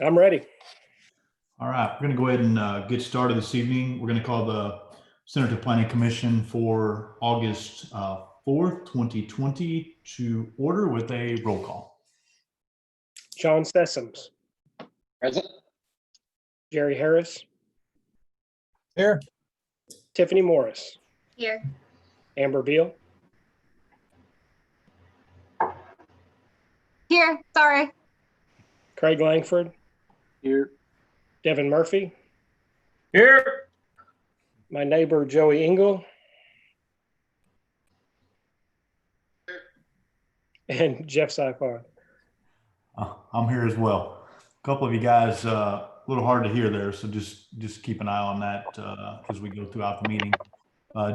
I'm ready. All right, we're going to go ahead and get started this evening. We're going to call the Center to Planning Commission for August 4th, 2020 to order with a roll call. John Sessoms, Present. Jerry Harris, Here. Tiffany Morris, Here. Amber Beal, Here. Sorry. Craig Langford, Here. Devin Murphy, Here. my neighbor Joey Engel, and Jeff Saipon. I'm here as well. A couple of you guys a little hard to hear there, so just keep an eye on that as we go throughout the meeting.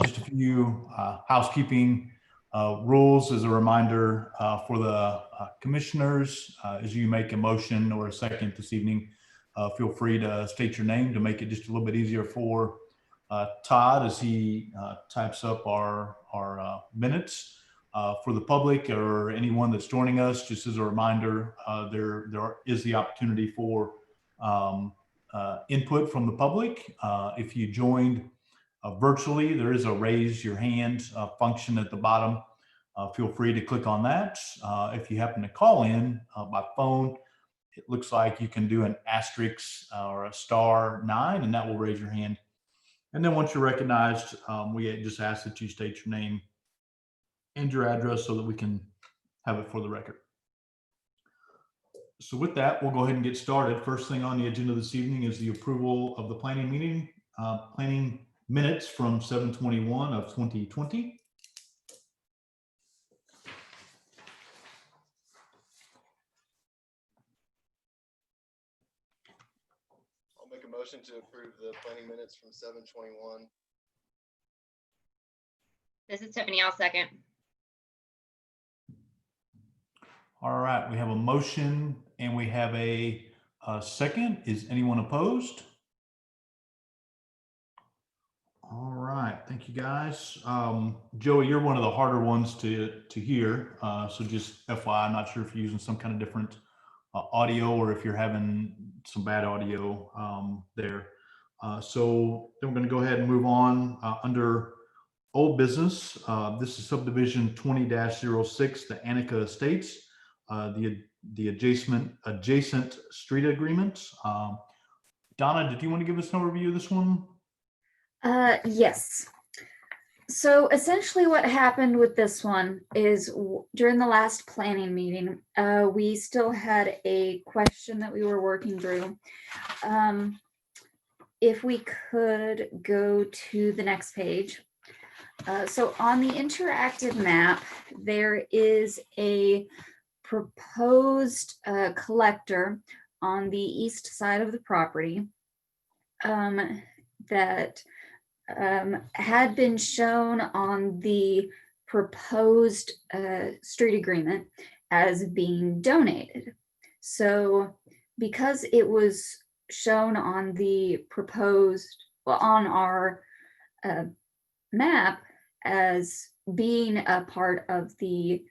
Just a few housekeeping rules as a reminder for the commissioners. As you make a motion or a second this evening, feel free to state your name to make it just a little bit easier for Todd as he types up our minutes. For the public or anyone that's joining us, just as a reminder, there is the opportunity for input from the public. If you joined virtually, there is a raise your hand function at the bottom. Feel free to click on that. If you happen to call in by phone, it looks like you can do an asterisk or a *9, and that will raise your hand. And then once you're recognized, we just ask that you state your name and your address so that we can have it for the record. So with that, we'll go ahead and get started. First thing on the agenda this evening is the approval of the planning meeting, planning minutes from 7/21 of 2020. I'll make a motion to approve the planning minutes from 7/21. This is Tiffany. I'll second. All right, we have a motion and we have a second. Is anyone opposed? All right, thank you guys. Joey, you're one of the harder ones to hear. So just FYI, I'm not sure if you're using some kind of different audio or if you're having some bad audio there. So then we're going to go ahead and move on under old business. This is subdivision 20-06, the Annika Estates. The adjacent street agreement. Donna, did you want to give us an overview of this one? Yes. So essentially what happened with this one is during the last planning meeting, we still had a question that we were working through. If we could go to the next page. So on the interactive map, there is a proposed collector on the east side of the property that had been shown on the proposed street agreement as being donated. So because it was shown on the proposed, well, on our map as being a part of the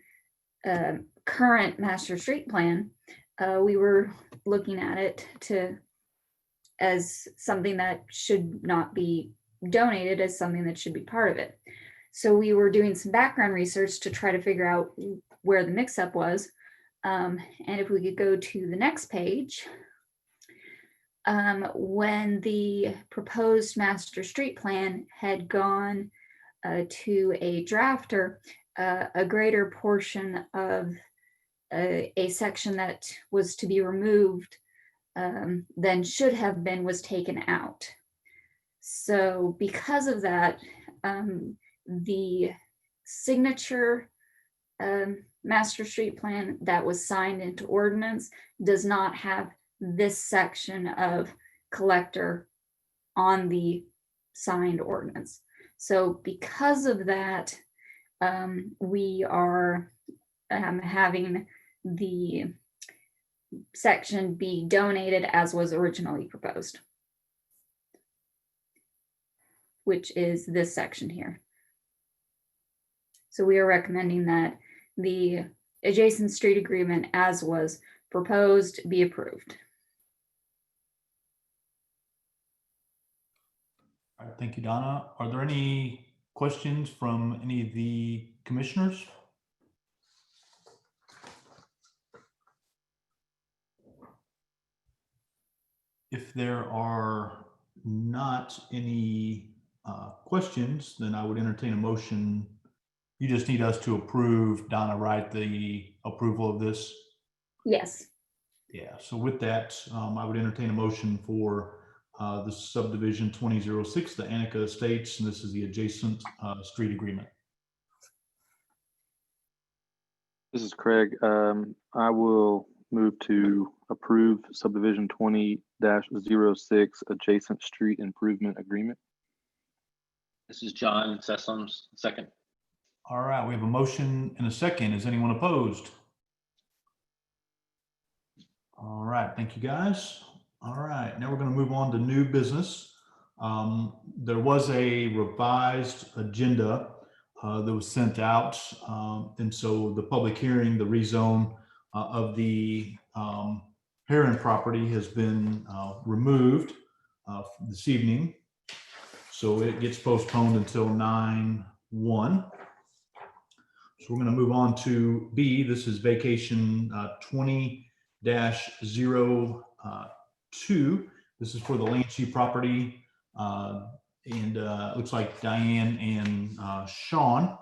current master street plan, we were looking at it as something that should not be donated, as something that should be part of it. So we were doing some background research to try to figure out where the mix-up was. And if we could go to the next page, when the proposed master street plan had gone to a drafter, a greater portion of a section that was to be removed than should have been was taken out. So because of that, the signature master street plan that was signed into ordinance does not have this section of collector on the signed ordinance. So because of that, we are having the section be donated as was originally proposed, which is this section here. So we are recommending that the adjacent street agreement as was proposed be approved. thank you, Donna. Are there any questions from any of the commissioners? If there are not any questions, then I would entertain a motion. You just need us to approve, Donna, right, the approval of this? Yes. Yeah, so with that, I would entertain a motion for the subdivision 2006, the Annika Estates, and this is the adjacent street agreement. This is Craig. I will move to approve subdivision 20-06 adjacent street improvement agreement. This is John Sessoms, second. All right, we have a motion and a second. Is anyone opposed? All right, thank you, guys. All right, now we're going to move on to new business. There was a revised agenda that was sent out. And so the public hearing, the rezone of the Heron property has been removed this evening. So it gets postponed until 9/1. So we're going to move on to B. This is vacation 20-02. This is for the Lanchi property. And it looks like Diane and Sean.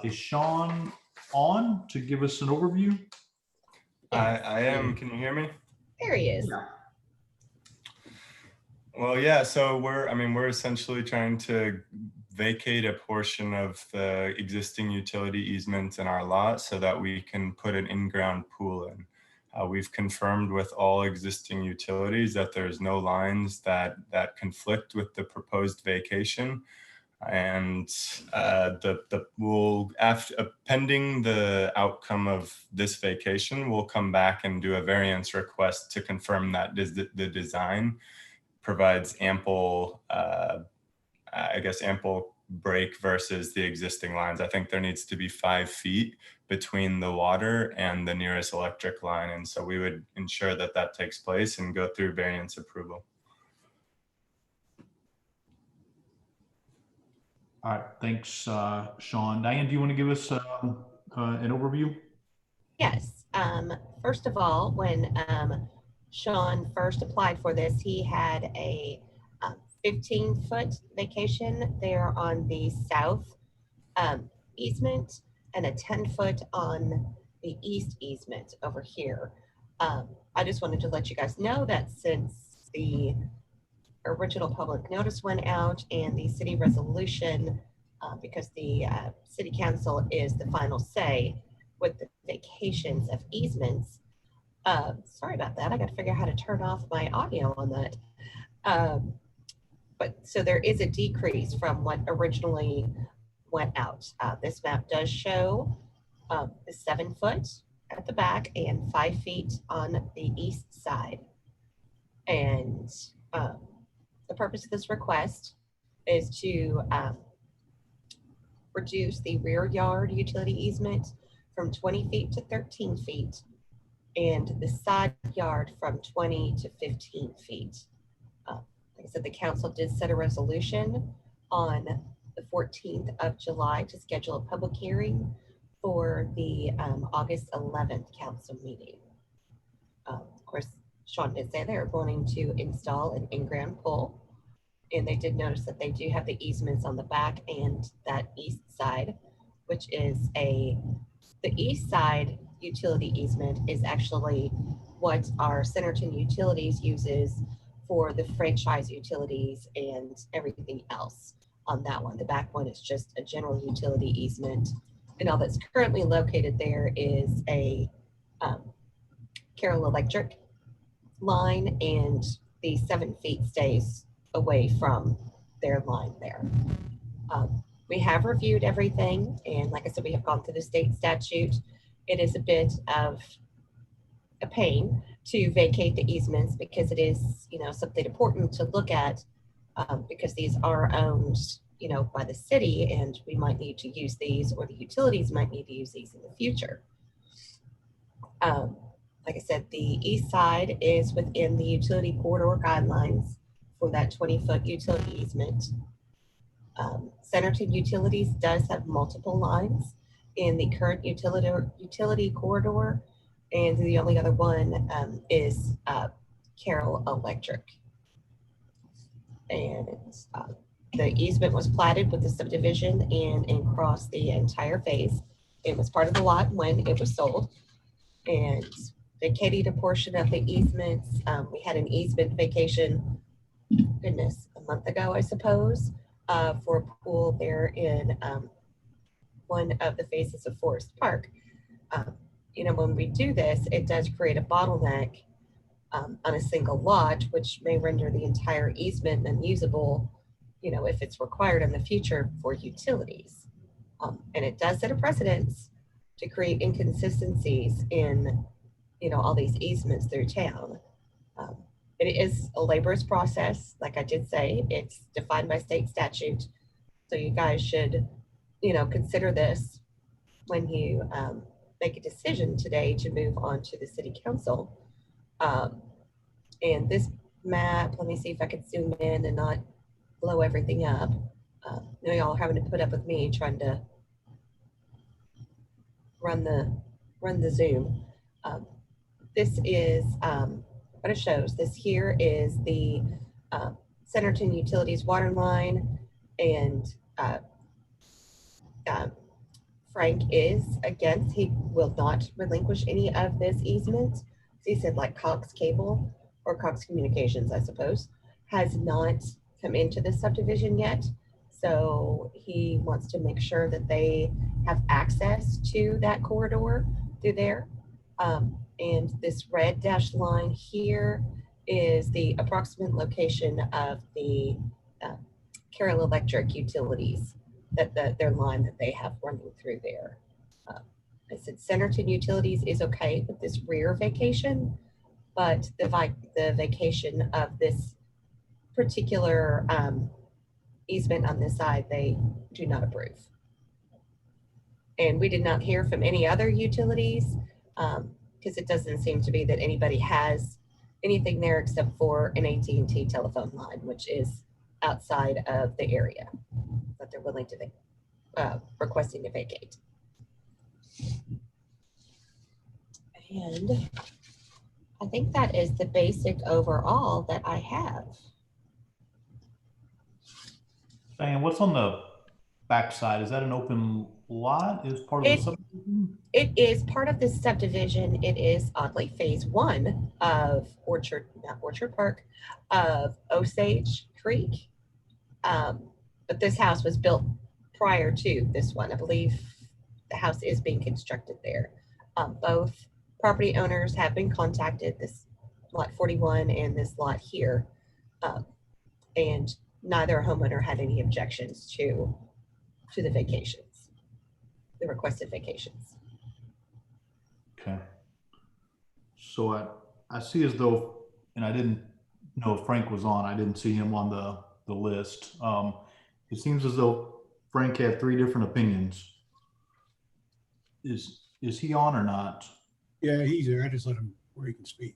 Is Sean on to give us an overview? I am. Can you hear me? There he is. Well, yeah. So we're essentially trying to vacate a portion of the existing utility easement in our lot so that we can put an in-ground pool in. We've confirmed with all existing utilities that there's no lines that conflict with the proposed vacation. And pending the outcome of this vacation, we'll come back and do a variance request to confirm that the design provides ample, ample break versus the existing lines. I think there needs to be 5 feet between the water and the nearest electric line. And so we would ensure that that takes place and go through variance approval. All right, thanks, Sean. Diane, do you want to give us an overview? Yes. First of all, when Sean first applied for this, he had a 15-foot vacation there on the south easement and a 10-foot on the east easement over here. I just wanted to let you guys know that since the original public notice went out and the city resolution, because the city council is the final say with the vacations of easements. Sorry about that. I got to figure out how to turn off my audio on that. But so there is a decrease from what originally went out. This map does show the 7 foot at the back and 5 feet on the east side. And the purpose of this request is to reduce the rear yard utility easement from 20 feet to 13 feet and the side yard from 20 to 15 feet. Like I said, the council did set a resolution on the 14th of July to schedule a public hearing for the August 11th council meeting. Of course, Sean did say they're wanting to install an in-ground pool, and they did notice that they do have the easements on the back and that east side, which is the east side utility easement is actually what our Centerton Utilities uses for the franchise utilities and everything else on that one. The back one is just a general utility easement. And all that's currently located there is a Carroll Electric line, and the 7 feet stays away from their line there. We have reviewed everything, and like I said, we have gone through the state statute. It is a bit of a pain to vacate the easements because it is, something important to look at because these are owned, by the city, and we might need to use these, or the utilities might need to use these in the future. Like I said, the east side is within the utility corridor guidelines for that 20-foot utility easement. Centerton Utilities does have multiple lines in the current utility corridor, and the only other one is Carroll Electric. And the easement was platted with the subdivision and across the entire phase. It was part of the lot when it was sold, and vacating a portion of the easements. We had an easement vacation, goodness, a month ago, I suppose, for a pool there in one of the phases of Forest Park. You know, when we do this, it does create a bottleneck on a single lot, which may render the entire easement unusable, you know, if it's required in the future for utilities. And it does set a precedence to create inconsistencies in, you know, all these easements through town. It is a laborious process. Like I did say, it's defined by state statute. So you guys should, you know, consider this when you make a decision today to move on to the city council. And this map, let me see if I can zoom in and not blow everything up. You know, y'all are having to put up with me trying to run the Zoom. This is what it shows. This here is the Centerton Utilities water line, and Frank is against, he will not relinquish any of this easement. He said like Cox Cable or Cox Communications, I suppose, has not come into this subdivision yet. So he wants to make sure that they have access to that corridor through there. And this red dashed line here is the approximate location of the Carroll Electric Utilities, that their line that they have running through there. I said Centerton Utilities is okay with this rear vacation, but the vacation of this particular easement on this side, they do not approve. And we did not hear from any other utilities, because it doesn't seem to be that anybody has anything there except for an AT&T telephone line, which is outside of the area that they're willing to requesting to vacate. And I think that is the basic overall that I have. Diane, what's on the backside? Is that an open lot? Is part of the subdivision? It is part of this subdivision. It is oddly phase one of not Orchard Park, of Osage Creek. But this house was built prior to this one. I believe the house is being constructed there. Both property owners have been contacted, this lot 41 and this lot here. And neither homeowner had any objections to the vacations, the requested vacations. Okay. So I see as though, and I didn't know if Frank was on, I didn't see him on the list. It seems as though Frank had 3 different opinions. Is he on or not? Yeah, he's there. I just let him where he can speak.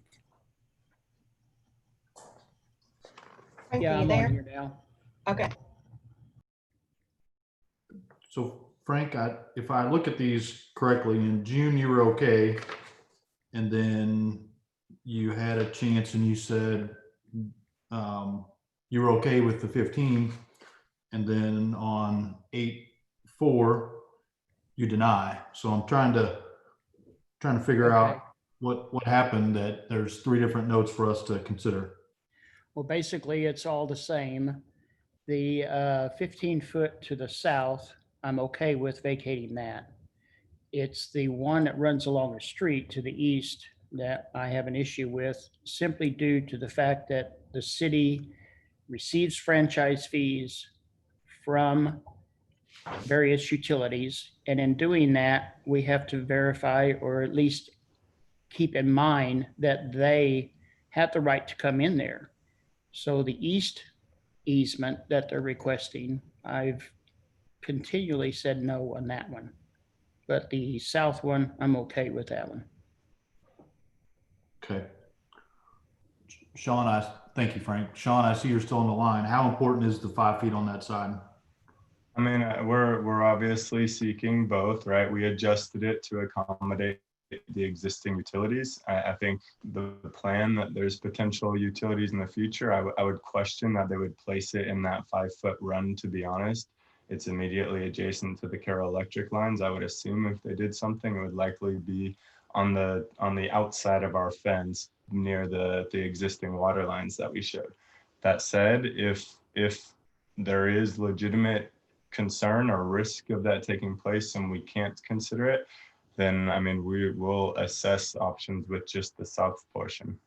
Frank, Yeah, are you I'm there? on here now. Okay. So Frank, if I look at these correctly, in June you were okay, and then you had a chance and you said you were okay with the 15, and then on 8/4 you deny. So I'm trying to figure out what happened, that there's 3 different notes for us to consider. Well, basically, it's all the same. The 15-foot to the south, I'm okay with vacating that. It's the one that runs along the street to the east that I have an issue with, simply due to the fact that the city receives franchise fees from various utilities. And in doing that, we have to verify, or at least keep in mind, that they have the right to come in there. So the east easement that they're requesting, I've continually said no on that one. But the south one, I'm okay with that one. Okay. Sean, thank you, Frank. Sean, I see you're still on the line. How important is the 5 feet on that side? I mean, we're obviously seeking both, right? We adjusted it to accommodate the existing utilities. I think the plan that there's potential utilities in the future, I would question that they would place it in that 5-foot run, to be honest. It's immediately adjacent to the Carroll Electric lines. I would assume if they did something, it would likely be on the outside of our fence near the existing water lines that we showed. That said, if there is legitimate concern or risk of that taking place and we can't consider it, then I mean, we will assess options with just the south portion.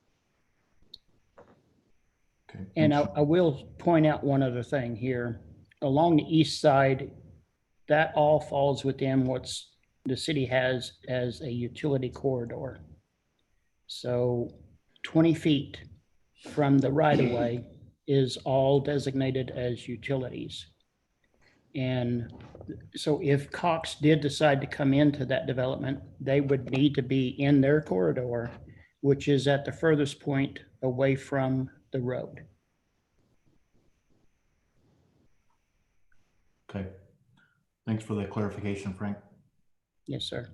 Okay. And I will point out one other thing here. Along the east side, that all falls within what's the city has as a utility corridor. So 20 feet from the right of way is all designated as utilities. And so if Cox did decide to come into that development, they would need to be in their corridor, which is at the furthest point away from the road. Okay. Thanks for that clarification, Frank. Yes, sir.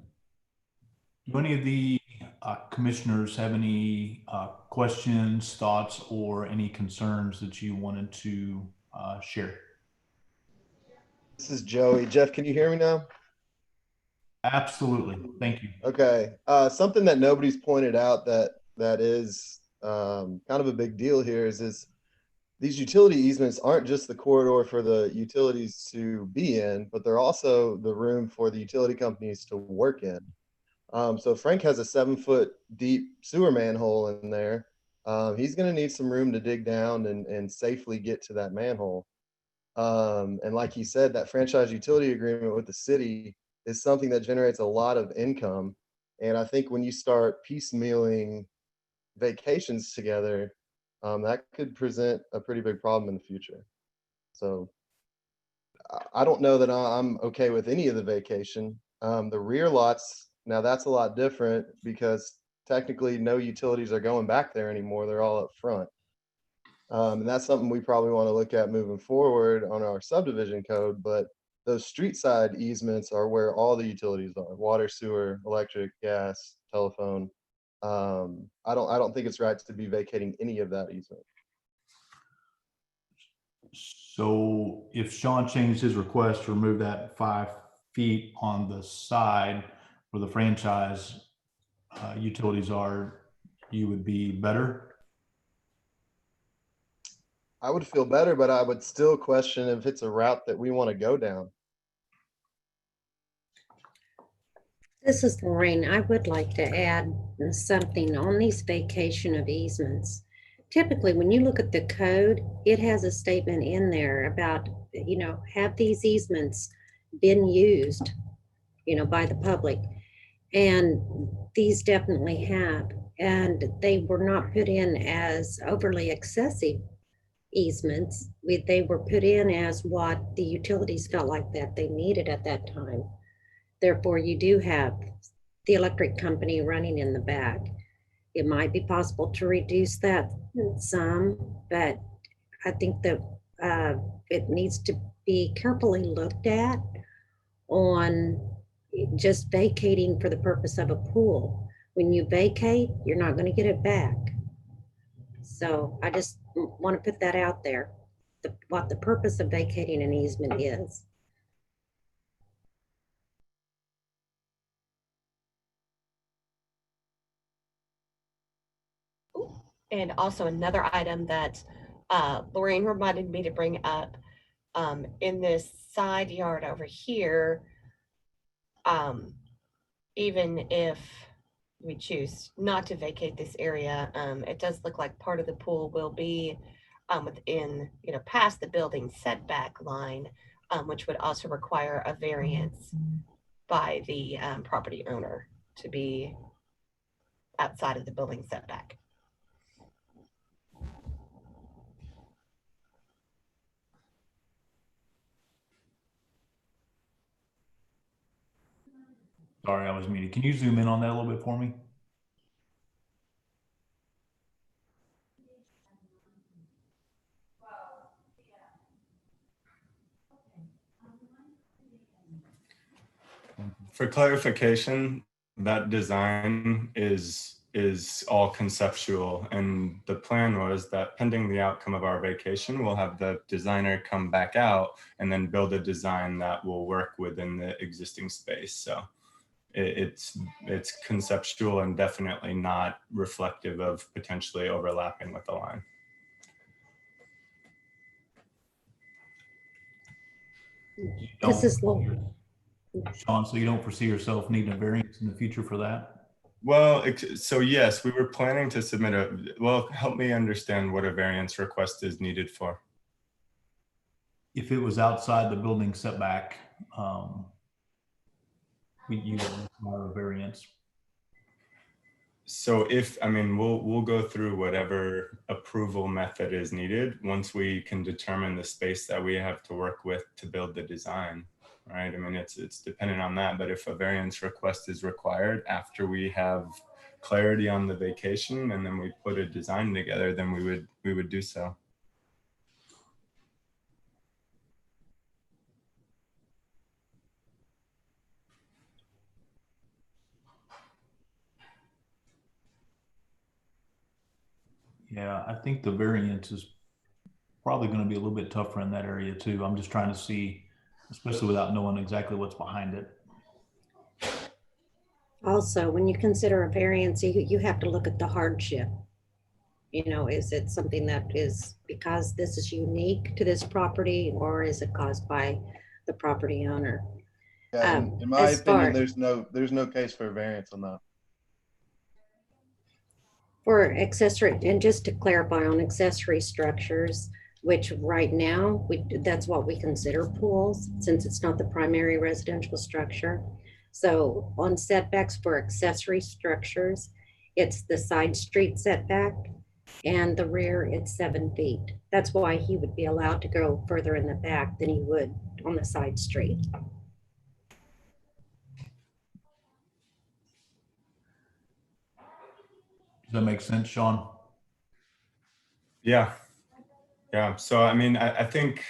Do any of the commissioners have any questions, thoughts, or any concerns that you wanted to share? This is Joey. Jeff, can you hear me now? Absolutely. Thank you. Okay. Something that nobody's pointed out that is kind of a big deal here is these utility easements aren't just the corridor for the utilities to be in, but they're also the room for the utility companies to work in. So Frank has a 7-foot deep sewer manhole in there. He's going to need some room to dig down and safely get to that manhole. And like he said, that franchise utility agreement with the city is something that generates a lot of income. And I think when you start piecemealing vacations together, that could present a pretty big problem in the future. So I don't know that I'm okay with any of the vacation. The rear lots, now that's a lot different because technically no utilities are going back there anymore. They're all up front. And that's something we probably want to look at moving forward on our subdivision code. But those street side easements are where all the utilities are: water, sewer, electric, gas, telephone. I don't think it's right to be vacating any of that easement. So if Sean changed his request to remove that 5 feet on the side where the franchise utilities are, you would be better? I would feel better, but I would still question if it's a route that we want to go down. This is Lorraine. I would like to add something on these vacation of easements. Typically, when you look at the code, it has a statement in there about, have these easements been used, by the public? And these definitely have. And they were not put in as overly excessive easements. They were put in as what the utilities felt like that they needed at that time. Therefore, you do have the electric company running in the back. It might be possible to reduce that some, but I think that it needs to be carefully looked at on just vacating for the purpose of a pool. When you vacate, you're not going to get it back. So I just want to put that out there, what the purpose of vacating an easement is. And also another item that Lorraine reminded me to bring up, in this side yard over here, even if we choose not to vacate this area, it does look like part of the pool will be within, past the building setback line, which would also require a variance by the property owner to be outside of the building setback. Sorry, I was muted. Can you zoom in on that a little bit for me? For clarification, that design is all conceptual, and the plan was that pending the outcome of our vacation, we'll have the designer come back out and then build a design that will work within the existing space. So it's conceptual and definitely not reflective of potentially overlapping with the line. This is Sean, so you don't foresee yourself needing a variance in the future for that? Well, so yes, we were planning to submit well, help me understand what a variance request is needed for. If it was outside the building setback, you would require a variance. So we'll go through whatever approval method is needed once we can determine the space that we have to work with to build the design, right? I mean, it's dependent on that, but if a variance request is required after we have clarity on the vacation and then we put a design together, then we would do so. Yeah, I think the variance is probably going to be a little bit tougher in that area too. I'm just trying to see, especially without knowing exactly what's behind it. also, when you consider a variance, you have to look at the hardship. You know, is it something that is because this is unique to this property, or is it caused by the property owner? Yeah, in my opinion, there's no case for a variance on that. For accessory, and just to clarify on accessory structures, which right now, that's what we consider pools, since it's not the primary residential structure. So on setbacks for accessory structures, it's the side street setback, and the rear, it's 7 feet. That's why he would be allowed to go further in the back than he would on the side street. Does that make sense, Sean? Yeah. So, I think,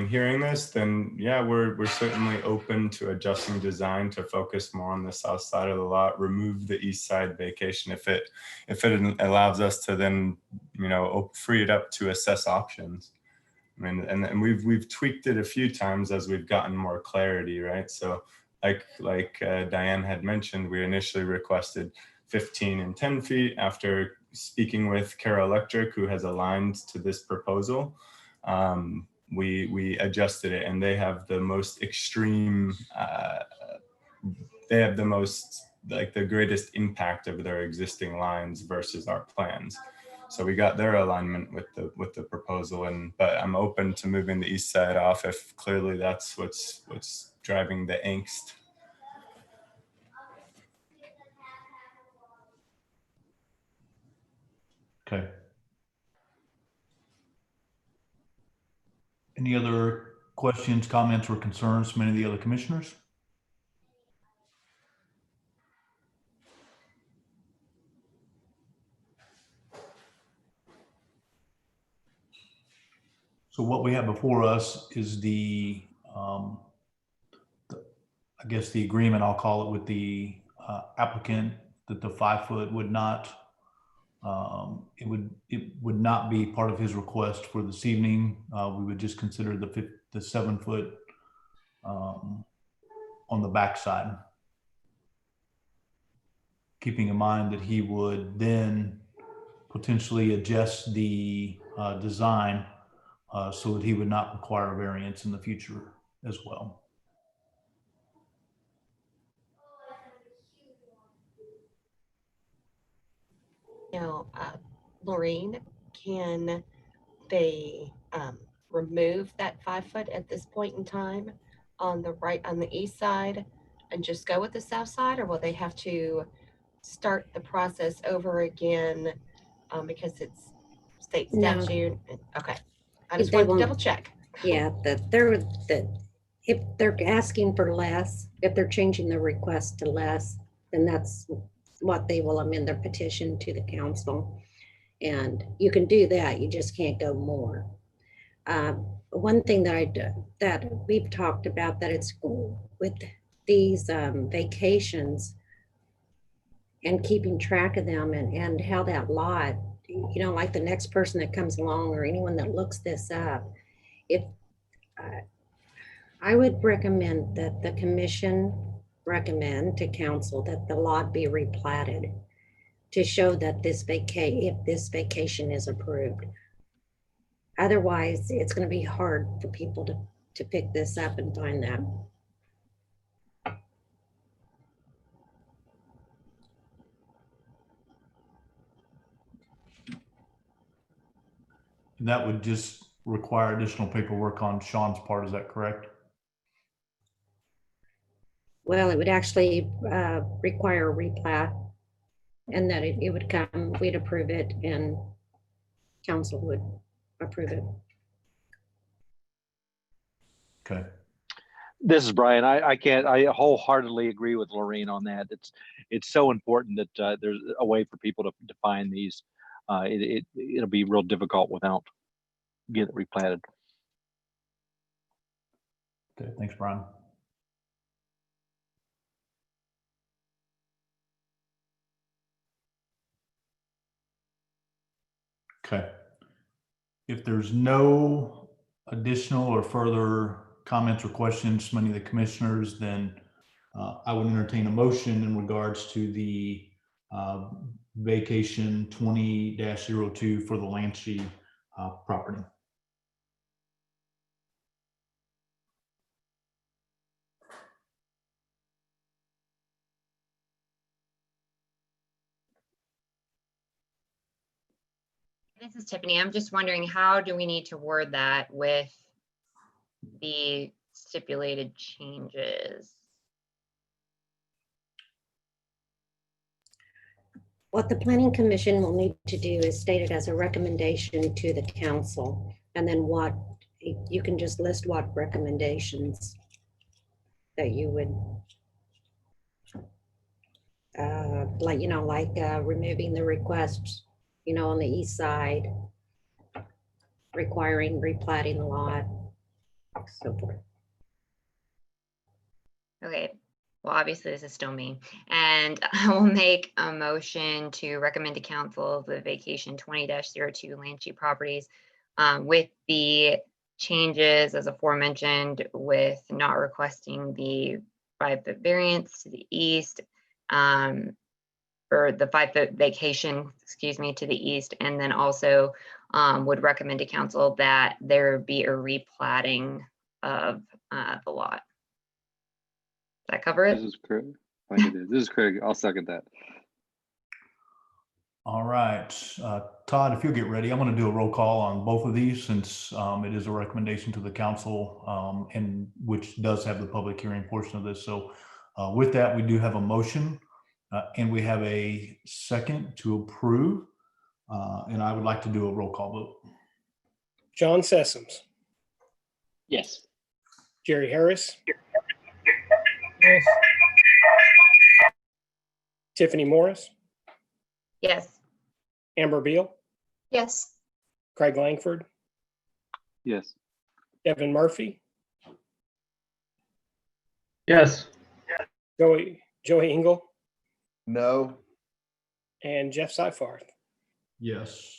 hearing this, then yeah, we're certainly open to adjusting design to focus more on the south side of the lot, remove the east side vacation if it allows us to then, free it up to assess options. And we've tweaked it a few times as we've gotten more clarity, right? So like Diane had mentioned, we initially requested 15 and 10 feet. After speaking with Carroll Electric, who has aligned to this proposal, we adjusted it, and they have the most extreme, they have the most, the greatest impact of their existing lines versus our plans. So we got their alignment with the proposal, but I'm open to moving the east side off if clearly that's what's driving the angst. Okay. Any other questions, comments, or concerns from any of the other commissioners? So what we have before us is the I guess the agreement, I'll call it, with the applicant that the 5 foot would not, it would not be part of his request for this evening. We would just consider the 7 foot on the backside, keeping in mind that he would then potentially adjust the design so that he would not require a variance in the future as well. Now, Laureen, can they remove that 5 foot at this point in time on the east side and just go with the south side, or will they have to start the process over again because it's state statute? No. Okay, I just wanted to double check. Yeah, if they're asking for less, if they're changing the request to less, then that's what they will amend their petition to the council. And you can do that, you just can't go more. One thing that we've talked about that it's with these vacations and keeping track of them and how that lot, like the next person that comes along or anyone that looks this up, if I would recommend that the commission recommend to council that the lot be replatted to show that if this vacation is approved. Otherwise, it's going to be hard for people to pick this up and find that. And that would just require additional paperwork on Sean's part, is that correct? Well, it would actually require a replat, and that it would come, we'd approve it, and council would approve it. Okay. This is Brian. I wholeheartedly agree with Lorraine on that. It's so important that there's a way for people to find these. It'll be real difficult without getting it replatted. Okay, thanks, Brian. Okay. If there's no additional or further comments or questions from any of the commissioners, then I would entertain a motion in regards to the vacation 20-02 for the Lanchi property. This is Tiffany. I'm just wondering, how do we need to word that with the stipulated changes? What the planning commission will need to do is state it as a recommendation to the council, and then what, you can just list what recommendations that you would like removing the requests, on the east side, requiring replatting the lot, so forth. Okay, well, obviously this is still me, and I will make a motion to recommend to council the vacation 20-02 Lanchi properties with the changes as aforementioned, with not requesting the 5-foot variance to the east, or the 5-foot vacation, excuse me, to the east, and then also would recommend to council that there be a replatting of the lot. Does that cover it? This is Craig. I think it is. This is Craig. I'll second that. All right, Todd, if you'll get ready, I'm going to do a roll call on both of these since it is a recommendation to the council, and which does have the public hearing portion of this. So with that, we do have a motion and we have a second to approve, and I would like to do a roll call vote. John Sessoms, Yes. Jerry Harris, Yes. Tiffany Morris, Yes. Amber Beal, Yes. Craig Langford, Yes. Devin Murphy, Yes. Joey Engel, No. and Jeff Seifarth. Yes.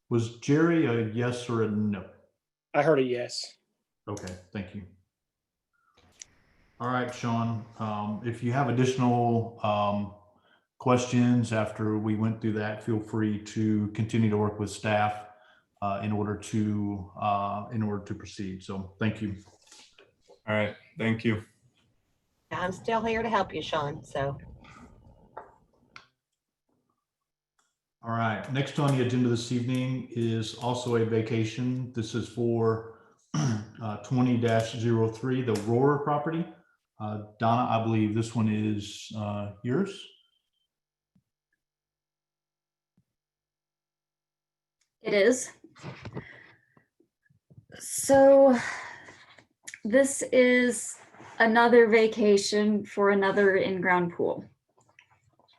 Was Jerry a yes or a no? I heard a yes. Okay, thank you. All right, Sean, if you have additional questions after we went through that, feel free to continue to work with staff in order to proceed. So thank you. All right, thank you. I'm still here to help you, Sean, so. All right, next on the agenda this evening is also a vacation. This is for 20-03, the Rohrer property. Donna, I believe this one is yours. It is. So this is another vacation for another in-ground pool.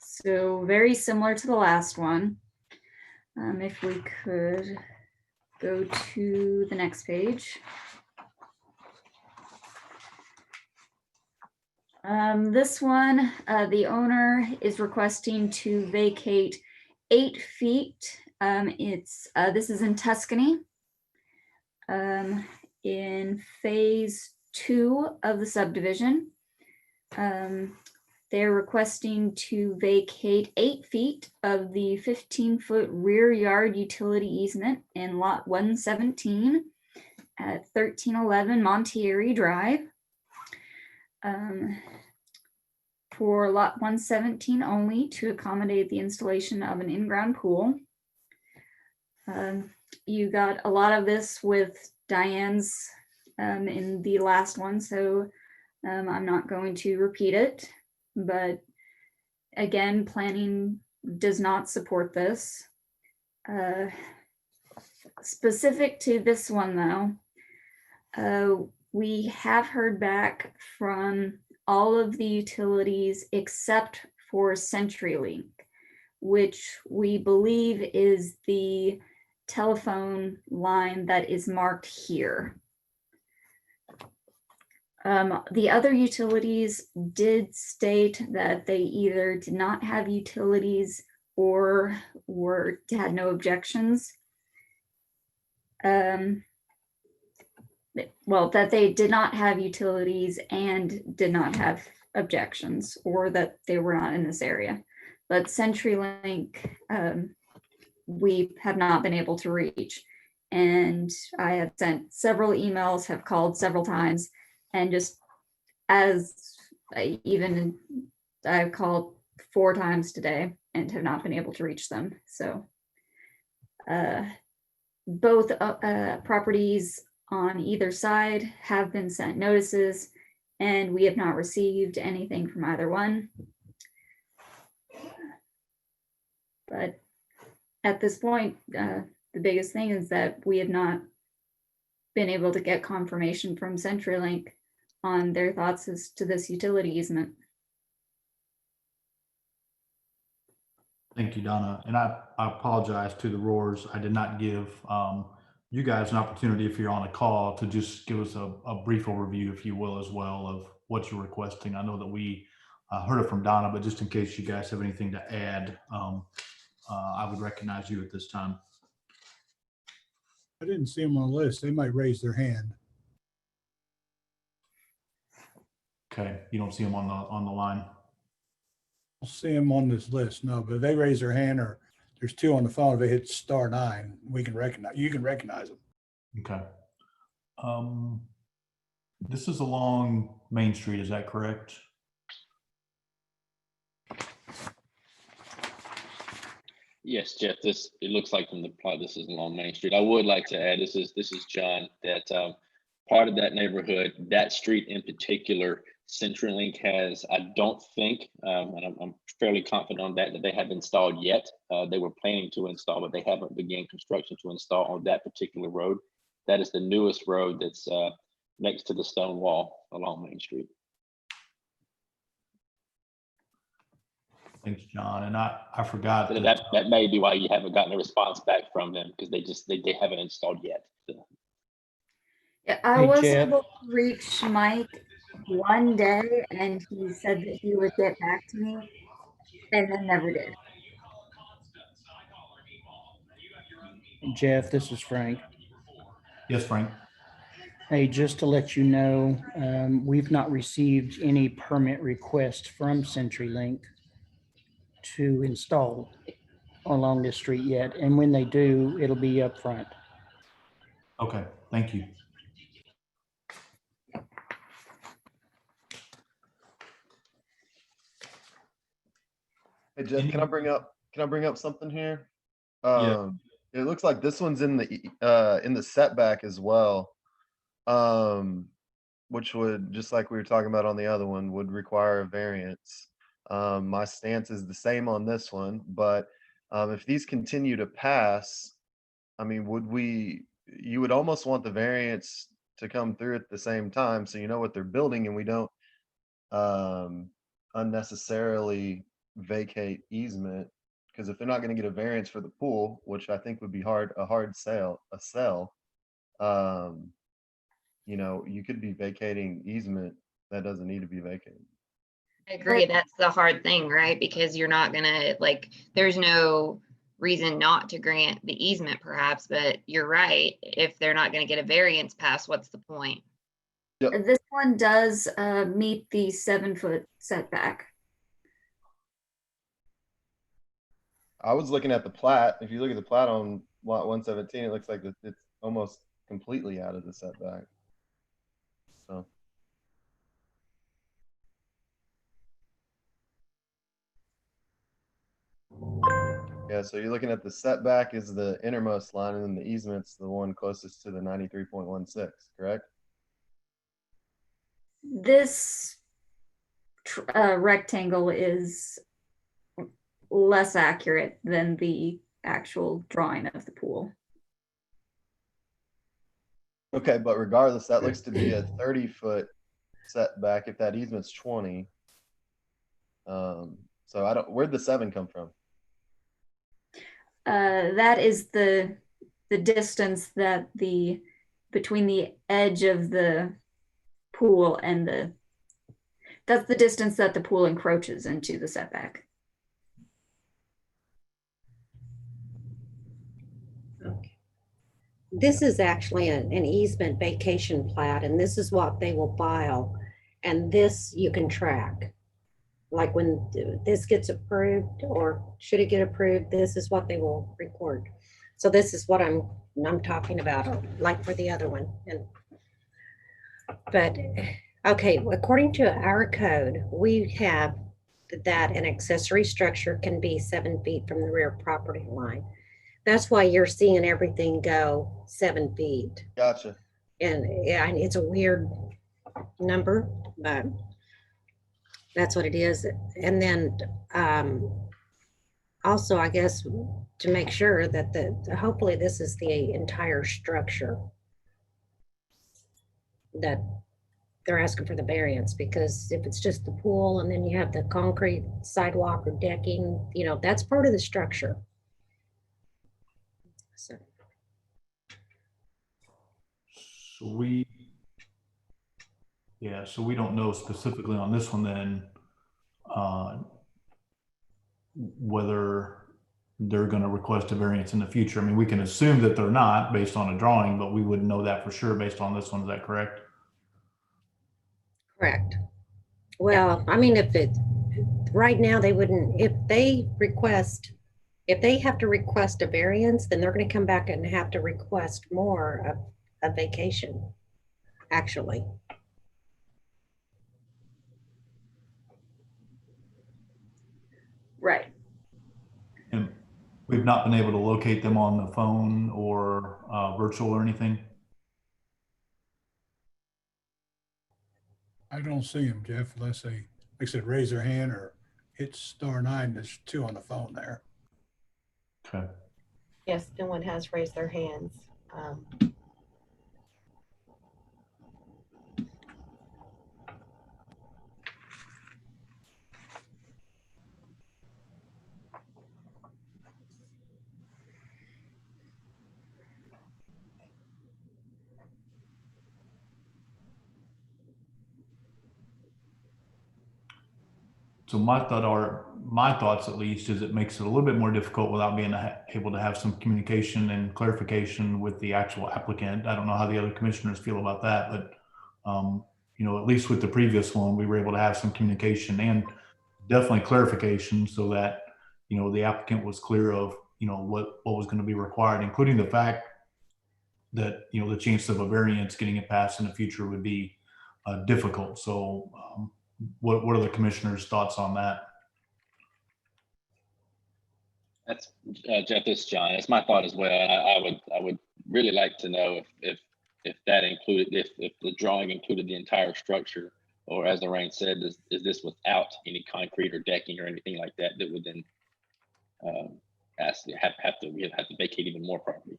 So very similar to the last one. If we could go to the next page. This one, the owner is requesting to vacate 8 feet. This is in Tuscany. In phase 2 of the subdivision. They're requesting to vacate 8 feet of the 15-foot rear yard utility easement in lot 117 at 1311 Montieri Drive. For lot 117 only, to accommodate the installation of an in-ground pool. You got a lot of this with Diane's in the last one, so I'm not going to repeat it. But again, planning does not support this. Specific to this one though, we have heard back from all of the utilities except for CenturyLink, which we believe is the telephone line that is marked here. The other utilities did state that they either did not have utilities or had no objections. Well, that they did not have utilities and did not have objections, or that they were not in this area. But CenturyLink, we have not been able to reach. And I have sent several emails, have called several times, and just as I've called 4 times today and have not been able to reach them. So both properties on either side have been sent notices, and we have not received anything from either one. But at this point, the biggest thing is that we have not been able to get confirmation from CenturyLink on their thoughts as to this utility easement. Thank you, Donna. And I apologize to the Roars. I did not give you guys an opportunity, if you're on a call, to just give us a brief overview, if you will, as well, of what you're requesting. I know that we heard it from Donna, but just in case you guys have anything to add, I would recognize you at this time. I didn't see them on the list. They might raise their hand. Okay, you don't see them on the line. I'll see them on this list. No, but if they raise their hand, or there's 2 on the phone, if they hit *9, we can recognize, you can recognize them. Okay. This is along Main Street, is that correct? Yes, Jeff, it looks like from the plot, this is along Main Street. I would like to add, this is John, that part of that neighborhood, that street in particular, CenturyLink has, I don't think, and I'm fairly confident on that they have installed yet. They were planning to install, but they haven't begun construction to install on that particular road. That is the newest road that's next to the stone wall along Main Street. Thanks, John. And I forgot that may be why you haven't gotten a response back from them, because they haven't installed yet. So. Yeah, I Hey, was Jeff. able to reach Mike one day, and he said that he would get back to me, and then never did. Jeff, this is Frank. Yes, Frank. Hey, just to let you know, we've not received any permit request from CenturyLink to install along this street yet. And when they do, it'll be up front. Okay, thank you. Hey Jeff, can I bring up something here? Yeah. It looks like this one's in the setback as well. Which would, just like we were talking about on the other one, would require a variance. My stance is the same on this one, but if these continue to pass, I mean, you would almost want the variance to come through at the same time, so you know what they're building, and we don't unnecessarily vacate easement, because if they're not going to get a variance for the pool, which I think would be a hard sell, you know, you could be vacating easement that doesn't need to be vacated. I agree. That's the hard thing, right? Because you're not gonna, like, there's no reason not to grant the easement perhaps, but you're right. If they're not gonna get a variance pass, what's the point? This one does meet the 7-foot setback. I was looking at the plat. If you look at the plat on lot 117, it looks like it's almost completely out of the setback. So. Yeah, so you're looking at the setback is the innermost line, and then the easement's the one closest to the 93.16, correct? This rectangle is less accurate than the actual drawing of the pool. Okay, but regardless, that looks to be a 30-foot setback if that easement's 20. So I don't, where'd the 7 come from? That is the distance that between the edge of the pool and that's the distance that the pool encroaches into the setback. This is actually an easement vacation plat, and this is what they will file. And this you can track. Like when this gets approved, or should it get approved, this is what they will record. So this is what I'm talking about, like for the other one. But okay, according to our code, we have that an accessory structure can be 7 feet from the rear property line. That's why you're seeing everything go 7 feet. Gotcha. And yeah, it's a weird number, but that's what it is. And then also, I guess, to make sure that hopefully this is the entire structure that they're asking for the variance, because if it's just the pool and then you have the concrete sidewalk or decking, that's part of the structure. So so we don't know specifically on this one then whether they're going to request a variance in the future. I mean, we can assume that they're not based on a drawing, but we wouldn't know that for sure based on this one. Is that correct? correct. Well, I mean, right now they wouldn't, if they have to request a variance, then they're going to come back and have to request more of a vacation, actually. Right. And we've not been able to locate them on the phone or virtual or anything. I don't see them, Jeff, unless they, like I said, raise their hand or hit *9. There's 2 on the phone there. Okay. Yes, no one has raised their hands. So my thoughts at least is it makes it a little bit more difficult without being able to have some communication and clarification with the actual applicant. I don't know how the other commissioners feel about that, but at least with the previous one, we were able to have some communication and definitely clarification so that, the applicant was clear of, what was going to be required, including the fact that, the chance of a variance getting it passed in the future would be difficult. So what are the commissioners' thoughts on that? That's Jeff, this is John. It's my thought as well. And I would really like to know if that included, if the drawing included the entire structure, or as Lorraine said, is this without any concrete or decking or anything like that would then have to vacate even more property.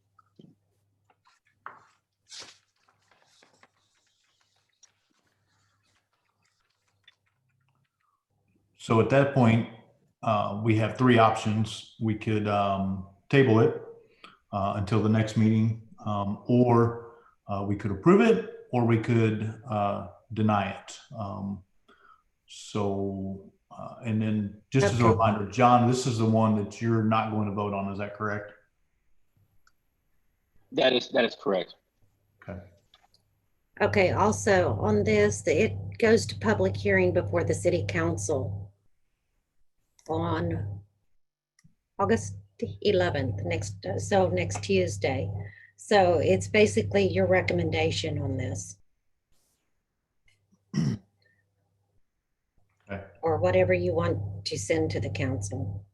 So at that point, we have 3 options. We could table it until the next meeting, or we could approve it, or we could deny it. So, and then just as a Okay. reminder, John, this is the one that you're not going to vote on. Is that correct? That is correct. Okay. Okay, also on this, it goes to public hearing before the city council on August 11th, next Tuesday. So it's basically your recommendation on this. Okay. Or whatever you want to send to the council.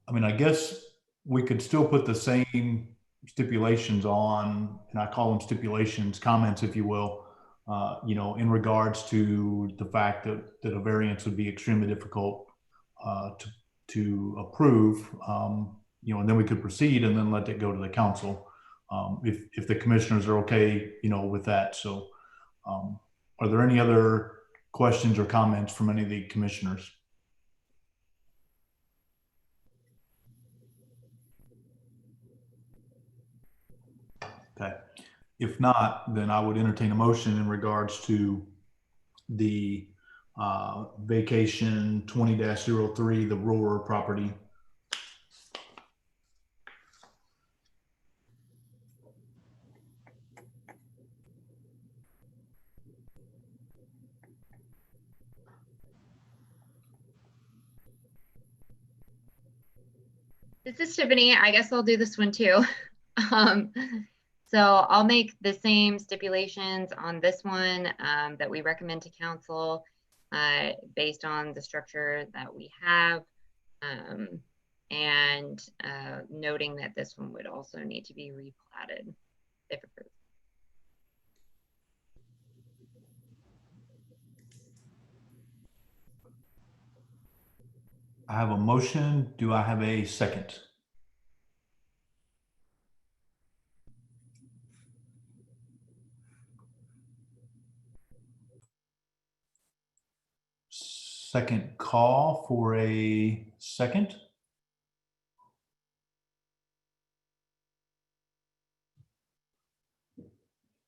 I mean, I guess we could still put the same stipulations on, and I call them stipulations, comments, if you will, in regards to the fact that a variance would be extremely difficult to approve, and then we could proceed and then let it go to the council if the commissioners are okay, with that. So are there any other questions or comments from any of the commissioners? Okay. If not, then I would entertain a motion in regards to the vacation 20-03, the Roar property. This is Tiffany. I guess I'll do this one too. So I'll make the same stipulations on this one that we recommend to council based on the structure that we have, and noting that this one would also need to be replatted if approved. I have a motion. Do I have a second? Second call for a second.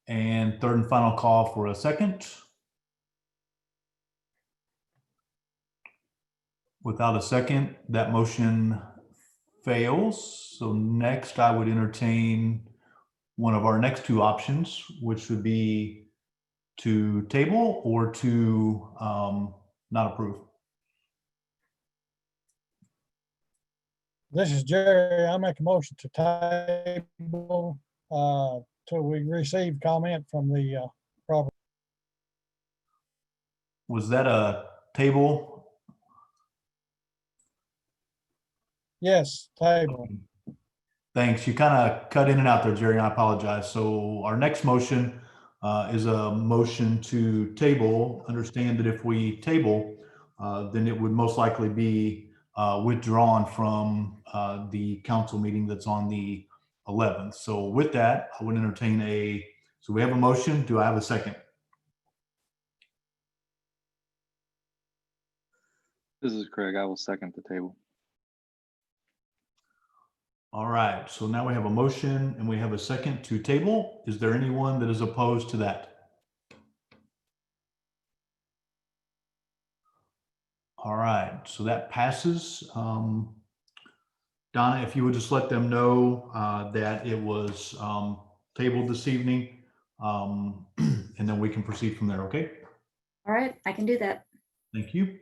And third and final call for a second. Without a second, that motion fails. So next I would entertain one of our next two options, which would be to table or to not approve. This is Jerry. I make a motion to table till we receive comment from the property. Was that a table? Yes, table. Thanks. You kind of cut in and out there, Jerry. I apologize. So our next motion is a motion to table. Understand that if we table, then it would most likely be withdrawn from the council meeting that's on the 11th. So with that, I would entertain so we have a motion. Do I have a second? This is Craig. I will second the table. All right. So now we have a motion and we have a second to table. Is there anyone that is opposed to that? All right. So that passes. Donna, if you would just let them know that it was tabled this evening, and then we can proceed from there. Okay. All right, I can do that. Thank you.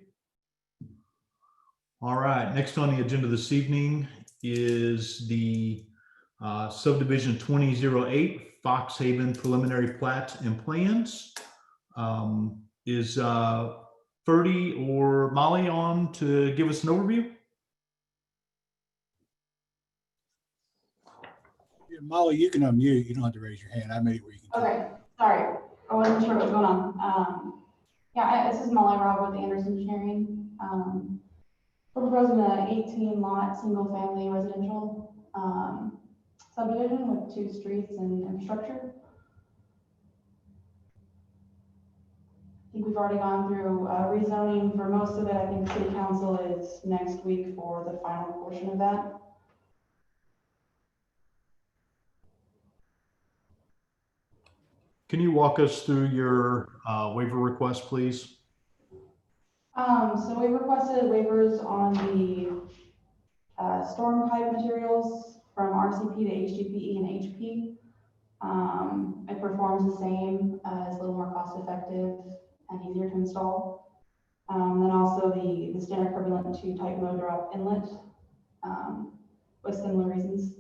All right. Next on the agenda this evening is the subdivision 2008 Fox Haven preliminary plat and plans. Is Ferdy or Molly on to give us an overview? Yeah, Molly, you can unmute. You don't have to raise your hand. I made it where you can. Okay, sorry. I wasn't sure what was going on. This is Molly Robb with Anderson Engineering. We're proposing an 18 lot, single family residential subdivision with 2 streets and infrastructure. I think we've already gone through rezoning for most of it. I think city council is next week for the final portion of that. can you walk us through your waiver request, please? So we requested waivers on the storm pipe materials from RCP to HDPE and HP. It performs the same, is a little more cost effective and easier to install. Then also the standard Curvylent 2 type no drop inlet, with similar reasons.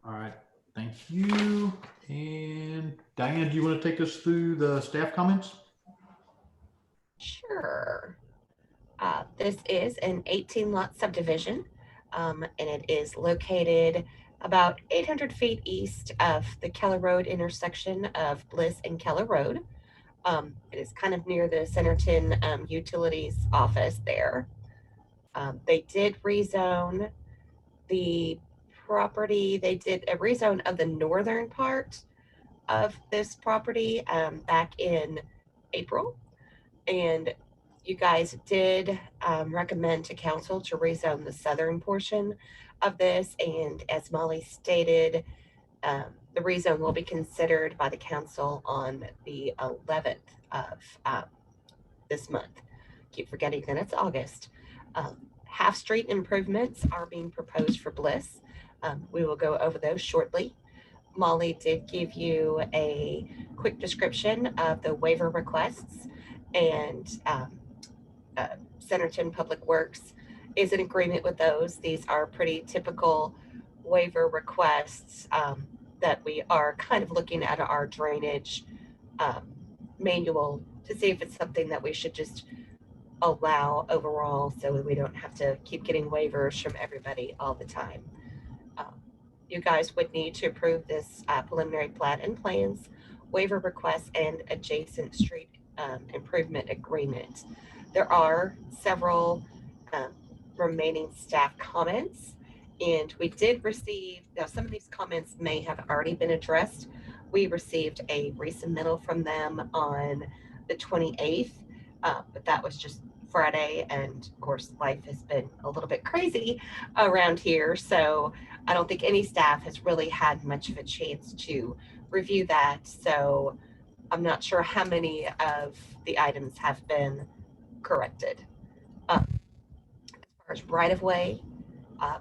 All right, thank you. And Diane, do you want to take us through the staff comments? Sure. This is an 18-lot subdivision, and it is located about 800 feet east of the Keller Road intersection of Bliss and Keller Road. It is kind of near the Centerton Utilities office there. They did rezone the property. They did a rezone of the northern part of this property back in April. And you guys did recommend to council to rezone the southern portion of this. And as Molly stated, the rezone will be considered by the council on the 11th of this month. Keep forgetting that it's August. Half street improvements are being proposed for Bliss. We will go over those shortly. Molly did give you a quick description of the waiver requests, and Centerton Public Works is in agreement with those. These are pretty typical waiver requests that we are kind of looking at our drainage manual to see if it's something that we should just allow overall so that we don't have to keep getting waivers from everybody all the time. You guys would need to approve this preliminary plat and plans, waiver requests, and adjacent street improvement agreement. There are several remaining staff comments, and we did receive, now some of these comments may have already been addressed. We received a resubmittal from them on the 28th, but that was just Friday, and of course life has been a little bit crazy around here, so I don't think any staff has really had much of a chance to review that, so I'm not sure how many of the items have been corrected. As far as right-of-way,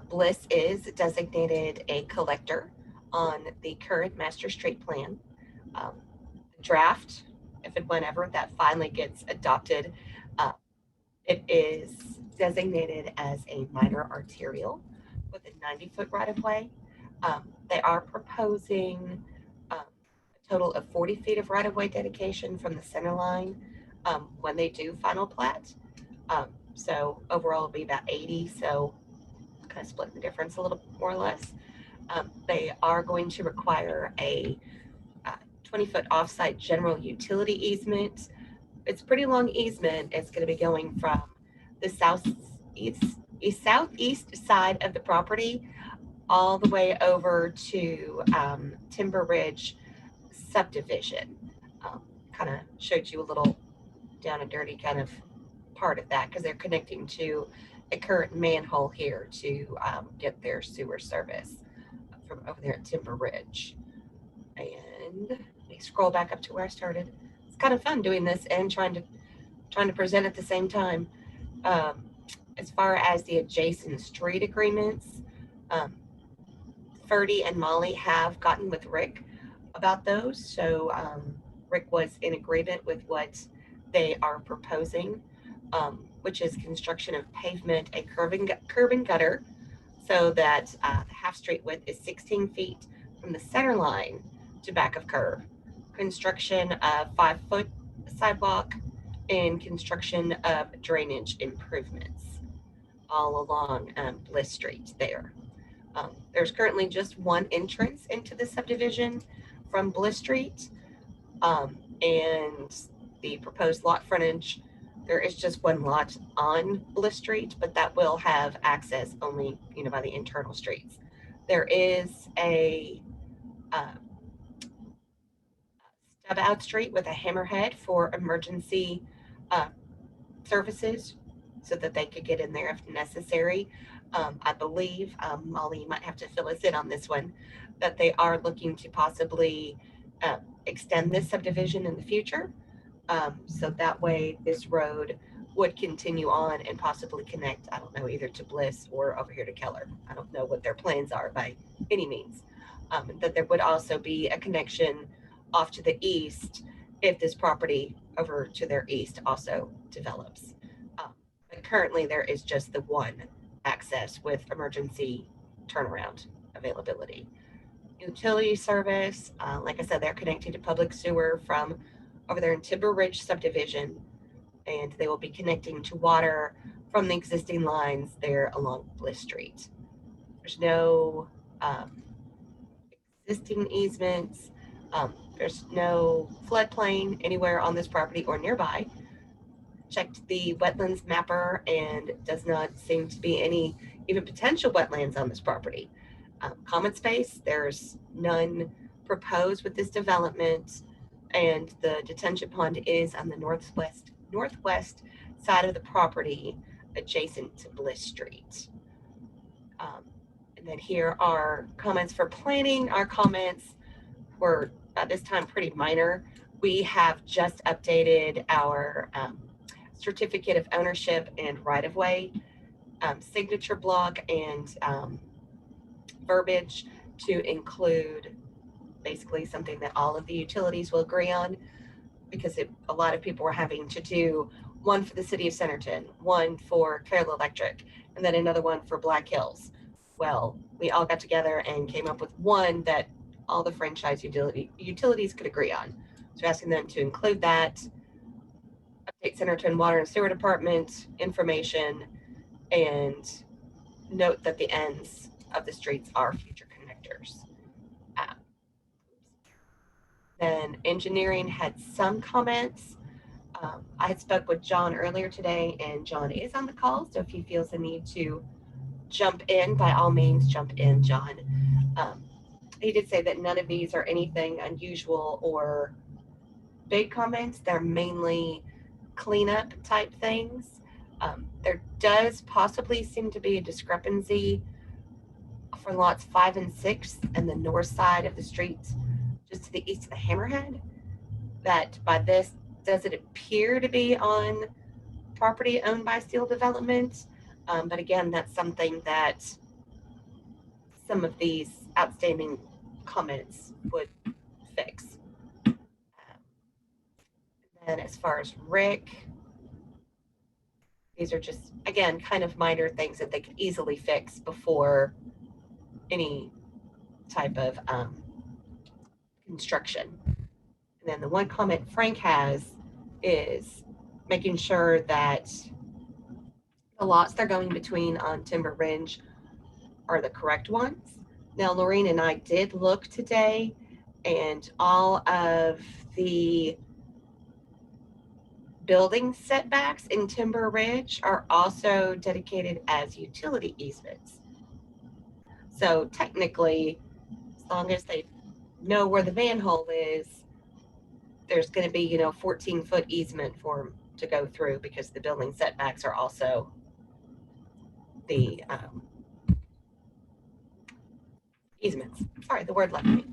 Bliss is designated a collector on the current master street plan. Draft, if and whenever that finally gets adopted, it is designated as a minor arterial with a 90-foot right-of-way. They are proposing a total of 40 feet of right-of-way dedication from the center line when they do final plat. So overall it'll be about 80, so kind of split the difference a little more or less. They are going to require a 20-foot offsite general utility easement. It's a pretty long easement. It's going to be going from the southeast side of the property all the way over to Timber Ridge subdivision. Kind of showed you a little down and dirty kind of part of that because they're connecting to a current manhole here to get their sewer service from over there at Timber Ridge. And let me scroll back up to where I started. It's kind of fun doing this and trying to present at the same time. As far as the adjacent street agreements, Ferdy and Molly have gotten with Rick about those. So Rick was in agreement with what they are proposing, which is construction of pavement, a curb and gutter, so that the half street width is 16 feet from the center line to back of curb. Construction of 5-foot sidewalk and construction of drainage improvements all along Bliss Street there. There's currently just one entrance into the subdivision from Bliss Street, and the proposed lot frontage, there is just one lot on Bliss Street, but that will have access only, by the internal streets. There is a stub out street with a hammerhead for emergency services so that they could get in there if necessary. I believe, Molly, you might have to fill us in on this one, that they are looking to possibly extend this subdivision in the future. So that way this road would continue on and possibly connect, I don't know, either to Bliss or over here to Keller. I don't know what their plans are by any means. That there would also be a connection off to the east if this property over to their east also develops. But currently there is just the one access with emergency turnaround availability. Utility service, like I said, they're connected to public sewer from over there in Timber Ridge subdivision, and they will be connecting to water from the existing lines there along Bliss Street. There's no existing easements. There's no floodplain anywhere on this property or nearby. Checked the wetlands mapper and does not seem to be any even potential wetlands on this property. Common space, there's none proposed with this development, and the detention pond is on the northwest side of the property adjacent to Bliss Street. And then here are comments for planning. Our comments were at this time pretty minor. We have just updated our certificate of ownership and right-of-way signature block and verbiage to include basically something that all of the utilities will agree on, because a lot of people were having to do one for the city of Centerton, one for Carroll Electric, and then another one for Black Hills. Well, we all got together and came up with one that all the franchise utilities could agree on. So asking them to include that, update Centerton Water and Sewer Department information, and note that the ends of the streets are future connectors. Then engineering had some comments. I had spoke with John earlier today, and John is on the call, so if he feels the need to jump in, by all means, jump in, John. He did say that none of these are anything unusual or big comments. They're mainly cleanup type things. There does possibly seem to be a discrepancy for lots 5 and 6 and the north side of the street, just to the east of the Hammerhead, that by this, does it appear to be on property owned by Steel Development? But again, that's something that some of these outstanding comments would fix. And as far as Rick, these are just, again, kind of minor things that they could easily fix before any type of construction. And then the one comment Frank has is making sure that the lots they're going between on Timber Ridge are the correct ones. Now, Lorene and I did look today, and all of the building setbacks in Timber Ridge are also dedicated as utility easements. So technically, as long as they know where the manhole is, there's going to be, 14-foot easement for them to go through, because the building setbacks are also the easements. Sorry, the word left me.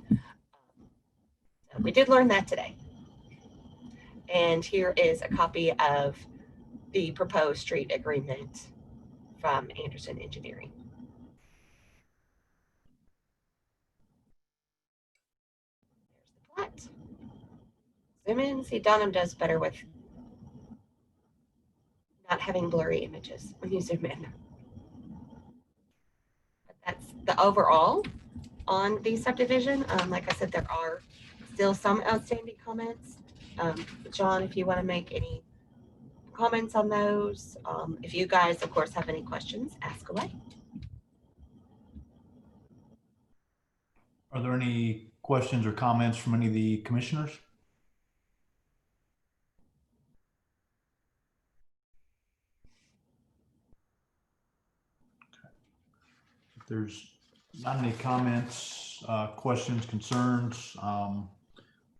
We did learn that today. And here is a copy of the proposed street agreement from Anderson Engineering. There's the plat. Zoom in. See, Donham does better with not having blurry images when you zoom in. But that's the overall on the subdivision. Like I said, there are still some outstanding comments. John, if you want to make any comments on those, if you guys, of course, have any questions, ask away. Are there any questions or comments from any of the commissioners? If there's not any comments, questions, concerns,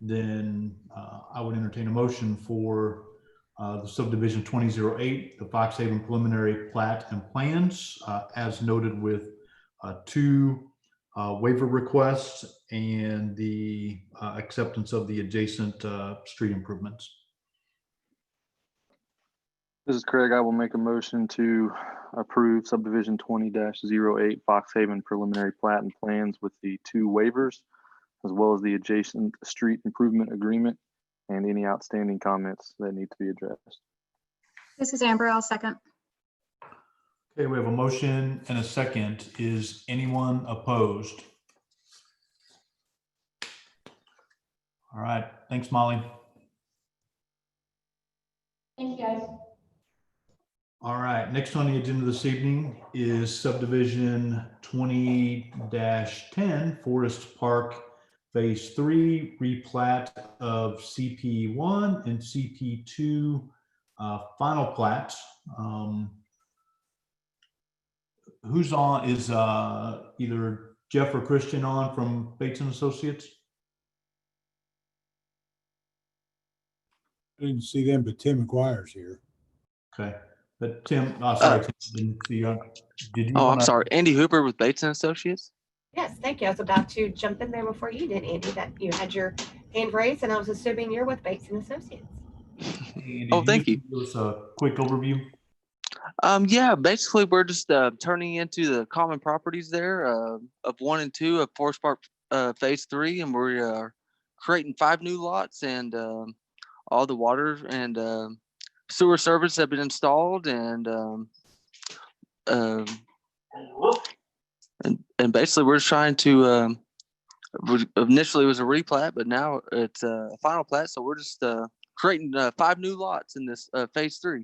then I would entertain a motion for the subdivision 2008, the Fox Haven preliminary plat and plans, as noted with 2 waiver requests and the acceptance of the adjacent street improvements. This is Craig. I will make a motion to approve subdivision 20-08 Fox Haven preliminary plat and plans with the 2 waivers, as well as the adjacent street improvement agreement and any outstanding comments that need to be addressed. This is Amber. I'll second. Okay, we have a motion and a second. Is anyone opposed? All right, thanks, Molly. Thank you, guys. All right, next on the agenda this evening is subdivision 20-10 Forest Park Phase 3 replat of CP1 and CP2 final plats. Who's on? Is either Jeff or Christian on from Bates and Associates? I didn't see them, but Tim McGuire's here. Okay, but Tim, sorry, Tim, didn't see you. Did you? Oh, I'm wanna- sorry. Andy Hooper with Bates and Associates. Yes, thank you. I was about to jump in there before you did, Andy, that you had your hand raised, and I was assuming you're with Bates and Associates. Andy, Oh, thank you. Give us a quick overview. Yeah, basically we're just turning into the common properties there of 1 and 2 of Forest Park Phase 3, and we're creating 5 new lots, and all the water and sewer service have been installed, and basically we're trying to initially it was a replat, but now it's a final plat, so we're just creating 5 new lots in this Phase 3.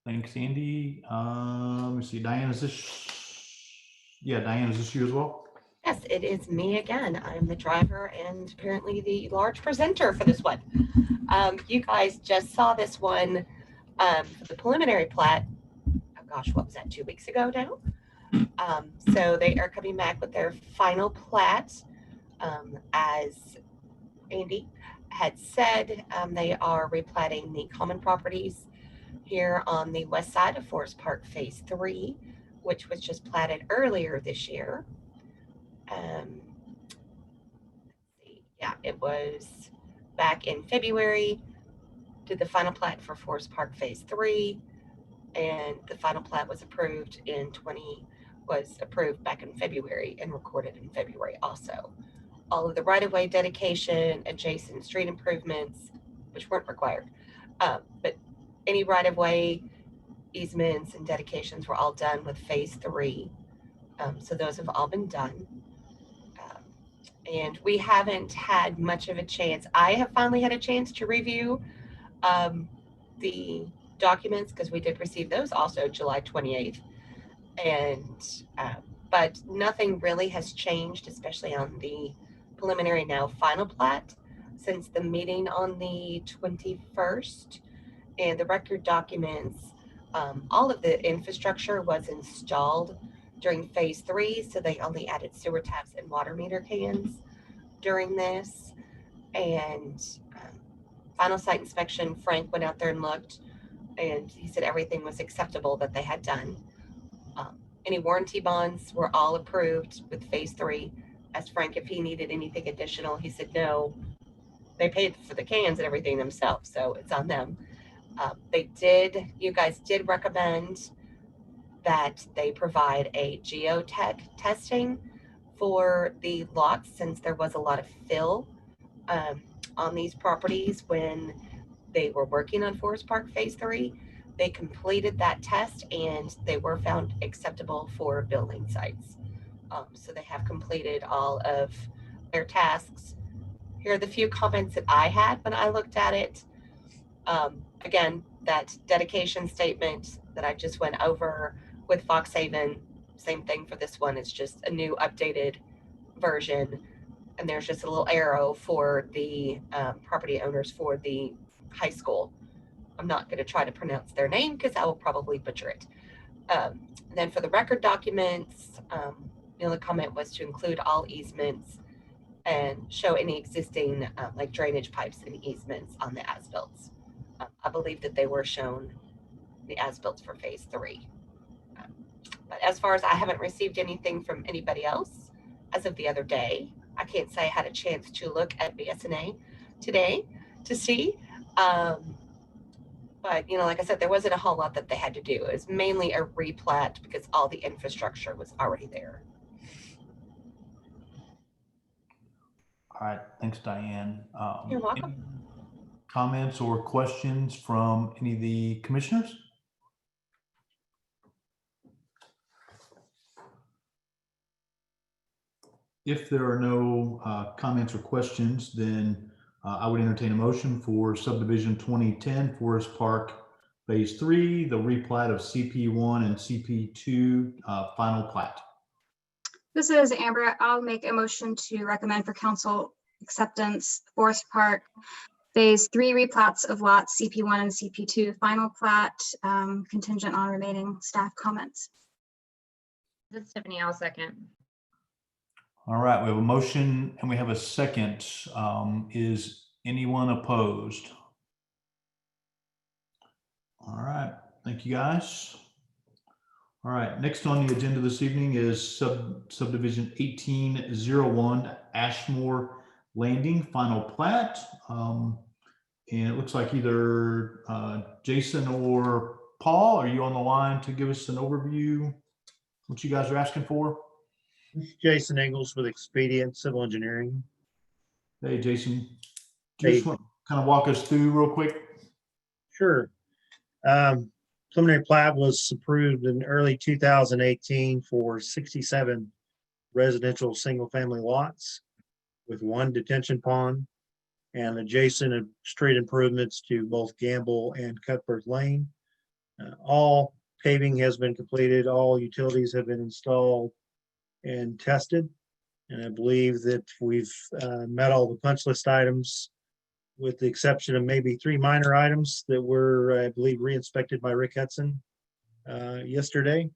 Thanks, Andy. Let me see, Diane, is this? Yeah, Diane, is this you as well? Yes, it is me again. I'm the driver and apparently the large presenter for this one. You guys just saw this one, the preliminary plat. Oh gosh, what was that, 2 weeks ago now? So they are coming back with their final plat. As Andy had said, they are replatting the common properties here on the west side of Forest Park Phase 3, which was just platted earlier this year. Yeah, it was back in February, did the final plat for Forest Park Phase 3, and the final plat was approved back in February and recorded in February also. All of the right-of-way dedication, adjacent street improvements, which weren't required, but any right-of-way easements and dedications were all done with Phase 3. So those have all been done. And we haven't had much of a chance. I have finally had a chance to review the documents because we did receive those also July 28th. And, but nothing really has changed, especially on the preliminary now final plat since the meeting on the 21st. And the record documents, all of the infrastructure was installed during Phase 3, so they only added sewer taps and water meter cans during this. And final site inspection, Frank went out there and looked, and he said everything was acceptable that they had done. Any warranty bonds were all approved with Phase 3. Asked Frank if he needed anything additional. He said no. They paid for the cans and everything themselves, so it's on them. You guys did recommend that they provide a geotech testing for the lots since there was a lot of fill on these properties when they were working on Forest Park Phase 3. They completed that test and they were found acceptable for building sites. So they have completed all of their tasks. Here are the few comments that I had when I looked at it. Again, that dedication statement that I just went over with Fox Haven, same thing for this one. It's just a new updated version. And there's just a little arrow for the property owners for the high school. I'm not going to try to pronounce their name because I will probably butcher it. And then for the record documents, the only comment was to include all easements and show any existing like drainage pipes and easements on the as-built. I believe that they were shown the as-built for phase 3. But as far as I haven't received anything from anybody else as of the other day, I can't say I had a chance to look at BSNA today to see. But, you know, like I said, there wasn't a whole lot that they had to do. It was mainly a replat because all the infrastructure was already there. All right, thanks, Diane. You're welcome. Any comments or questions from any of the commissioners? If there are no comments or questions, then I would entertain a motion for subdivision 2010 Forest Park Phase 3, the replat of CP1 and CP2 final plat. This is Amber. I'll make a motion to recommend for council acceptance Forest Park Phase 3 replats of lots CP1 and CP2 final plat, contingent on remaining staff comments. This is Tiffany, I'll second. All right, we have a motion and we have a second. Is anyone opposed? All right, thank you guys. All right, next on the agenda this evening is subdivision 1801 Ashmore Landing final plat. And it looks like either Jason or Paul, are you on the line to give us an overview? What you guys are asking for? Jason Ingles with Expedient Civil Engineering. Hey, Jason. Do you just want to kind of walk us through real quick? Sure. Preliminary plat was approved in early 2018 for 67 residential single-family lots with 1 detention pond and adjacent street improvements to both Gamble and Cuthbert Lane. All paving has been completed. All utilities have been installed and tested. And I believe that we've met all the punch list items with the exception of maybe 3 minor items that were, I believe, re-inspected by Rick Hudson yesterday.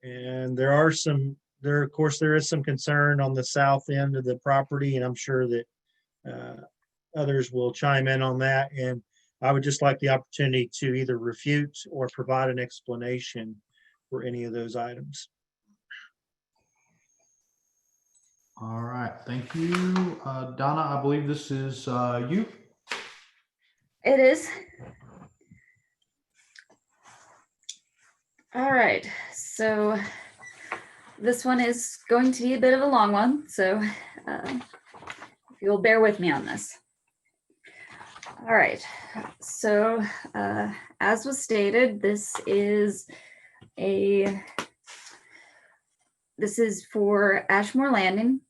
And there is some concern on the south end of the property, and I'm sure that others will chime in on that. And I would just like the opportunity to either refute or provide an explanation for any of those items. All right, thank you. Donna, I believe this is you. It is. All right, so this one is going to be a bit of a long one, so if you'll bear with me on this. All right, so as was stated, this is for Ashmore Landing,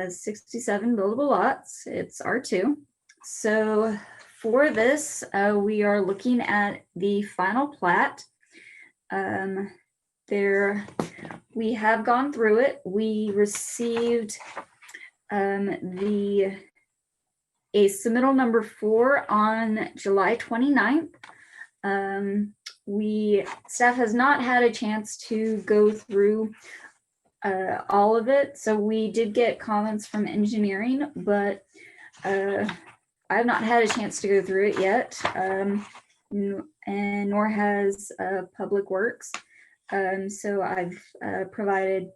67 buildable lots. It's R2. So for this, we are looking at the final plat. We have gone through it. We received a submittal number 4 on July 29th. Staff has not had a chance to go through all of it. So we did get comments from engineering, but I have not had a chance to go through it yet, and nor has Public Works. So I've provided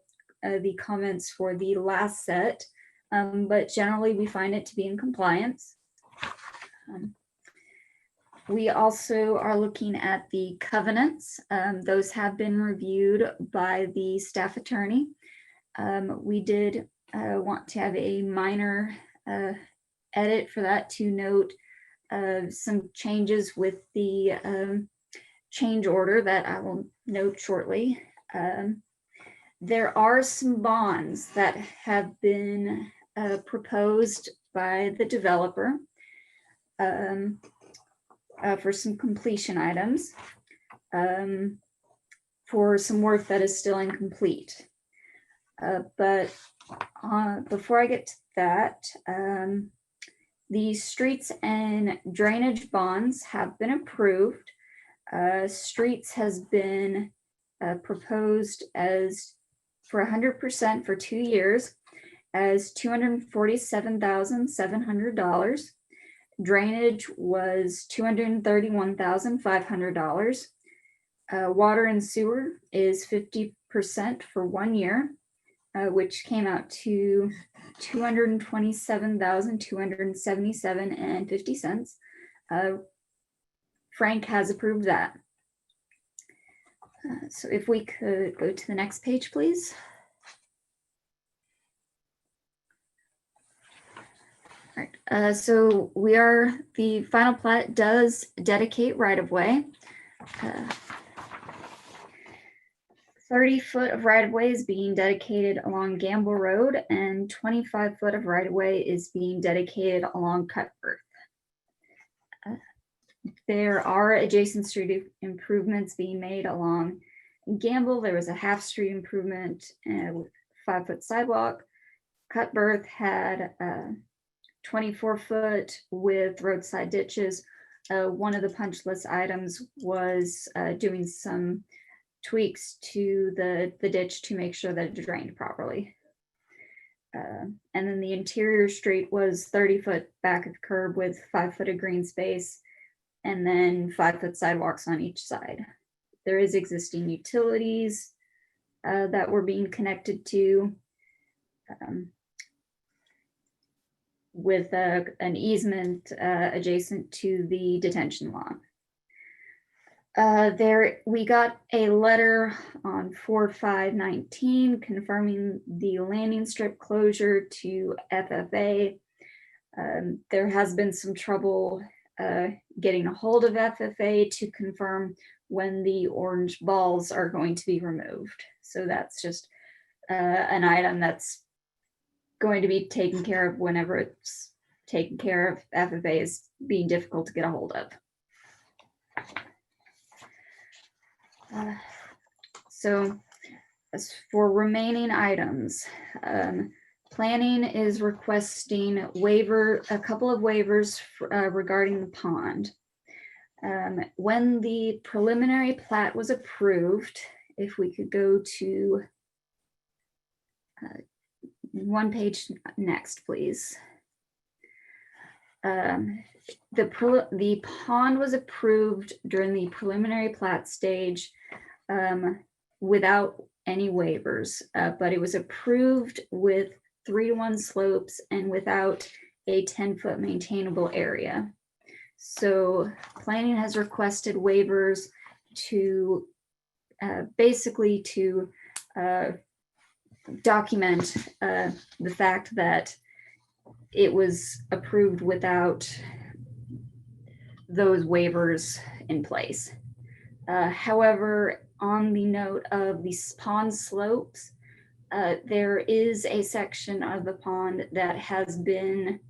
the comments for the last set, but generally we find it to be in compliance. We also are looking at the covenants. Those have been reviewed by the staff attorney. We did want to have a minor edit for that to note some changes with the change order that I will note shortly. There are some bonds that have been proposed by the developer for some completion items, for some work that is still incomplete. But before I get to that, the streets and drainage bonds have been approved. Streets has been proposed as for 100% for 2 years, as $247,700. Drainage was $231,500. Water and sewer is 50% for 1 year, which came out to $227,277.50. Frank has approved that. So if we could go to the next page, please. All right, so the final plat does dedicate right-of-way. 30 foot of right-of-way is being dedicated along Gamble Road, and 25 foot of right-of-way is being dedicated along Cutbirth. There are adjacent street improvements being made along Gamble. There was a half street improvement with 5 foot sidewalk. Cutbirth had 24 foot with roadside ditches. One of the punch list items was doing some tweaks to the ditch to make sure that it drained properly. And then the interior street was 30 foot back of curb with 5 foot of green space, and then 5 foot sidewalks on each side. There is existing utilities that were being connected to with an easement adjacent to the detention lawn. We got a letter on 4/5/19 confirming the landing strip closure to FFA. There has been some trouble getting a hold of FFA to confirm when the orange balls are going to be removed. So that's just an item that's going to be taken care of whenever it's taken care of. FFA is being difficult to get a hold of. So as for remaining items, planning is requesting a couple of waivers regarding the pond. When the preliminary plat was approved, if we could go to one page next, please. The pond was approved during the preliminary plat stage without any waivers, but it was approved with 3-to-1 slopes and without a 10-foot maintainable area. So planning has requested waivers to basically to document the fact that it was approved without those waivers in place. However, on the note of the pond slopes, there is a section of the pond that has been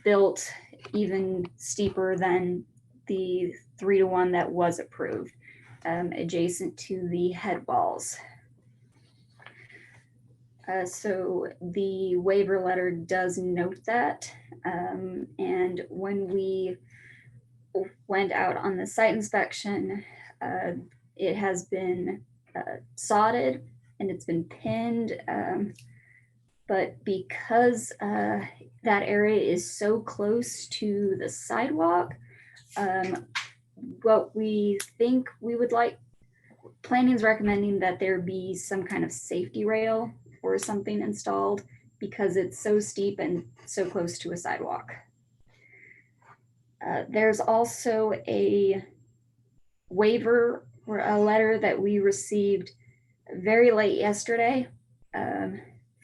built even steeper than the 3-to-1 that was approved, adjacent to the head walls. So the waiver letter does note that, and when we went out on the site inspection, it has been sodded and it's been pinned, but because that area is so close to the sidewalk, what we think we would like, planning is recommending that there be some kind of safety rail or something installed because it's so steep and so close to a sidewalk. There's also a waiver or a letter that we received very late yesterday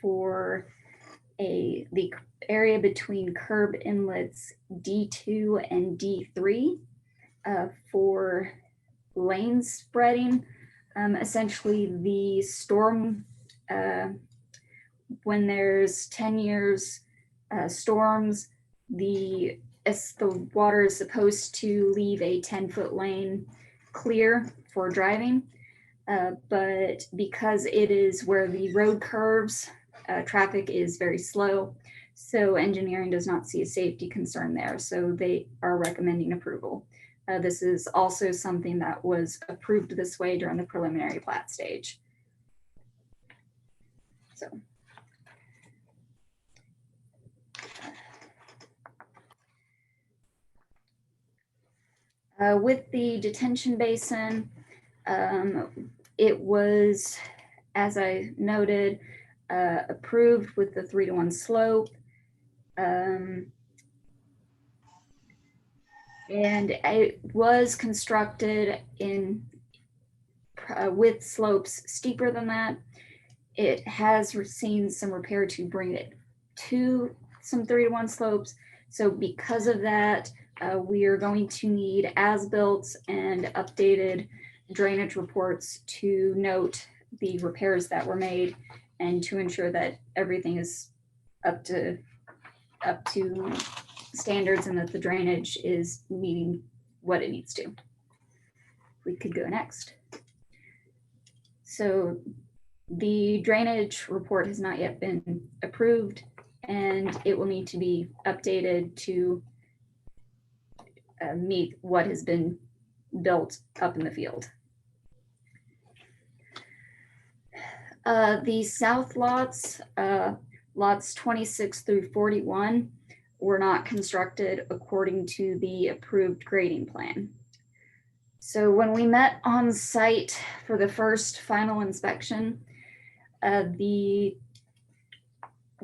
for the area between curb inlets D2 and D3 for lane spreading. Essentially the storm, when there's 10 years storms, the water is supposed to leave a 10-foot lane clear for driving, but because it is where the road curves, traffic is very slow, so engineering does not see a safety concern there, so they are recommending approval. This is also something that was approved this way during the preliminary plat stage. So With the detention basin, it was, as I noted, approved with the 3-to-1 slope. And it was constructed in with slopes steeper than that. It has seen some repair to bring it to some 3-to-1 slopes. So because of that, we are going to need as-built and updated drainage reports to note the repairs that were made and to ensure that everything is up to standards and that the drainage is meeting what it needs to. We could go next. So the drainage report has not yet been approved, and it will need to be updated to meet what has been built up in the field. The south lots, lots 26 through 41, were not constructed according to the approved grading plan. So when we met on site for the first final inspection, the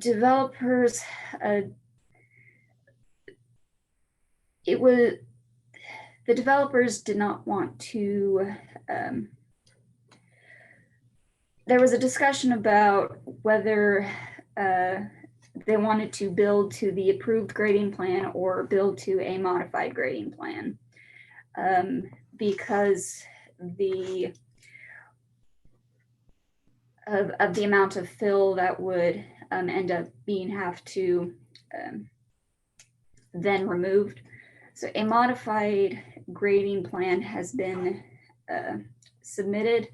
developers, the developers did not want to, there was a discussion about whether they wanted to build to the approved grading plan or build to a modified grading plan. Because of the amount of fill that would end up being have to then removed. So a modified grading plan has been submitted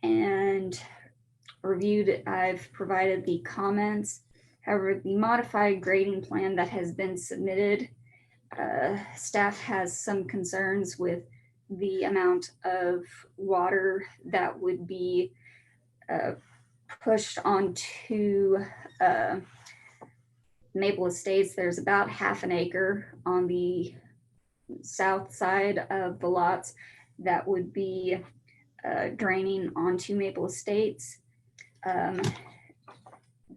and reviewed. I've provided the comments. However, the modified grading plan that has been submitted, staff has some concerns with the amount of water that would be pushed onto Maple Estates. There's about half an acre on the south side of the lots that would be draining onto Maple Estates.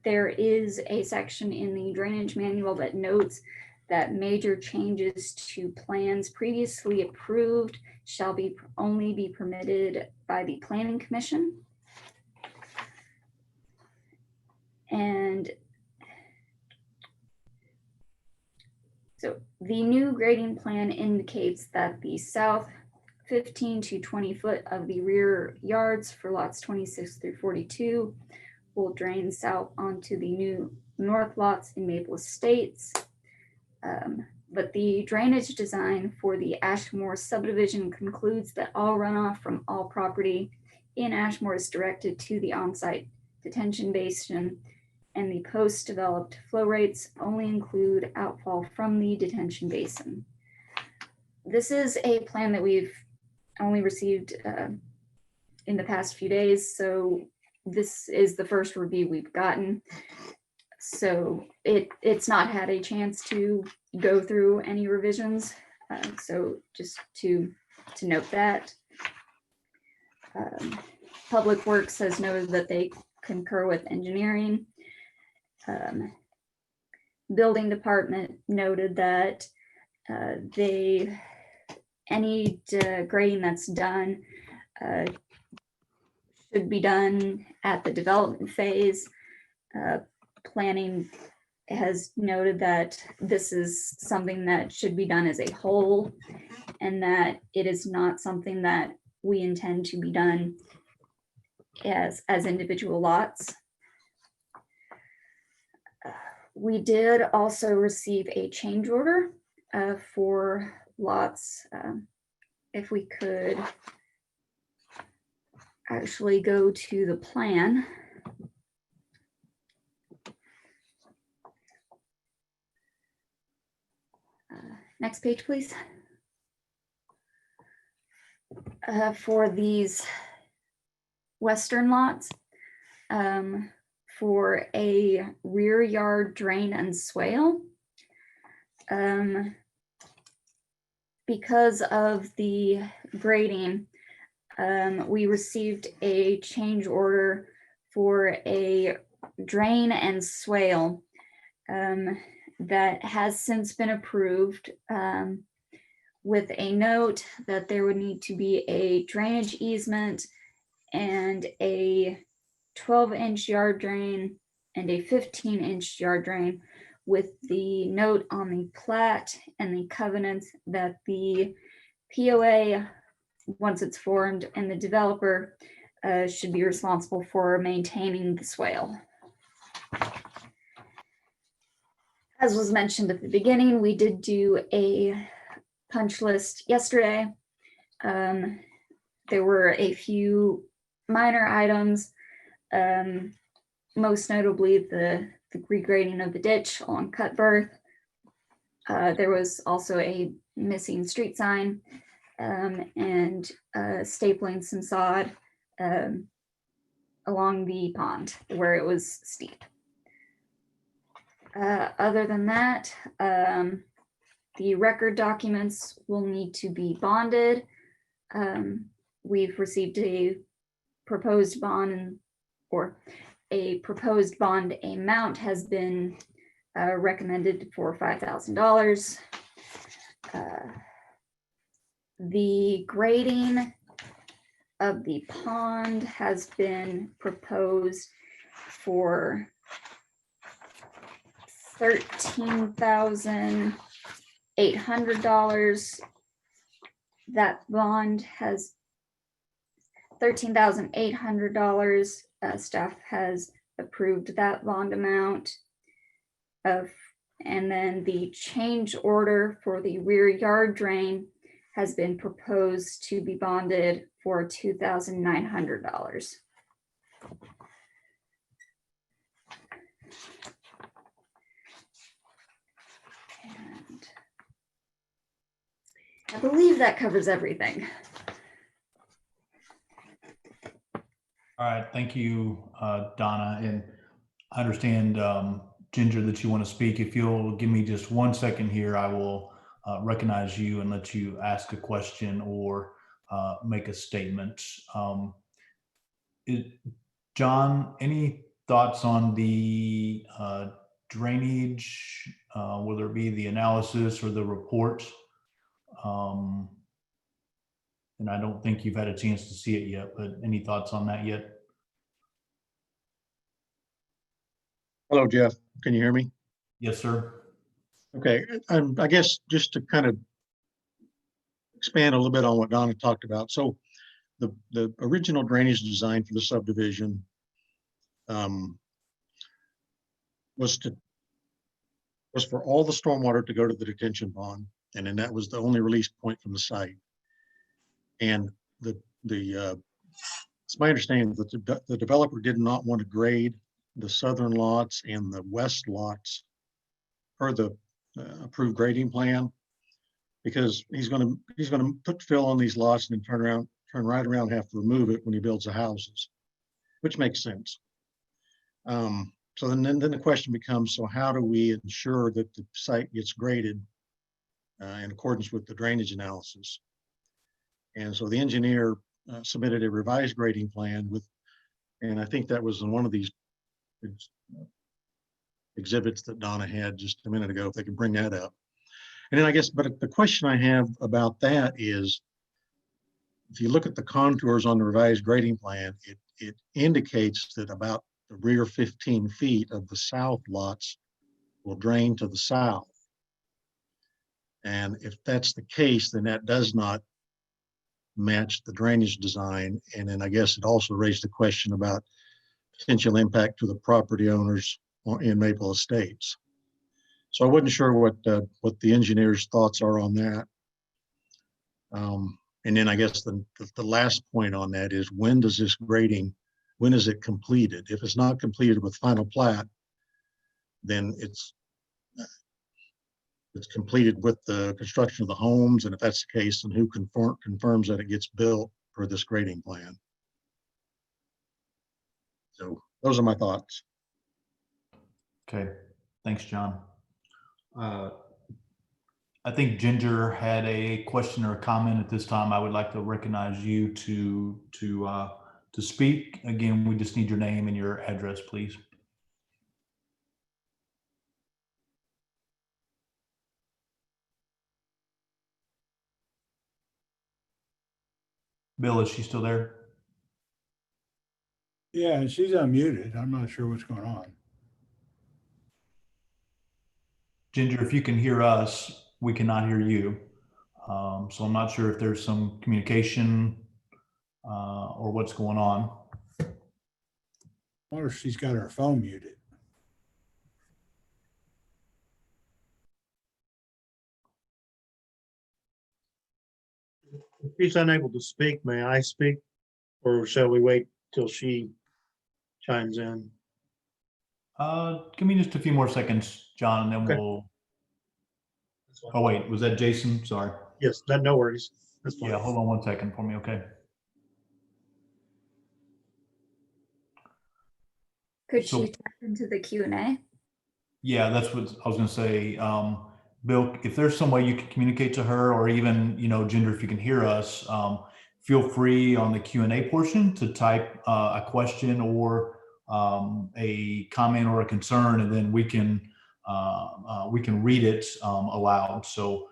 There is a section in the drainage manual that notes that major changes to plans previously approved shall only be permitted by the Planning Commission. And so the new grading plan indicates that the south 15 to 20 foot of the rear yards for lots 26 through 42 will drain south onto the new north lots in Maple Estates. But the drainage design for the Ashmore subdivision concludes that all runoff from all property in Ashmore is directed to the on-site detention basin, and the post-developed flow rates only include outfall from the detention basin. This is a plan that we've only received in the past few days, so this is the first review we've gotten. So it's not had a chance to go through any revisions. So just to note that. Public Works has noted that they concur with engineering. Building Department noted that any grading that's done should be done at the development phase. Planning has noted that this is something that should be done as a whole and that it is not something that we intend to be done as individual lots. We did also receive a change order for lots. If we could actually go to the plan. Next page, please. For these western lots, for a rear yard drain and swale, because of the grading, we received a change order for a drain and swale that has since been approved, with a note that there would need to be a drainage easement and a 12-inch yard drain and a 15-inch yard drain, with the note on the plat and the covenants that the POA, once it's formed, and the developer should be responsible for maintaining the swale. As was mentioned at the beginning, we did do a punch list yesterday. There were a few minor items, most notably the regrading of the ditch along Cutbirth. There was also a missing street sign, and stapling some sod along the pond where it was steep. Other than that, the record documents will need to be bonded. We've received a proposed bond, or a proposed bond amount has been recommended for $5,000. The grading of the pond has been proposed for $13,800. That bond has $13,800. Staff has approved that bond amount of, and then the change order for the rear yard drain has been proposed to be bonded for $2,900. And I believe that covers everything. All right, thank you, Donna. And I understand, Ginger, that you want to speak. If you'll give me just 1 second here, I will recognize you and let you ask a question or make a statement. John, any thoughts on the drainage, whether it be the analysis or the report? And I don't think you've had a chance to see it yet, but any thoughts on that yet? Hello, Jeff. Can you hear me? Yes, sir. Okay, I guess just to kind of expand a little bit on what Donna talked about. So the original drainage design for the subdivision was for all the stormwater to go to the detention pond, and then that was the only release point from the site. And it's my understanding that the developer did not want to grade the southern lots and the west lots per the approved grading plan, because he's going to put fill on these lots and then turn right around and have to remove it when he builds the houses, which makes sense. So then the question becomes, so how do we ensure that the site gets graded in accordance with the drainage analysis? And so the engineer submitted a revised grading plan with, and I think that was in one of these exhibits that Donna had just a minute ago, if they could bring that up. And then I guess, but the question I have about that is, if you look at the contours on the revised grading plan, it indicates that about the rear 15 feet of the south lots will drain to the south. And if that's the case, then that does not match the drainage design. And then I guess it also raised the question about potential impact to the property owners in Maple Estates. So I wasn't sure what the engineer's thoughts are on that. And then I guess the last point on that is, when does this grading, when is it completed? If it's not completed with final plat, then it's completed with the construction of the homes. And if that's the case, then who confirms that it gets built per this grading plan? So those are my thoughts. Okay, thanks, John. I think Ginger had a question or a comment at this time. I would like to recognize you to speak. Again, we just need your name and your address, please. Bill, is she still there? Yeah, and she's unmuted. I'm not sure what's going on. Ginger, if you can hear us, we cannot hear you. So I'm not sure if there's some communication or what's going on. I wonder if she's got her phone muted. If she's unable to speak, may I speak? Or shall we wait till she chimes in? Give me just a few more seconds, John, and then Okay. we'll. Oh, wait, was that Jason? Sorry. Yes, no worries. That's fine. Yeah, hold on one second for me, okay? Could So- she tap into the Q&A? Yeah, that's what I was gonna say. Bill, if there's some way you can communicate to her, or even, Ginger, if you can hear us, feel free on the Q&A portion to type a question or a comment or a concern, and then we can read it aloud. So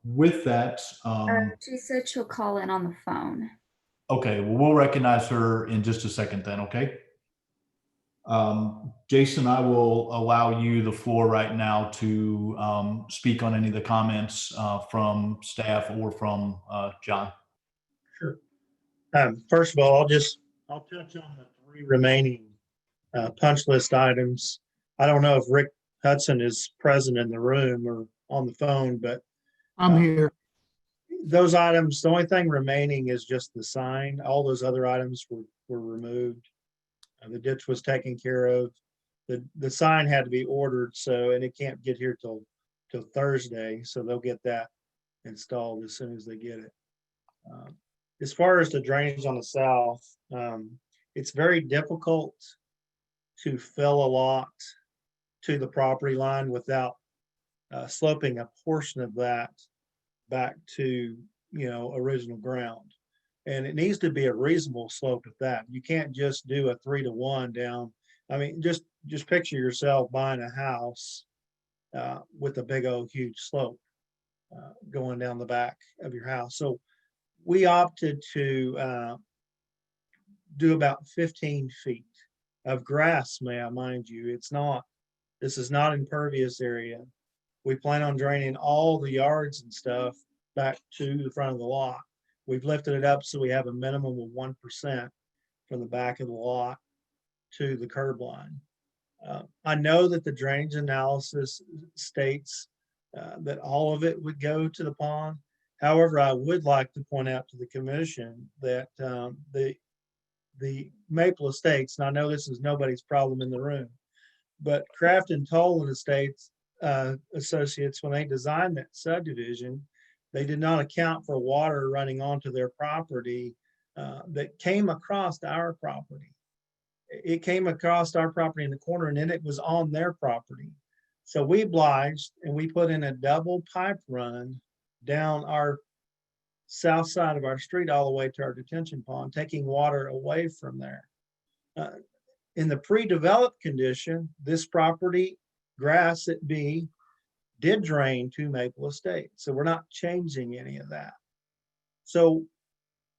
with that, She said she'll call in on the phone. okay, well, we'll recognize her in just a second then, okay? Jason, I will allow you the floor right now to speak on any of the comments from staff or from John. Sure. First of all, I'll touch on the 3 remaining punch list items. I don't know if Rick Hudson is present in the room or on the phone, but I'm here. those items, the only thing remaining is just the sign. All those other items were removed. The ditch was taken care of. The sign had to be ordered, and it can't get here till Thursday, so they'll get that installed as soon as they get it. As far as the drainage on the south, it's very difficult to fill a lot to the property line without sloping a portion of that back to, original ground. And it needs to be a reasonable slope at that. You can't just do a 3-to-1 down. I mean, just picture yourself buying a house with a big old huge slope going down the back of your house. So we opted to do about 15 feet of grass, may I mind you. This is not impervious area. We plan on draining all the yards and stuff back to the front of the lot. We've lifted it up so we have a minimum of 1% from the back of the lot to the curb line. I know that the drainage analysis states that all of it would go to the pond. However, I would like to point out to the commission that the Maple Estates, and I know this is nobody's problem in the room, but Craft and Tolan Estates Associates, when they designed that subdivision, they did not account for water running onto their property that came across our property. It came across our property in the corner, and then it was on their property. So we obliged, and we put in a double pipe run down our south side of our street all the way to our detention pond, taking water away from there. In the pre-developed condition, this property, grass at B, did drain to Maple Estate. So we're not changing any of that. So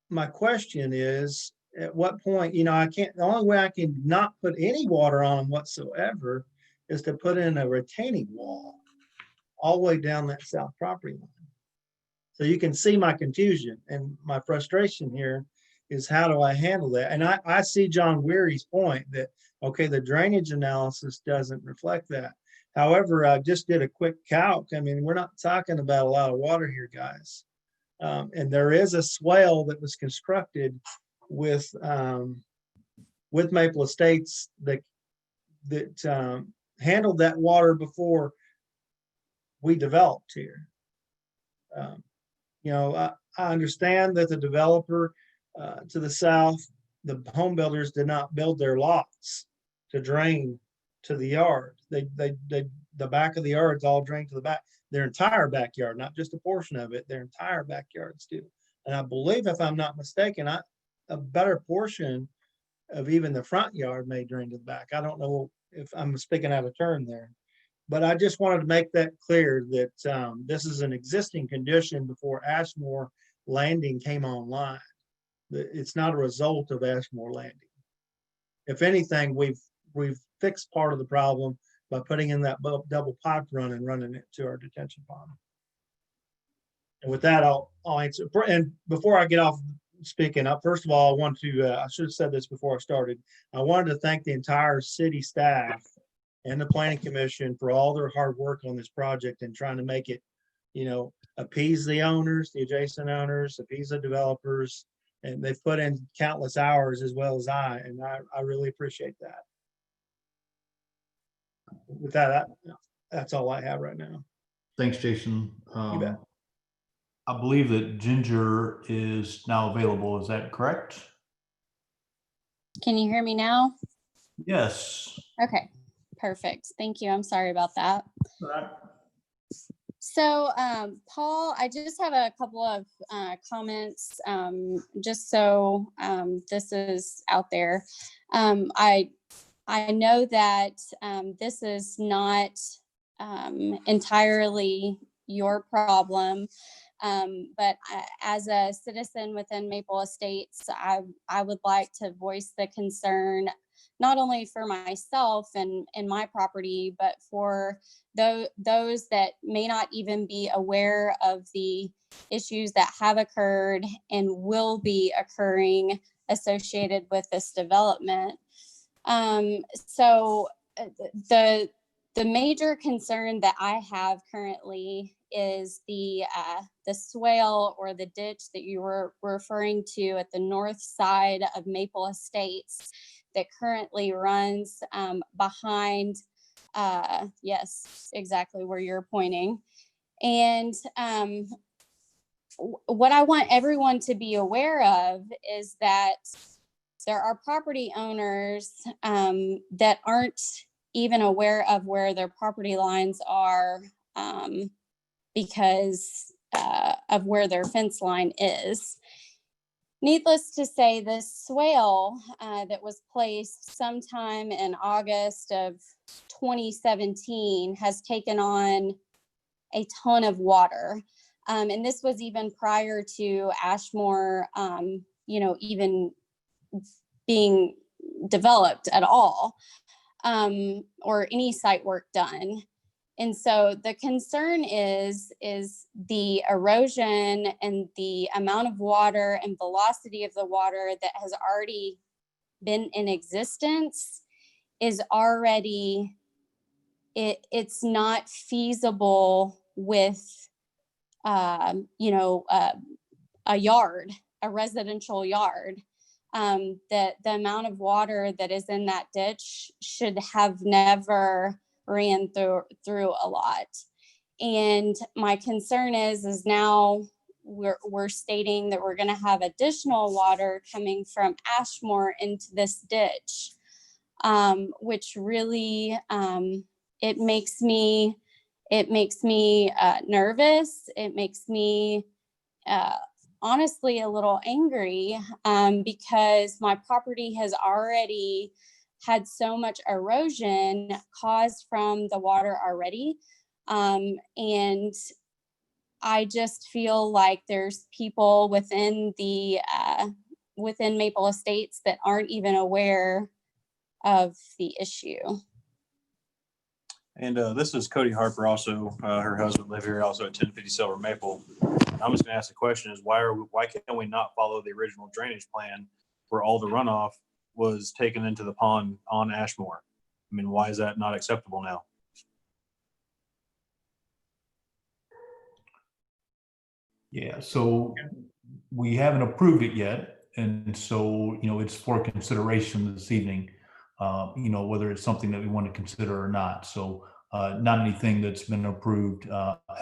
my question is, at what point, the only way I can not put any water on them whatsoever is to put in a retaining wall all the way down that south property line. So you can see my confusion and my frustration here is, how do I handle that? And I see John Weary's point that, okay, the drainage analysis doesn't reflect that. However, I just did a quick calc. I mean, we're not talking about a lot of water here, guys. And there is a swale that was constructed with Maple Estates that handled that water before we developed here. I understand that the developer to the south, the home builders did not build their lots to drain to the yard. The back of the yard's all drained to the back, their entire backyard, not just a portion of it, their entire backyards do. And I believe, if I'm not mistaken, a better portion of even the front yard may drain to the back. I don't know if I'm speaking out of turn there. But I just wanted to make that clear that this is an existing condition before Ashmore Landing came online. It's not a result of Ashmore Landing. If anything, we've fixed part of the problem by putting in that double pipe run and running it to our detention pond. And with that, I'll answer. And before I get off speaking up, first of all, I want to, I should have said this before I started. I wanted to thank the entire city staff and the planning commission for all their hard work on this project and trying to make it, appease the owners, the adjacent owners, appease the developers. And they've put in countless hours as well as and I really appreciate that. With that, that's all I have right now. Thanks, Jason. You bet. I believe that Ginger is now available. Is that correct? Can you hear me now? Yes. Okay, perfect. Thank you. I'm sorry about that. So, Paul, I just have a couple of comments, just so this is out there. I know that this is not entirely your problem, but as a citizen within Maple Estates, I would like to voice the concern, not only for myself and my property, but for those that may not even be aware of the issues that have occurred and will be occurring associated with this development. So the major concern that I have currently is the swale or the ditch that you were referring to at the north side of Maple Estates that currently runs behind, yes, exactly where you're pointing. And what I want everyone to be aware of is that there are property owners that aren't even aware of where their property lines are because of where their fence line is. Needless to say, this swale that was placed sometime in August of 2017 has taken on a ton of water. And this was even prior to Ashmore, even being developed at all, or any site work done. And so the concern is the erosion and the amount of water and velocity of the water that has already been in existence is already, it's not feasible with, a yard, a residential yard. The amount of water that is in that ditch should have never ran through a lot. And my concern is now we're stating that we're going to have additional water coming from Ashmore into this ditch, which really it makes me nervous. It makes me honestly a little angry because my property has already had so much erosion caused from the water already. And I just feel like there's people within within Maple Estates that aren't even aware of the issue. And this is Cody Harper, also her husband live here, also at 1050 Silver Maple. I'm just gonna ask the question is why can we not follow the original drainage plan where all the runoff was taken into the pond on Ashmore? I mean, why is that not acceptable now? Yeah, so we haven't approved it yet. And so, it's for consideration this evening, whether it's something that we want to consider or not. So not anything that's been approved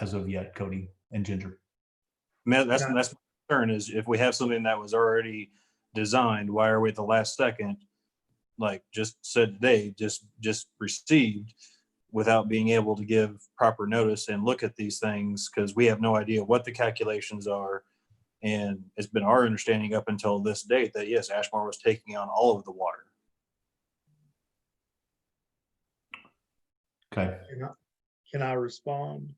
as of yet, Cody and Ginger. Man, that's my concern is if we have something that was already designed, why are we at the last second like just said today, just received without being able to give proper notice and look at these things, because we have no idea what the calculations are. And it's been our understanding up until this date that yes, Ashmore was taking on all of the water. Okay. Can I respond?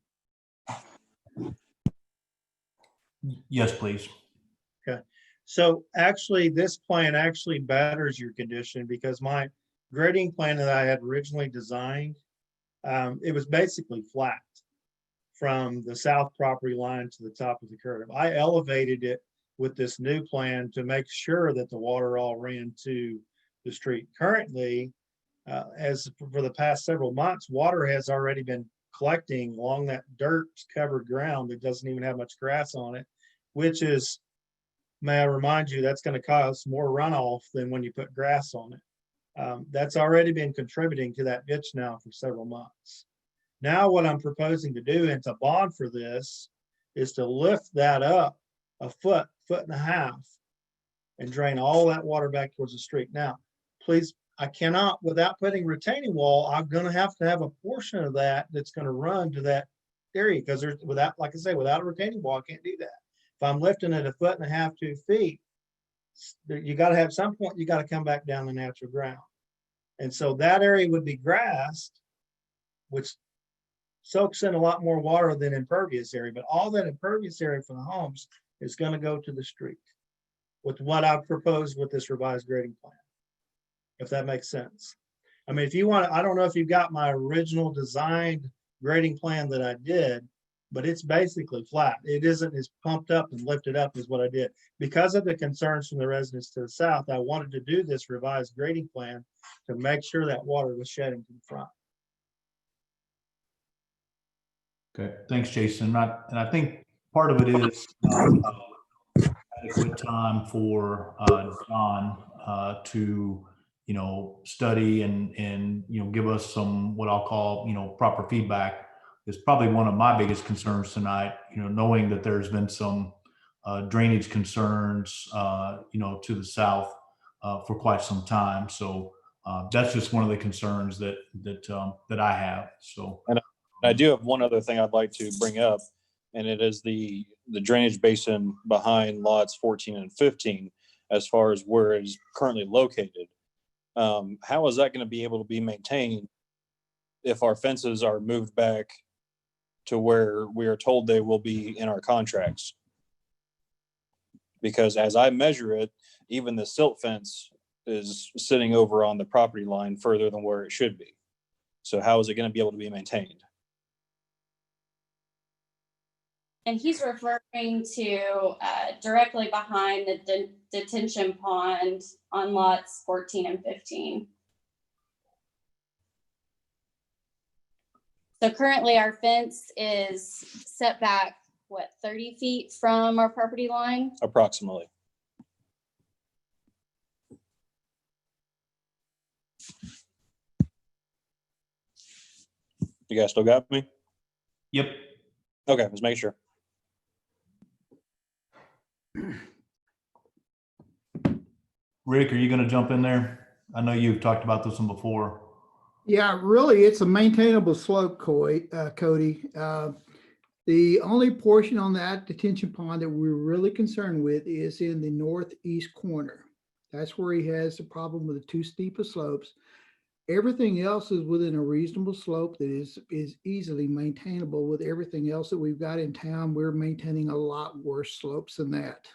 Yes, please. Okay. So actually, this plan actually betters your condition, because my grading plan that I had originally designed, it was basically flat from the south property line to the top of the curve. I elevated it with this new plan to make sure that the water all ran to the street. Currently, as for the past several months, water has already been collecting along that dirt covered ground that doesn't even have much grass on it, which is, may I remind you, that's going to cause more runoff than when you put grass on it. That's already been contributing to that ditch now for several months. Now what I'm proposing to do, and to bond for this, is to lift that up a foot and a half and drain all that water back towards the street. Now, please, I cannot, without putting retaining wall, I'm gonna have to have a portion of that that's gonna run to that area, because there's, without, like I say, without a retaining wall, I can't do that. If I'm lifting it a foot and a half, 2 feet, you gotta have some point, you gotta come back down the natural ground. And so that area would be grassed, which soaks in a lot more water than impervious area, but all that impervious area for the homes is going to go to the street with what I've proposed with this revised grading plan, if that makes sense. I mean, if you want, I don't know if you got my original designed grading plan that I did, but it's basically flat. It isn't as pumped up and lifted up as what I did. Because of the concerns from the residents to the south, I wanted to do this revised grading plan to make sure that water was shedding to the front. Okay, thanks, Jason. And I think part of it is adequate time for John to, study and give us some, what I'll call, proper feedback is probably one of my biggest concerns tonight, knowing that there's been some drainage concerns, to the south for quite some time. So that's just one of the concerns that I have. So. And I do have one other thing I'd like to bring up, and it is the drainage basin behind lots 14 and 15, as far as where it is currently located. How is that going to be able to be maintained if our fences are moved back to where we are told they will be in our contracts? Because as I measure it, even the silt fence is sitting over on the property line further than where it should be. So how is it going to be able to be maintained? And he's referring to directly behind the detention pond on lots 14 and 15. So currently our fence is set back, what, 30 feet from our property line? Approximately. You guys still got me? Yep. Okay, let's make sure. Rick, are you going to jump in there? I know you've talked about this one before. Yeah, really, it's a maintainable slope, Cody. The only portion on that detention pond that we're really concerned with is in the northeast corner. That's where he has the problem with the too steep of slopes. Everything else is within a reasonable slope that is easily maintainable. With everything else that we've got in town, we're maintaining a lot worse slopes than that.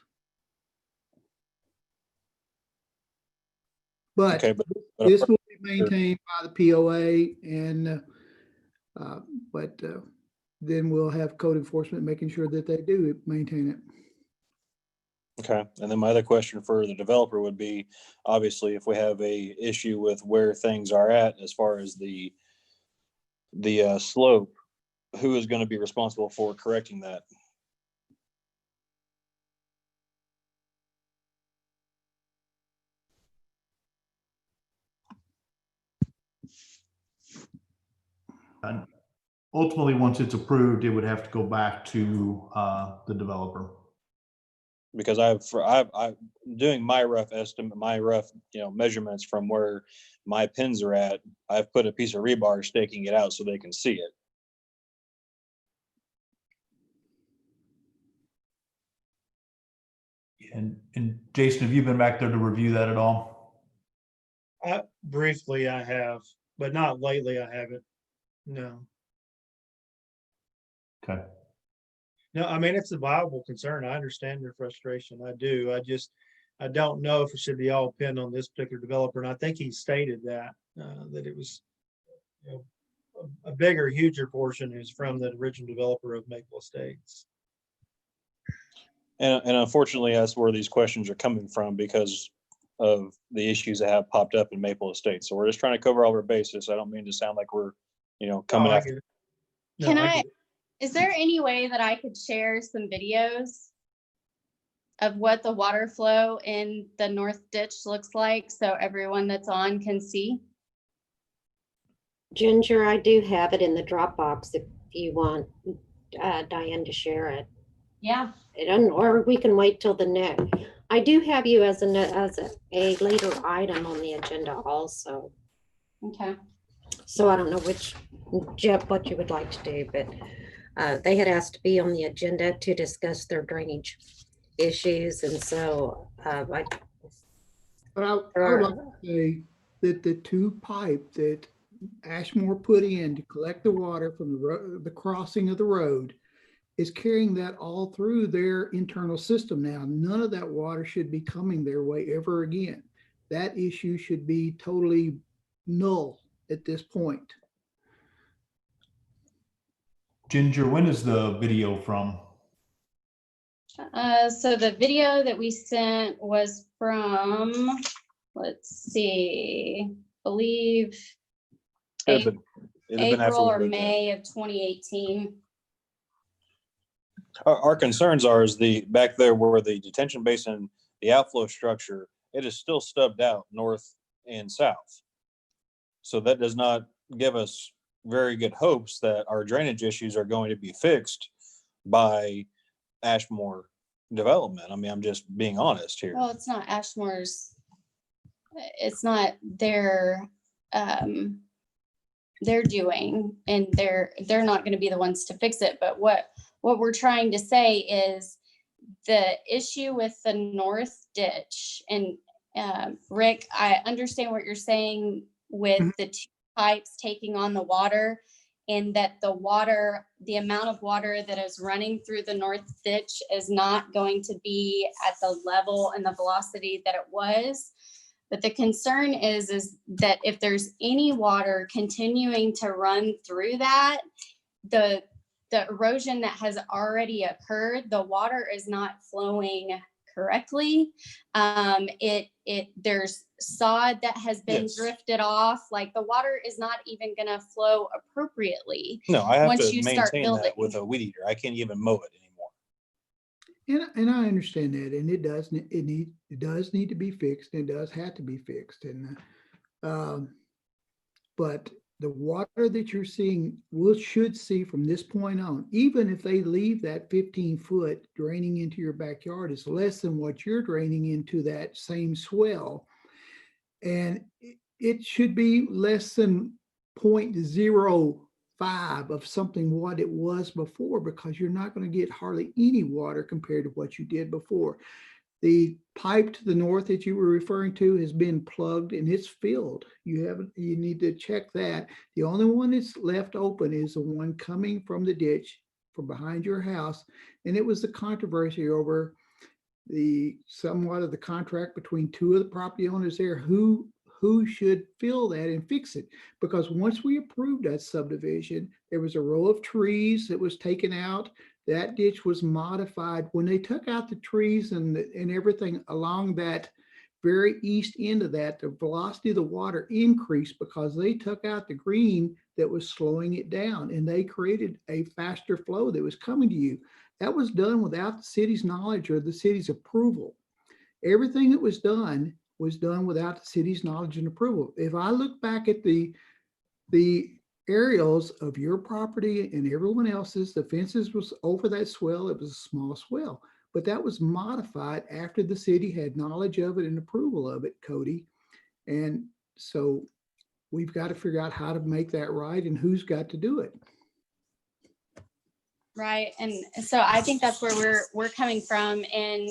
But, okay, but this will be maintained by the POA, and then we'll have code enforcement making sure that they do maintain it. okay, and then my other question for the developer would be, obviously, if we have a issue with where things are at as far as the slope, who is going to be responsible for correcting that? And ultimately, once it's approved, it would have to go back to the developer. Because I'm doing my rough estimate, my rough, measurements from where my pins are at. I've put a piece of rebar staking it out so they can see it. And Jason, have you been back there to review that at all? Briefly, I have, but not lately. I haven't. No. Okay. No, I mean, it's a viable concern. I understand your frustration. I do. I don't know if it should be all pinned on this particular developer. And I think he stated that, that it was, a bigger, huger portion is from the original developer of Maple Estates. And unfortunately, that's where these questions are coming from because of the issues that have popped up in Maple Estates. So we're just trying to cover all our bases. I don't mean to sound like we're, coming after. Is there any way that I could share some videos of what the water flow in the north ditch looks like so everyone that's on can see? Ginger, I do have it in the Dropbox if you want Diane to share it. Yeah. Or we can wait till the next. I do have you as a later item on the agenda also. Okay. So I don't know which, Jeff, what you would like to do, but they had asked to be on the agenda to discuss their drainage issues. And so But I would like to say that the two pipe that Ashmore put in to collect the water from the crossing of the road is carrying that all through their internal system now. None of that water should be coming their way ever again. That issue should be totally null at this point. Ginger, when is the video from? So the video that we sent was from, let's see, believe April or May of 2018. Our concerns are is the back there where the detention basin, the outflow structure, it is still stubbed out north and south. So that does not give us very good hopes that our drainage issues are going to be fixed by Ashmore development. I mean, I'm just being honest here. Well, it's not Ashmore's, it's not their doing, and they're not going to be the ones to fix it. But what we're trying to say is the issue with the north ditch, and Rick, I understand what you're saying with the two pipes taking on the water, and that the amount of water that is running through the north ditch is not going to be at the level and the velocity that it was. But the concern is that if there's any water continuing to run through that, the erosion that has already occurred, the water is not flowing correctly. There's sod that has been drifted off. Like, the water is not even going to flow appropriately. No, I have once to you maintain start building. that with a weed eater. I can't even mow it anymore. And I understand that, and it does need to be fixed, and it does have to be fixed. And but the water that you're seeing, should see from this point on, even if they leave that 15-foot draining into your backyard, is less than what you're draining into that same swell. And it should be less than 0.05 of something what it was before, because you're not going to get hardly any water compared to what you did before. The pipe to the north that you were referring to has been plugged and it's filled. You need to check that. The only one that's left open is the one coming from the ditch from behind your house. And it was the controversy over somewhat of the contract between two of the property owners there, who should fill that and fix it. Because once we approved that subdivision, there was a row of trees that was taken out. That ditch was modified. When they took out the trees and everything along that very east end of that, the velocity of the water increased because they took out the green that was slowing it down, and they created a faster flow that was coming to you. That was done without the city's knowledge or the city's approval. Everything that was done without the city's knowledge and approval. If I look back at the aerials of your property and everyone else's, the fences was over that swell. It was a small swell. but that was modified after the city had knowledge of it and approval of it, Cody. And so we've got to figure out how to make that right and who's got to do it. Right. And so I think that's where we're coming from in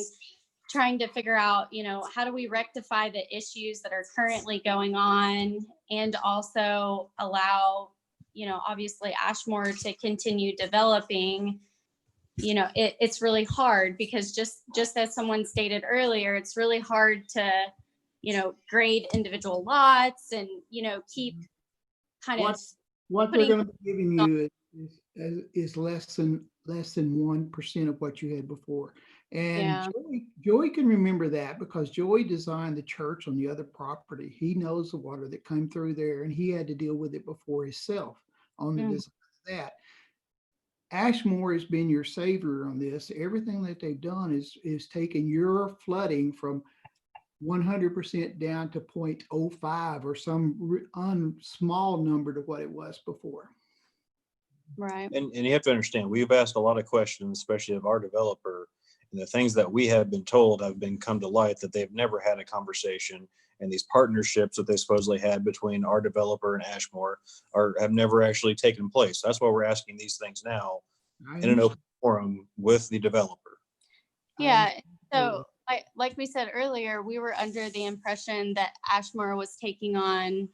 trying to figure out, you know, how do we rectify the issues that are currently going on and also allow, you know, obviously Ashmore to continue developing. You know, it's really hard because just as someone stated earlier, it's really hard to, you know, grade individual lots and, you know, keep kind of what they're going to be giving you is less than 1% of what you had before. And Yeah. Joey can remember that because Joey designed the church on the other property. He knows the water that came through there, and he had to deal with it before himself on the design of that. Ashmore has been your savior on this. Everything that they've done is taken your flooding from 100% down to 0.05 or some small number to what it was before. Right. And you have to understand, we've asked a lot of questions, especially of our developer, and the things that we have been told have been come to light that they've never had a conversation. And these partnerships that they supposedly had between our developer and Ashmore have never actually taken place. That's why we're asking these things now in an open forum with the developer. Yeah. So like we said earlier, we were under the impression that Ashmore was taking on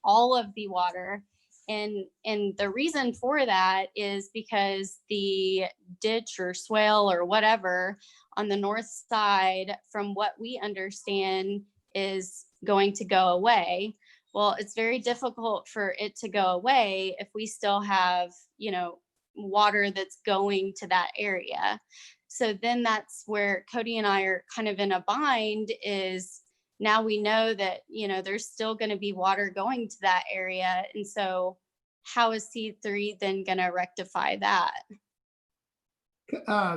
all of the water. And the reason for that is because the ditch or swale or whatever on the north side, from what we understand, is going to go away. Well, it's very difficult for it to go away if we still have, you know, water that's going to that area. So then that's where Cody and I are kind of in a bind, is now we know that, you know, there's still going to be water going to that area. And so how is C3 then going to rectify that?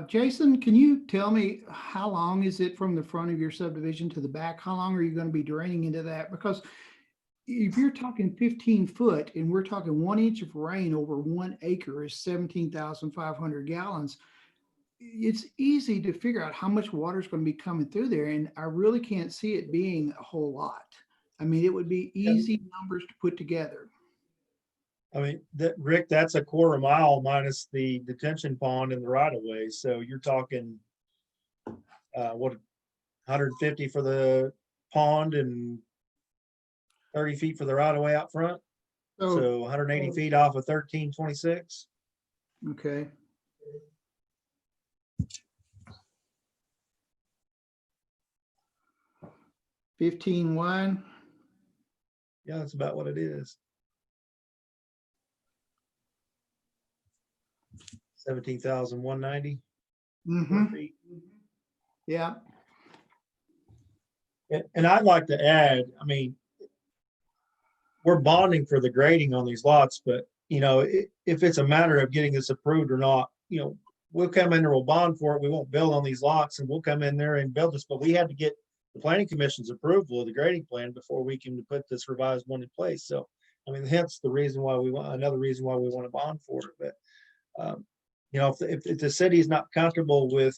Jason, can you tell me how long is it from the front of your subdivision to the back? How long are you going to be draining into that? Because if you're talking 15 foot and we're talking 1 inch of rain over 1 acre is 17,500 gallons, it's easy to figure out how much water is going to be coming through there. And I really can't see it being a whole lot. I mean, it would be easy numbers to put together. I mean, Rick, that's a quarter mile minus the detention pond and the right of way. So you're talking, 150 for the pond and 30 feet for the right of way out front. So 180 feet off of 1326. Okay. $15,100. Yeah, that's about what it is. 17,190. Mm-hmm. Yeah. And I'd like to add, I mean, we're bonding for the grading on these lots, but you know, if it's a matter of getting this approved or not, you know, we'll come in there, we'll bond for it. We won't build on these lots and we'll come in there and build this, but we had to get the planning commission's approval of the grading plan before we can put this revised one in place. So, I mean, hence the reason why another reason why we want to bond for it. But, you know, if the city is not comfortable with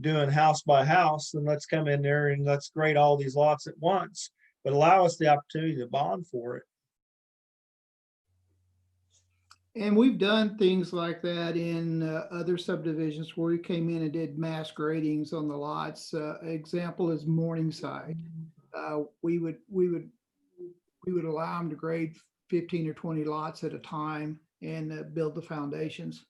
doing house by house, then let's come in there and let's grade all these lots at once, but allow us the opportunity to bond for it. And we've done things like that in other subdivisions where we came in and did mass gradings on the lots. Example is Morningside. We would allow them to grade 15 or 20 lots at a time and build the foundations.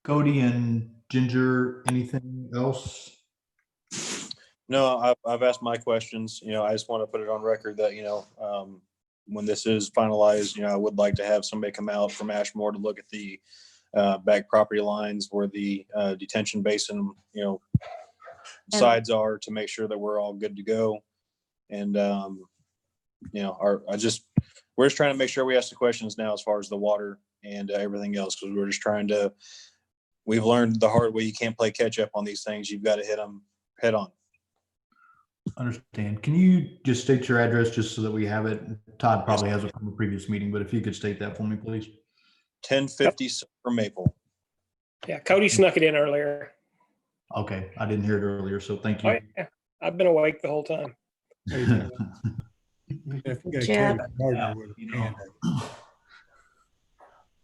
Cody and Ginger, anything else? No, I've asked my questions. You know, I just want to put it on record that, you know, when this is finalized, you know, I would like to have somebody come out from Ashmore to look at the back property lines where the detention basin, you know, sides are, to make sure that we're all good to go. And, you know, we're just trying to make sure we ask the questions now as far as the water and everything else, because we're just trying to, we've learned the hard way. You can't play catch up on these things. You've got to hit them head on. Understand. Can you just state your address just so that we have it? Todd probably has it from a previous meeting, but if you could state that for me, please. 1050 Silver Maple. Yeah, Cody snuck it in earlier. Okay, I didn't hear it earlier, so thank Oh, you. yeah. I've been awake the whole time. If we got Jeff. Kevin Gardner with a hand up.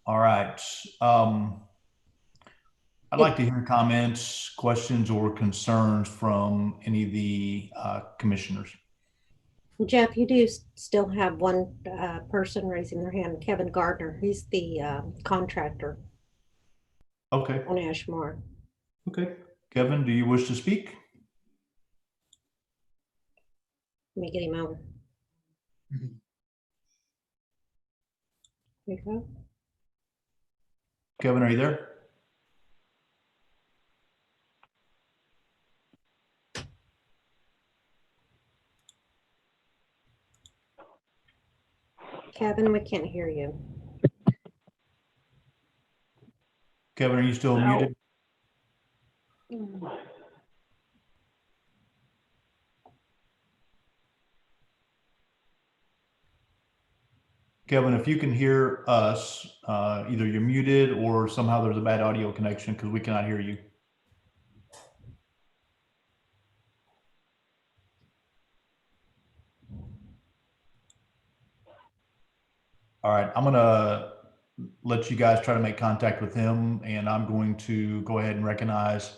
All right. I'd like to hear comments, questions, or concerns from any of the commissioners. Jeff, you do still have one person raising their hand, Kevin Gardner. He's the contractor Okay. on Ashmore. Okay. Kevin, do you wish to speak? Let me get him over. There you go. Kevin, are you there? Kevin, we can't hear you. Kevin, are you still muted? Kevin, if you can hear us, either you're muted or somehow there's a bad audio connection because we cannot hear you. All right, I'm gonna let you guys try to make contact with him, and I'm going to go ahead and recognize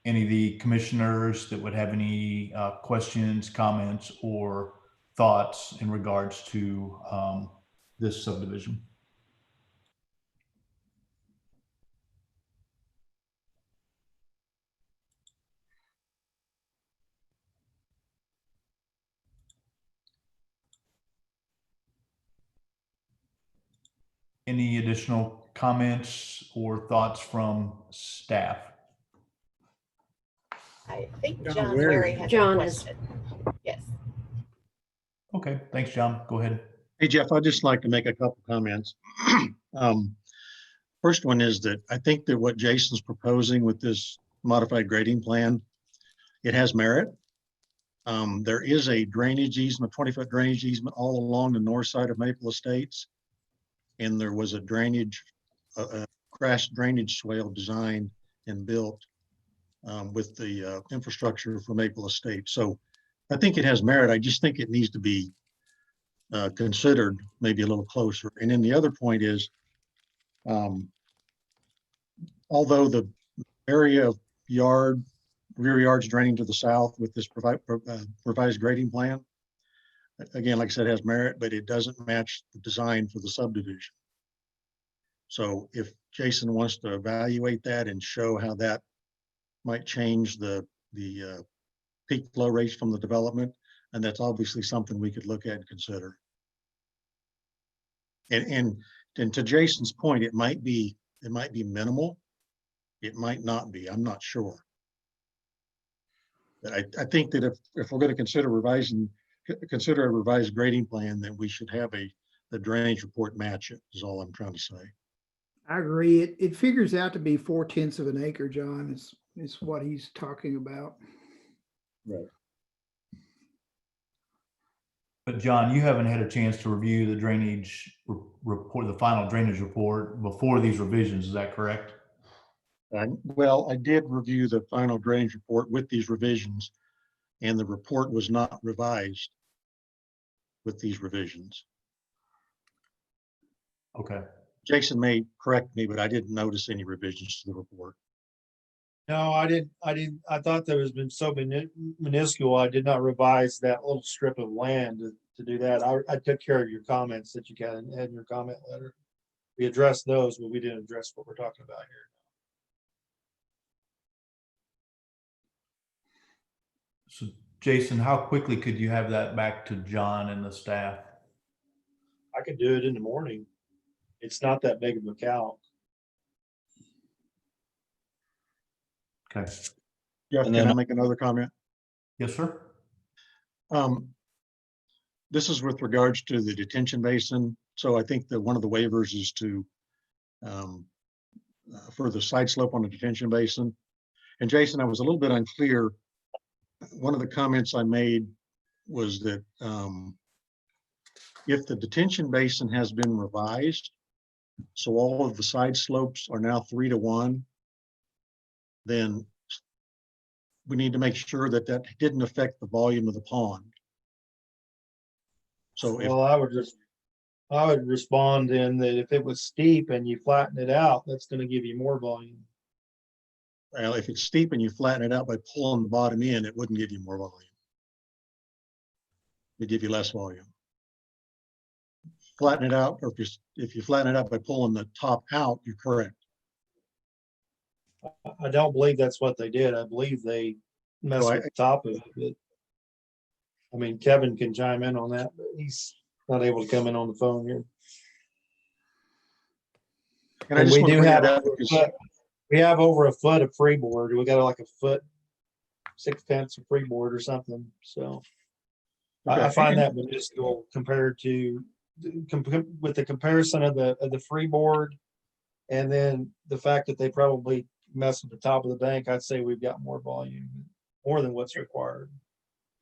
any of the commissioners that would have any questions, comments, or thoughts in regards to this subdivision. Any additional comments or thoughts from staff? I think John John Wary. Wary has a John is- question. Yes. Okay, thanks, John. Go ahead. Hey, Jeff, I'd just like to make a couple comments. First one is that I think that what Jason's proposing with this modified grading plan, it has merit. There is a drainage easement, 20-foot drainage easement all along the north side of Maple Estates. And there was a drainage, a crash drainage swale designed and built with the infrastructure for Maple Estates. So I think it has merit. I just think it needs to be considered maybe a little closer. And then the other point is, although the area of rear yards draining to the south with this revised grading plan, again, like I said, has merit, but it doesn't match the design for the subdivision. So if Jason wants to evaluate that and show how that might change the peak flow rates from the development, and that's obviously something we could look at and consider. And to Jason's point, it might be minimal. It might not be. I'm not sure. But I think that if we're going to consider a revised grading plan, then we should have the drainage report match it, is all I'm trying to say. I agree. It figures out to be 4/10 of an acre, John, is what he's talking about. Right. But John, you haven't had a chance to review the drainage report, the final drainage report before these revisions, is that correct? Well, I did review the final drainage report with these revisions, and the report was not revised with these revisions. Okay. Jason may correct me, but I didn't notice any revisions to the report. No, I didn't. I thought there has been so minuscule. I did not revise that little strip of land to do that. I took care of your comments that you had in your comment letter. We addressed those, but we didn't address what we're talking about here. So Jason, how quickly could you have that back to John and the staff? I could do it in the morning. It's not that big of a calc. Okay. Jeff, And can then- I make another comment? Yes, sir. This is with regards to the detention basin. So I think that one of the waivers is to for the side slope on the detention basin. And Jason, I was a little bit unclear. One of the comments I made was that if the detention basin has been revised, So all of the side slopes are now 3-to-1. Then we need to make sure that that didn't affect the volume of the pond. So if, Well, I would respond in that if it was steep and you flatten it out, that's gonna give you more volume. well, if it's steep and you flatten it out by pulling the bottom in, it wouldn't give you more volume. It'd give you less volume. Flatten it out, or if you flatten it out by pulling the top out, you're correct. I don't believe that's what they did. I believe they messed No, with the top of it. I mean, Kevin can chime in on that, but he's not able to come in on the phone here. And I And just we want to do bring have, that up because we have over a foot of freeboard. We got like a foot, 6/10 of freeboard or something, so. I Okay. find that minuscule compared to, with the comparison of the freeboard. And then the fact that they probably messed with the top of the bank, I'd say we've got more volume, more than what's required.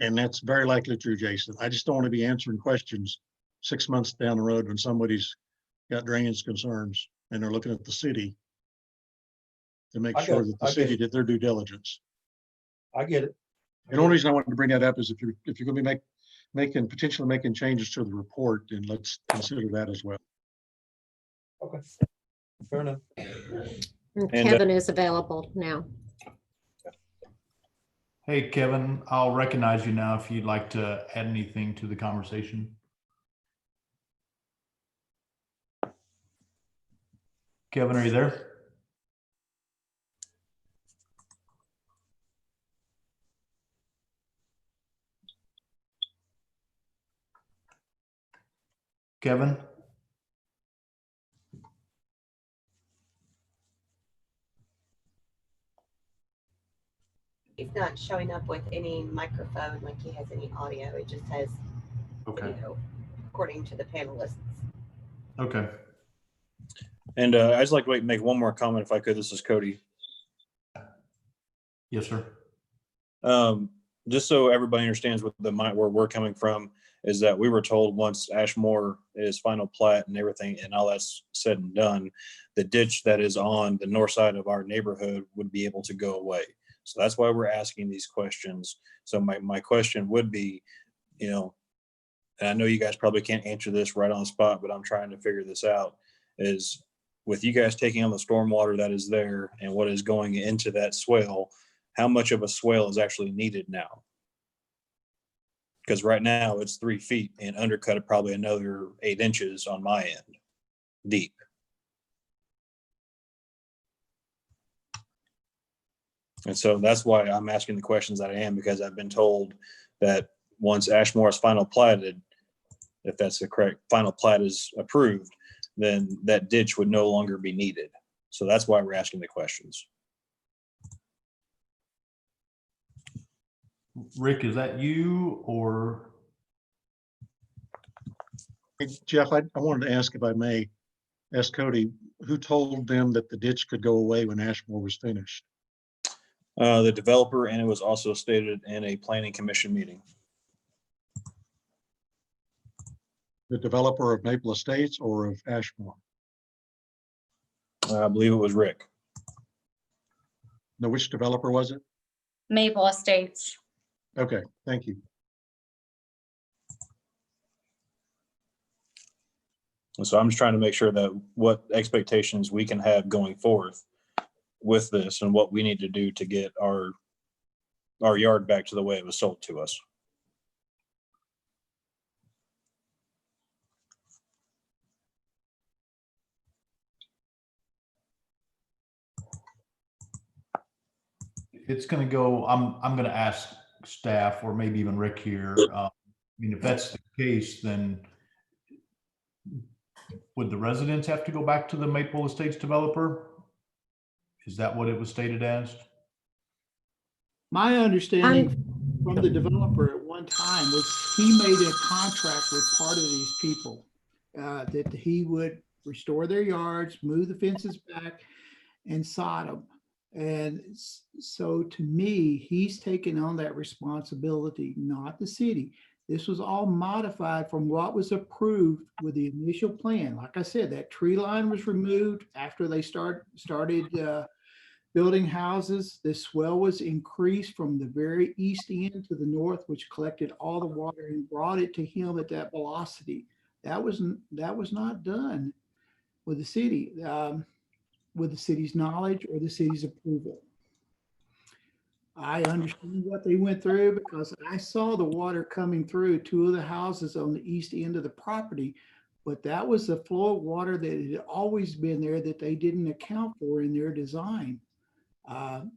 and that's very likely true, Jason. I just don't want to be answering questions 6 months down the road when somebody's got drainage concerns and they're looking at the city to make I sure get- that the I get city it. did their due diligence. I get it. And the only reason I wanted to bring that up is if you're going to be potentially making changes to the report, then let's consider that as well. Okay, fair enough. And And, Kevin is available now. Hey, Kevin, I'll recognize you now if you'd like to add anything to the conversation. Kevin, are you there? Kevin? He's not showing up with any microphone, like he has any audio. It just says, Okay. according to the panelists. Okay. And I'd just like to make one more comment if I could. This is Cody. Yes, sir. Just so everybody understands where we're coming from, is that we were told once Ashmore is final plat and everything and all that's said and done, the ditch that is on the north side of our neighborhood would be able to go away. So that's why we're asking these questions. So my question would be, and I know you guys probably can't answer this right on the spot, but I'm trying to figure this out, is with you guys taking on the stormwater that is there and what is going into that swale, how much of a swale is actually needed now? Because right now it's 3 feet and undercut it probably another 8 inches on my end, deep. And so that's why I'm asking the questions that I am, because I've been told that once Ashmore is final platted, if that's the correct final plat is approved, then that ditch would no longer be needed. So that's why we're asking the questions. Rick, is that you or? Hey, Jeff, I wanted to ask, if I may, ask Cody, who told them that the ditch could go away when Ashmore was finished? The developer, and it was also stated in a planning commission meeting. The developer of Maple Estates or of Ashmore? I believe it was Rick. No, which developer was it? Maple Estates. Okay, thank you. And so I'm just trying to make sure that what expectations we can have going forth with this and what we need to do to get our yard back to the way it was sold to us. It's going to go, I'm going to ask staff or maybe even Rick here. I mean, if that's the case, then would the residents have to go back to the Maple Estates developer? Is that what it was stated as? My understanding from the developer at one time was he made a contract with part of these people that he would restore their yards, move the fences back, and sod them. And so to me, he's taken on that responsibility, not the city. This was all modified from what was approved with the initial plan. Like I said, that tree line was removed after they started building houses. The swell was increased from the very east end to the north, which collected all the water and brought it to him at that velocity. That was not done with the city, with the city's knowledge or the city's approval. I understand what they went through because I saw the water coming through two of the houses on the east end of the property, but that was the flow of water that had always been there that they didn't account for in their design. And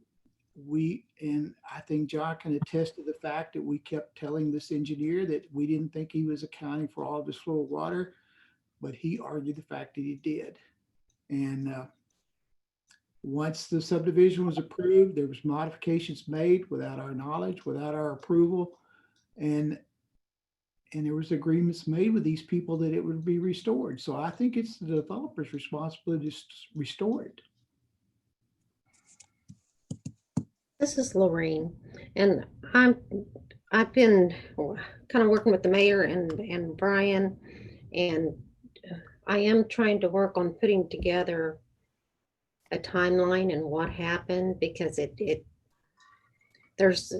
I think John can attest to the fact that we kept telling this engineer that we didn't think he was accounting for all this flow of water, but he argued the fact that he did. And once the subdivision was approved, there was modifications made without our knowledge, without our approval. And there was agreements made with these people that it would be restored. So I think it's the developer's responsibility to restore it. This is Lorraine, and I've been kind of working with the mayor and Brian, and I am trying to work on putting together a timeline and what happened, because there's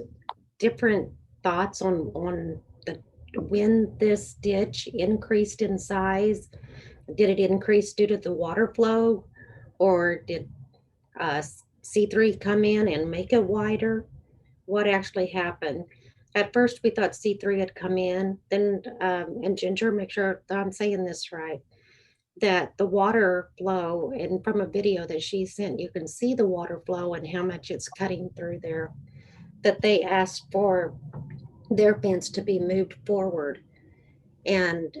different thoughts on when this ditch increased in size. Did it increase due to the water flow, or did C3 come in and make it wider? What actually happened? At first we thought C3 had come in, then and Ginger, make sure that I'm saying this right, that the water flow, and from a video that she sent, you can see the water flow and how much it's cutting through there, that they asked for their fence to be moved forward. And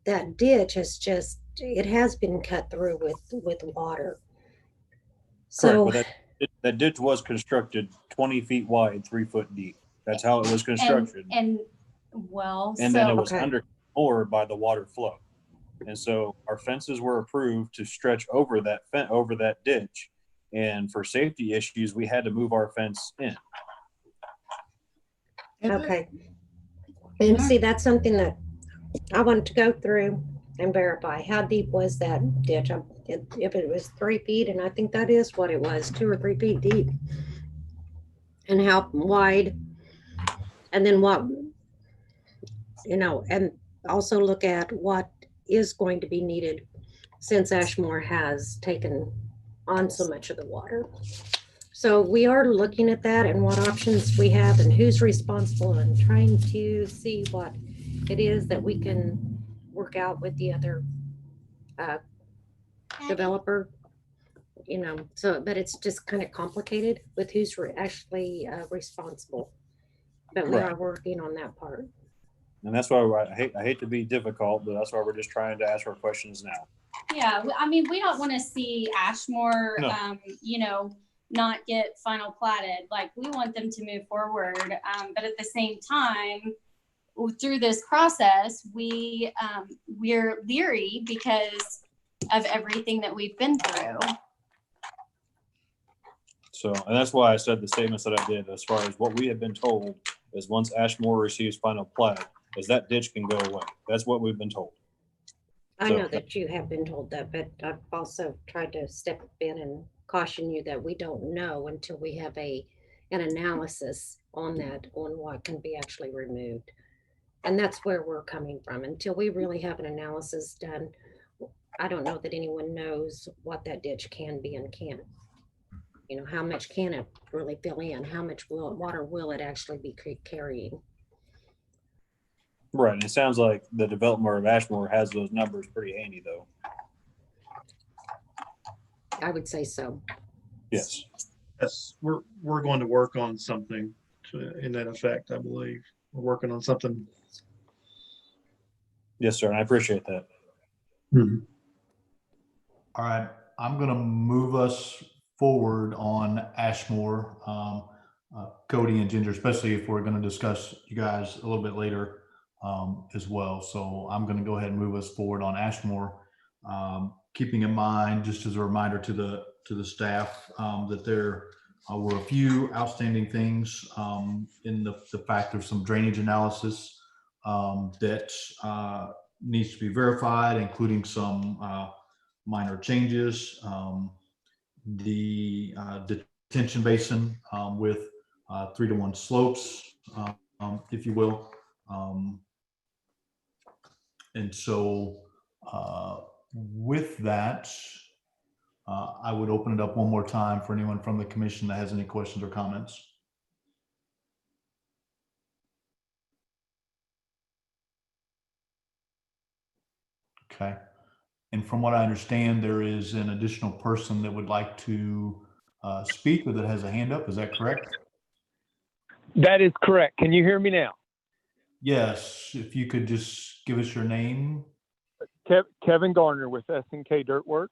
that ditch has it has been cut through with water. So Correct, but that ditch was constructed 20 feet wide, 3 foot deep. That's how it was constructed. And then it was under more by the water flow. And so our fences were approved to stretch over that ditch. And for safety issues, we had to move our fence in. Okay. And see, that's something that I wanted to go through and verify. How deep was that ditch? If it was 3 feet, and I think that is what it was, 2 or 3 feet deep. And how wide, and then what, and also look at what is going to be needed since Ashmore has taken on so much of the water. So we are looking at that and what options we have and who's responsible, and trying to see what it is that we can work out with the other developer, so, but it's just kind of complicated with who's actually responsible. But we are working on that part. And that's why I hate to be difficult, but that's why we're just trying to ask our questions now. Yeah, I mean, we don't want to see Ashmore, No. not get final platted. Like, we want them to move forward. But at the same time, through this process, we're leery because of everything that we've been through. So, and that's why I said the statements that I did, as far as what we have been told is once Ashmore receives final plat, is that ditch can go away. That's what we've been told. I know that you have been told that, but I've also tried to step in and caution you that we don't know until we have an analysis on what can be actually removed. And that's where we're coming from. Until we really have an analysis done, I don't know that anyone knows what that ditch can be and can't. How much can it really fill in? How much water will it actually be carrying? Right. And it sounds like the developer of Ashmore has those numbers pretty handy, though. I would say so. Yes. Yes, we're going to work on something in that effect, I believe. We're working on something. Yes, sir. And I appreciate that. All right, I'm going to move us forward on Ashmore, Cody and Ginger, especially if we're going to discuss you guys a little bit later as well. So I'm going to go ahead and move us forward on Ashmore, keeping in mind, just as a reminder to the staff, that there were a few outstanding things in the fact of some drainage analysis that needs to be verified, including some minor changes. The detention basin with 3-to-1 slopes, if you will. And so with that, I would open it up one more time for anyone from the commission that has any questions or comments. Okay. And from what I understand, there is an additional person that would like to speak or that has a hand up. Is that correct? That is correct. Can you hear me now? Yes. If you could just give us your name. Kevin Garner with S&K Dirtworks.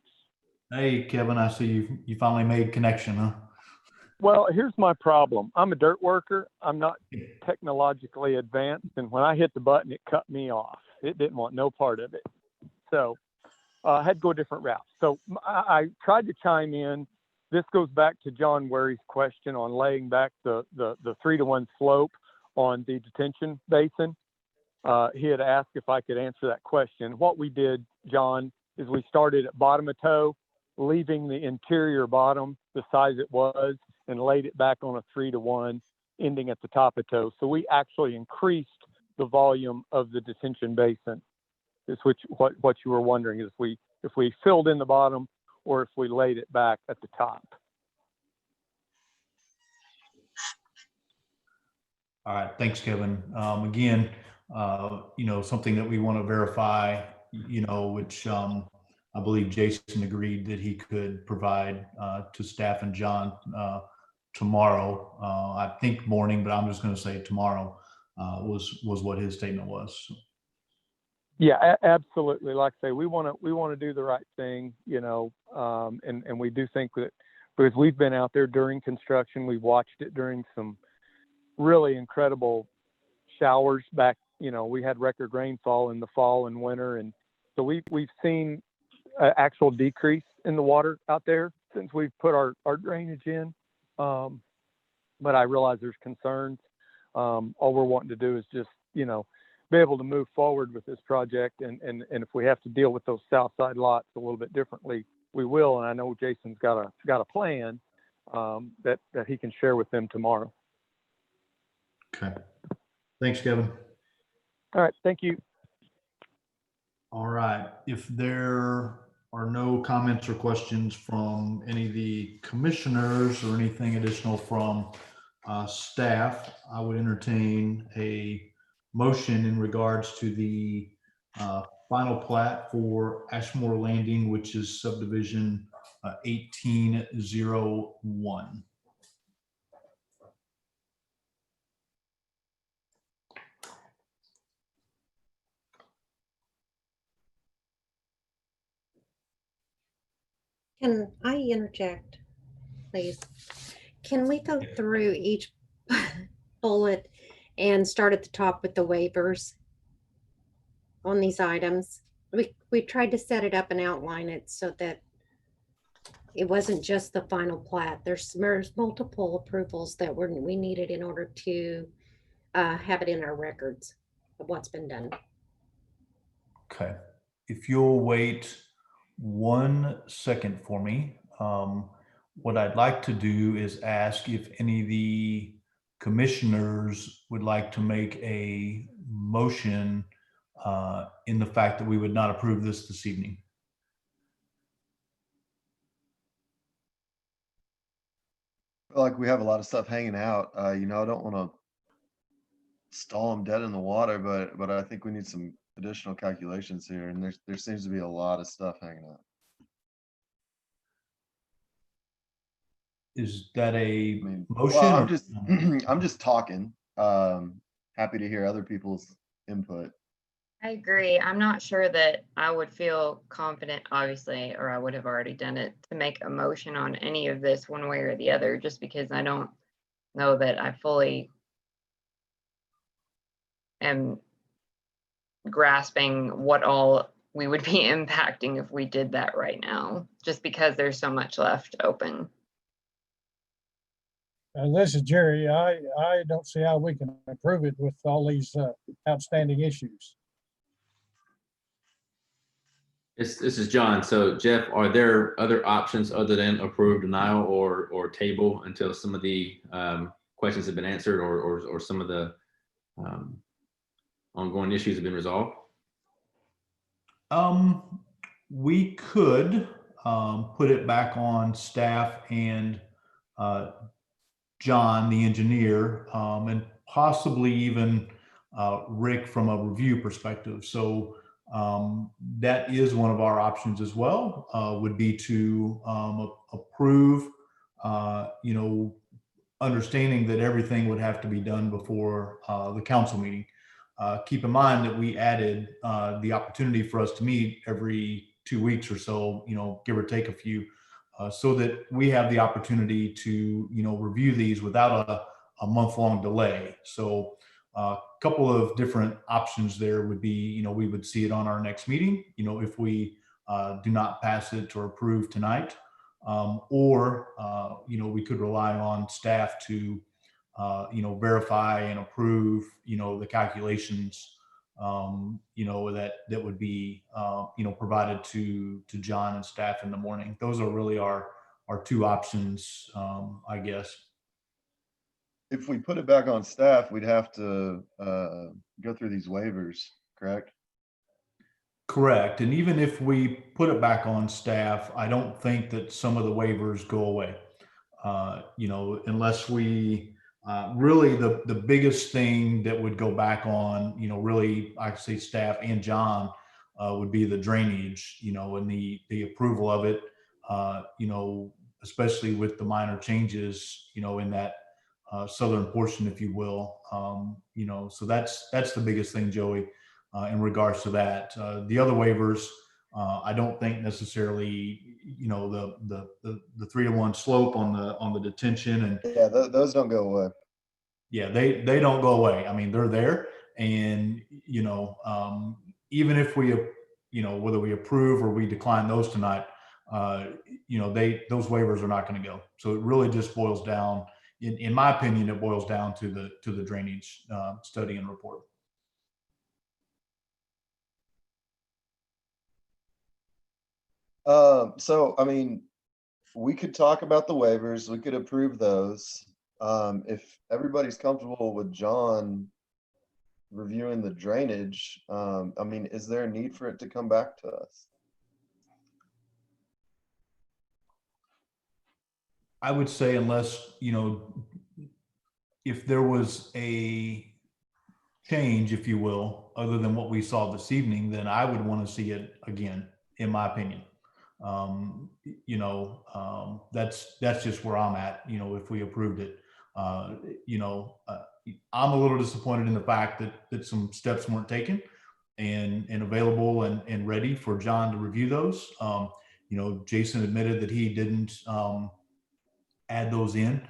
Hey, Kevin, I see you finally made connection, huh? Well, here's my problem. I'm a dirt worker. I'm not technologically advanced. And when I hit the button, it cut me off. It didn't want no part of it. So I had to go a different route. So I tried to chime in. This goes back to John Ware's question on laying back the 3-to-1 slope on the detention basin. He had asked if I could answer that question. What we did, John, is we started at bottom of toe, leaving the interior bottom the size it was, and laid it back on a 3-to-1, ending at the top of toe. So we actually increased the volume of the detention basin. Is what you were wondering is if we filled in the bottom or if we laid it back at the top. All right, thanks, Kevin. Again, something that we want to verify, which I believe Jason agreed that he could provide to staff and John tomorrow. I think morning, but I'm just going to say tomorrow was what his statement was. Yeah, absolutely. Like I say, we want to do the right thing, and we do think that because we've been out there during construction, we've watched it during some really incredible showers back. We had record rainfall in the fall and winter, and so we've seen an actual decrease in the water out there since we've put our drainage in. But I realize there's concerns. All we're wanting to do is just be able to move forward with this project, and if we have to deal with those south side lots a little bit differently, we will. And I know Jason's got a plan that he can share with them tomorrow. Okay. Thanks, Kevin. All right. Thank you. All right. If there are no comments or questions from any of the commissioners or anything additional from staff, I would entertain a motion in regards to the final plat for Ashmore Landing, which is subdivision 1801. Can I interject, please? Can we go through each bullet and start at the top with the waivers on these items? We tried to set it up and outline it so that it wasn't just the final plat. There's multiple approvals that we needed in order to have it in our records of what's been done. Okay. If you'll wait 1 second for me. What I'd like to do is ask if any of the commissioners would like to make a motion in the fact that we would not approve this evening. Like we have a lot of stuff hanging out. I don't want to stall them dead in the water, but I think we need some additional calculations here, and there seems to be a lot of stuff hanging out. Is that a motion? Well, I'm just talking. Happy to hear other people's input. I agree. I'm not sure that I would feel confident, obviously, or I would have already done it, to make a motion on any of this one way or the other, just because I don't know that I fully am grasping what all we would be impacting if we did that right now, just because there's so much left open. This is Jerry. I don't see how we can approve it with all these outstanding issues. This is John. So Jeff, are there other options other than approve, denial, or table until some of the questions have been answered or some of the ongoing issues have been resolved? We could put it back on staff and John, the engineer, and possibly even Rick from a review perspective. So that is one of our options as well, would be to approve, understanding that everything would have to be done before the council meeting. Keep in mind that we added the opportunity for us to meet every 2 weeks or so, give or take a few, so that we have the opportunity to, review these without a month-long delay. So a couple of different options there would be, we would see it on our next meeting, if we do not pass it or approve tonight, or, we could rely on staff to, verify and approve, the calculations, that would be, provided to John and staff in the morning. Those are really our two options, I guess. If we put it back on staff, we'd have to go through these waivers, correct? Correct. And even if we put it back on staff, I don't think that some of the waivers go away. Unless we, really the biggest thing that would go back on, really, I say staff and John, would be the drainage, and the approval of it, especially with the minor changes, in that southern portion, if you will. So that's the biggest thing, Joey, in regards to that. The other waivers, I don't think necessarily, the 3-to-1 slope on the detention and yeah, those don't go away. Yeah, they don't go away. I mean, they're there, and even if we, whether we approve or we decline those tonight, those waivers are not going to go. So it really just boils down, in my opinion, it boils down to the drainage study and report. So, I mean, we could talk about the waivers, we could approve those. If everybody's comfortable with John reviewing the drainage, I mean, is there a need for it to come back to us? I would say unless, if there was a change, if you will, other than what we saw this evening, then I would want to see it again, in my opinion. That's just where I'm at, if we approved it. I'm a little disappointed in the fact that some steps weren't taken and available and ready for John to review those. Jason admitted that he didn't add those in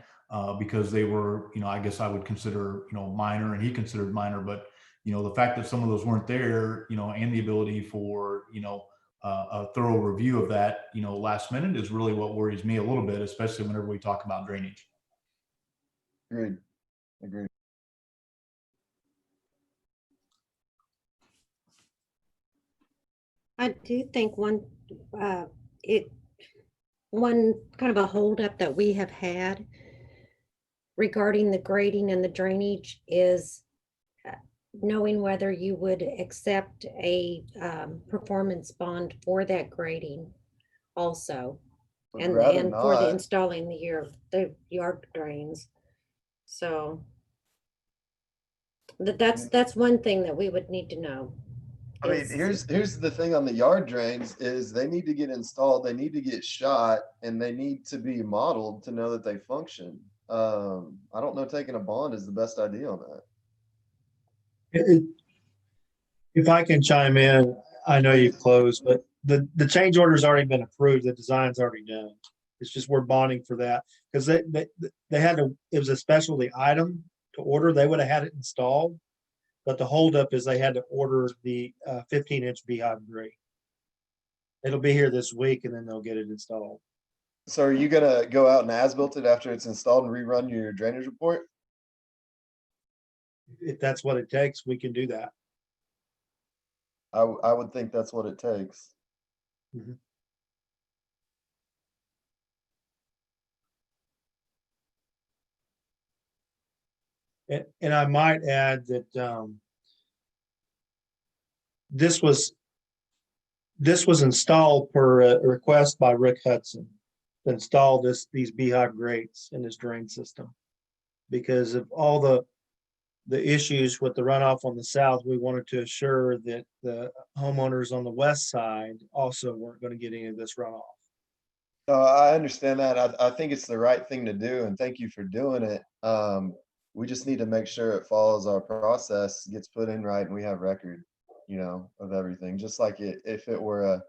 because they were, I guess I would consider, minor, and he considered minor, but the fact that some of those weren't there, and the ability for, a thorough review of that, last minute is really what worries me a little bit, especially whenever we talk about drainage. Agreed. Agreed. I do think one kind of a holdup that we have had regarding the grading and the drainage is knowing whether you would accept a performance bond for that grading also, and for the installing the yard drains. So that's one thing that we would need to know. I mean, here's the thing on the yard drains is they need to get installed, they need to get shot, and they need to be modeled to know that they function. I don't know, taking a bond is the best idea on that. If I can chime in, I know you've closed, but the change order's already been approved, the design's already done. It's just we're bonding for that because they had to, it was a specialty item to order. They would have had it installed, but the holdup is they had to order the 15-inch beehive grate. It'll be here this week and then they'll get it installed. So are you gonna go out and as-built it after it's installed and rerun your drainage report? If that's what it takes, we can do that. I would think that's what it takes. Mhm. And I might add that this was installed per a request by Rick Hudson to install these beehive grates in his drain system. Because of all the issues with the runoff on the south, we wanted to assure that the homeowners on the west side also weren't going to get any of this runoff. I understand that. I think it's the right thing to do, and thank you for doing it. We just need to make sure it follows our process, gets put in right, and we have record, of everything, just like if it were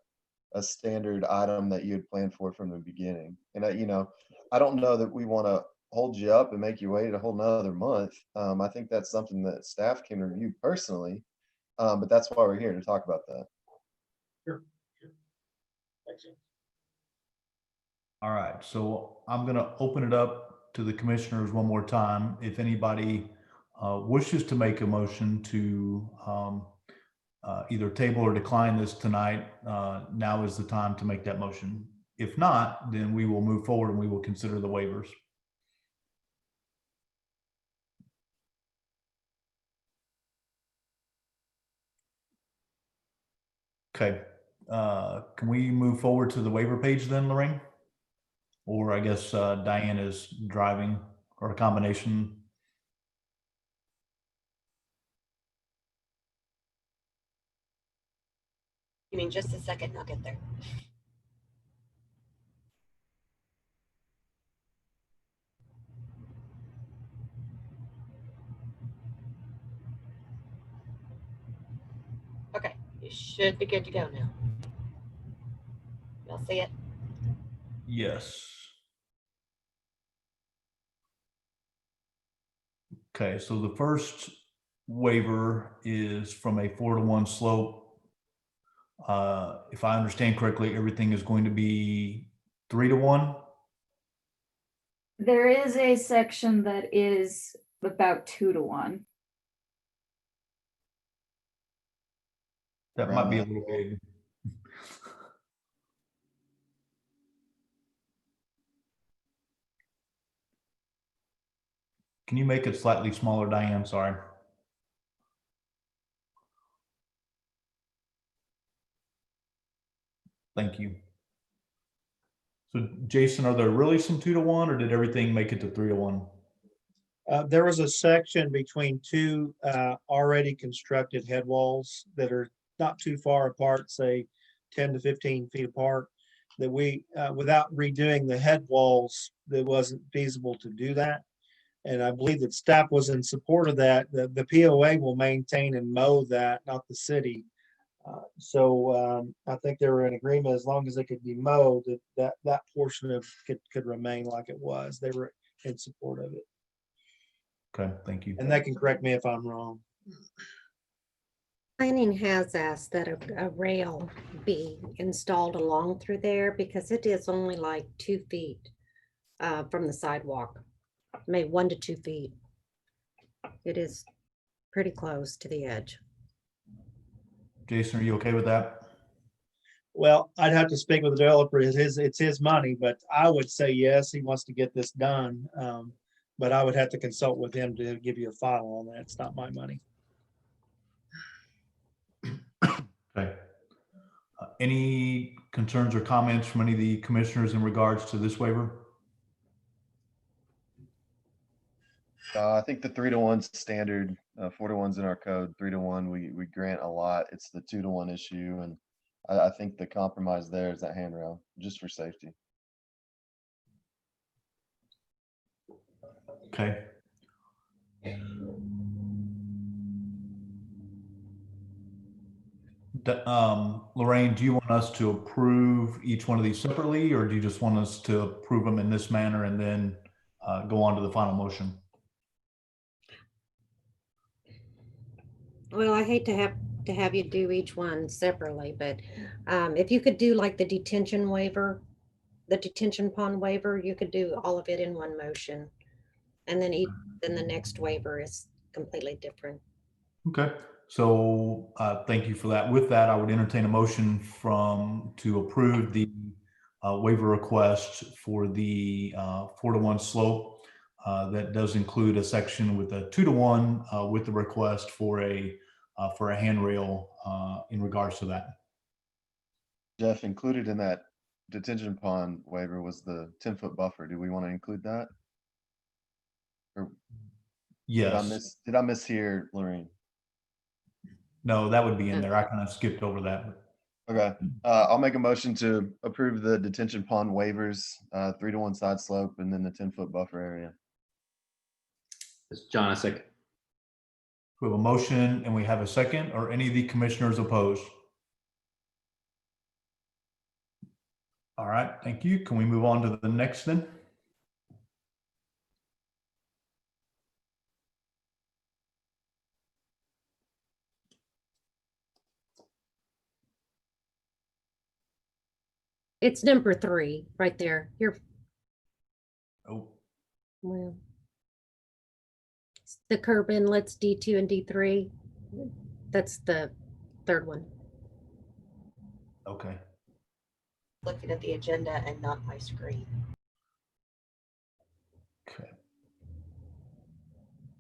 a standard item that you had planned for from the beginning. And I don't know that we want to hold you up and make you wait a whole nother month. I think that's something that staff can review personally, but that's why we're here to talk about that. Sure. Thanks. All right, so I'm going to open it up to the commissioners one more time. If anybody wishes to make a motion to either table or decline this tonight, now is the time to make that motion. If not, then we will move forward and we will consider the waivers. Okay, can we move forward to the waiver page then, Lorraine? Or I guess Diane is driving, or a combination. Give me just a second, I'll get there. Okay, you should be good to go now. Y'all see it? Yes. Okay, so the first waiver is from a 4-to-1 slope. If I understand correctly, everything is going to be 3-to-1. There is a section that is about 2-to-1. That might be a little big. Can you make it slightly smaller, Diane? Sorry. Thank you. So Jason, are there really some 2-to-1, or did everything make it to 3-to-1? There was a section between two already constructed head walls that are not too far apart, say 10 to 15 feet apart, that we, without redoing the head walls, that wasn't feasible to do that. And I believe that staff was in support of that. The POA will maintain and mow that, not the city. So I think they were in agreement, as long as it could be mowed, that portion of could remain like it was. They were in support of it. Okay, thank you. And they can correct me if I'm wrong. Planning has asked that a rail be installed along through there because it is only like 2 feet from the sidewalk, maybe 1 to 2 feet. It is pretty close to the edge. Jason, are you okay with that? Well, I'd have to speak with the developer. It's his money, but I would say yes, he wants to get this done. But I would have to consult with him to give you a final on that. It's not my money. Okay. Any concerns or comments from any of the commissioners in regards to this waiver? I think the 3-to-1's standard, 4-to-1's in our code. 3-to-1, we grant a lot. It's the 2-to-1 issue, and I think the compromise there is that handrail, just for safety. Okay. Lorraine, do you want us to approve each one of these separately, or do you just want us to approve them in this manner and then go on to the final motion? Well, I hate to have you do each one separately, but if you could do like the detention waiver the detention pond waiver, you could do all of it in one motion. And then then the next waiver is completely different. Okay, so thank you for that. With that, I would entertain a motion to approve the waiver request for the 4-to-1 slope. That does include a section with a 2-to-1 with the request for a handrail in regards to that. Jeff, included in that detention pond waiver was the 10-foot buffer. Do we want to include that? Or Yes. did I mishear, Lorraine? No, that would be in there. I kind of skipped over that. Okay, I'll make a motion to approve the detention pond waivers, 3-to-1 side slope, and then the 10-foot buffer area. It's John, a second. We have a motion and we have a second. Are any of the commissioners opposed? All right, thank you. Can we move on to the next then? It's number 3 right there. You're Oh, well. The curb inlets D2 and D3. That's the third one. okay. Looking at the agenda and not my screen. Okay.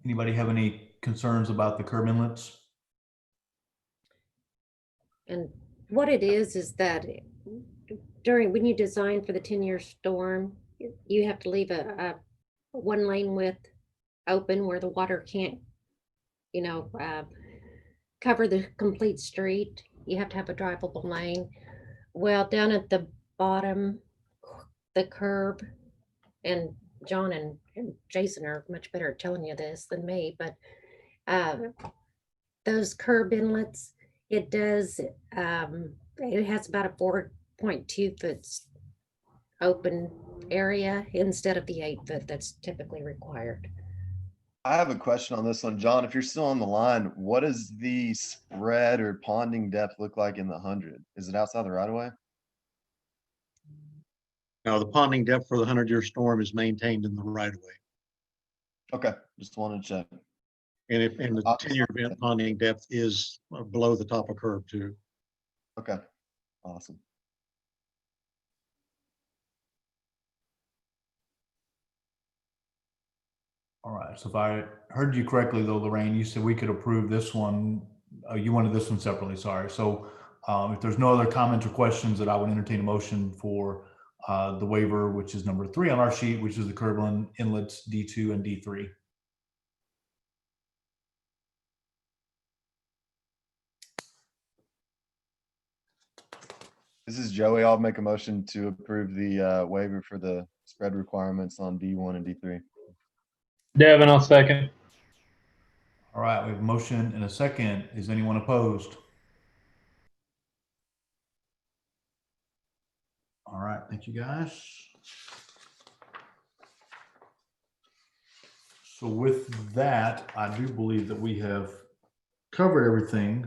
Anybody have any concerns about the curb inlets? And what it is that when you design for the 10-year storm, you have to leave a 1 lane width open where the water can't, cover the complete street. You have to have a drivable lane. Well, down at the bottom, the curb, and John and Jason are much better at telling you this than me, but those curb inlets, it does, it has about a 4.2 foot open area instead of the 8 foot that's typically required. I have a question on this one, John. If you're still on the line, what does the spread or ponding depth look like in the 100? Is it outside the right of way? No, the ponding depth for the 100-year storm is maintained in the right of way. Okay, just wanted to check. And the 10-year event ponding depth is below the top of curb too. Okay, awesome. All right, so if I heard you correctly though, Lorraine, you said we could approve this one. You wanted this one separately, sorry. So if there's no other comments or questions, that I would entertain a motion for the waiver, which is number 3 on our sheet, which is the curb inlets D2 and D3. This is Joey. I'll make a motion to approve the waiver for the spread requirements on D1 and D3. Devin, I'll second. All right, we have a motion and a second. Is anyone opposed? All right, thank you guys. So with that, I do believe that we have covered everything,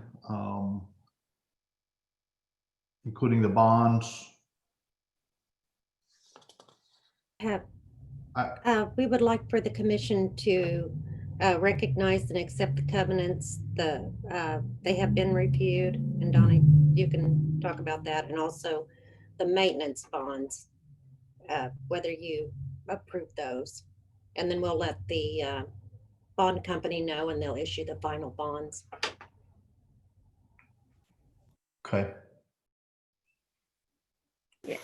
including the bonds. We would like for the commission to recognize and accept the covenants. They have been reviewed, and Donnie, you can talk about that, and also the maintenance bonds, whether you approve those. And then we'll let the bond company know, and they'll issue the final bonds. Okay. Yeah,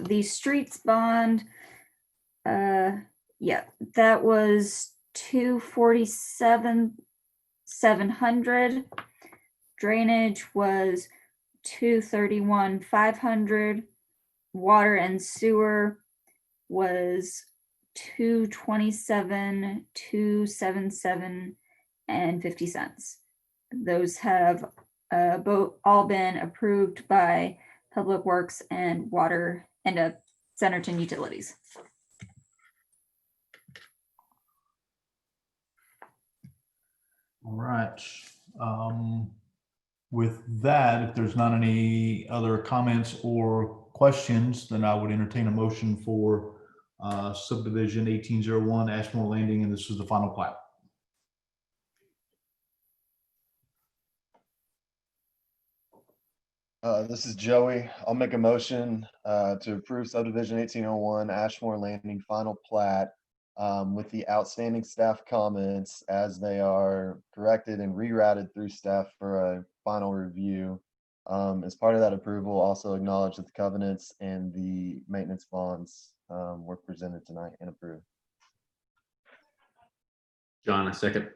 the streets bond, yeah, that was 247,700. Drainage was 231,500. Water and sewer was 227,277 and 50 cents. Those have both all been approved by Public Works and Water and Centerton Utilities. All right. With that, if there's not any other comments or questions, then I would entertain a motion for subdivision 1801 Ashmore Landing, and this is the final plat. This is Joey. I'll make a motion to approve subdivision 1801 Ashmore Landing final plat with the outstanding staff comments as they are corrected and rerouted through staff for a final review. As part of that approval, also acknowledge that the covenants and the maintenance bonds were presented tonight and approved. John, a second.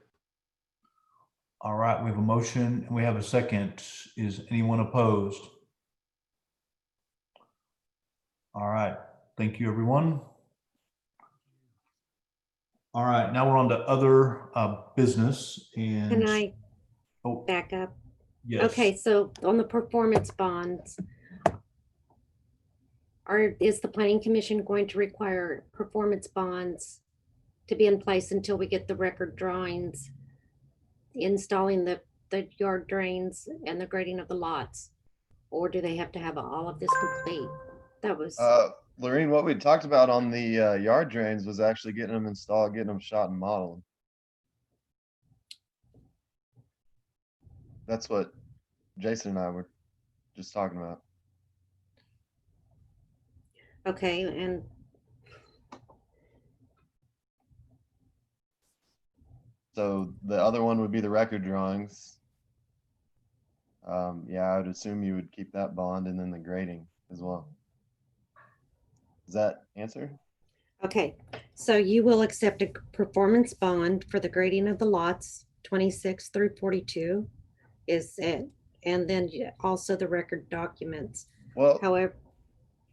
All right, we have a motion and we have a second. Is anyone opposed? All right, thank you, everyone. All right, now we're on to other business and. Can I Oh, back up? yes. Okay, so on the performance bonds, is the planning commission going to require performance bonds to be in place until we get the record drawings, installing the yard drains and the grading of the lots? Or do they have to have all of this complete? That was, Lorene, what we talked about on the yard drains was actually getting them installed, getting them shot and modeled. That's what Jason and I were just talking about. okay, and So the other one would be the record drawings. Yeah, I would assume you would keep that bond and then the grading as well. Does that answer? okay, so you will accept a performance bond for the grading of the lots 26 through 42 is it? And then also the record documents. Well, However,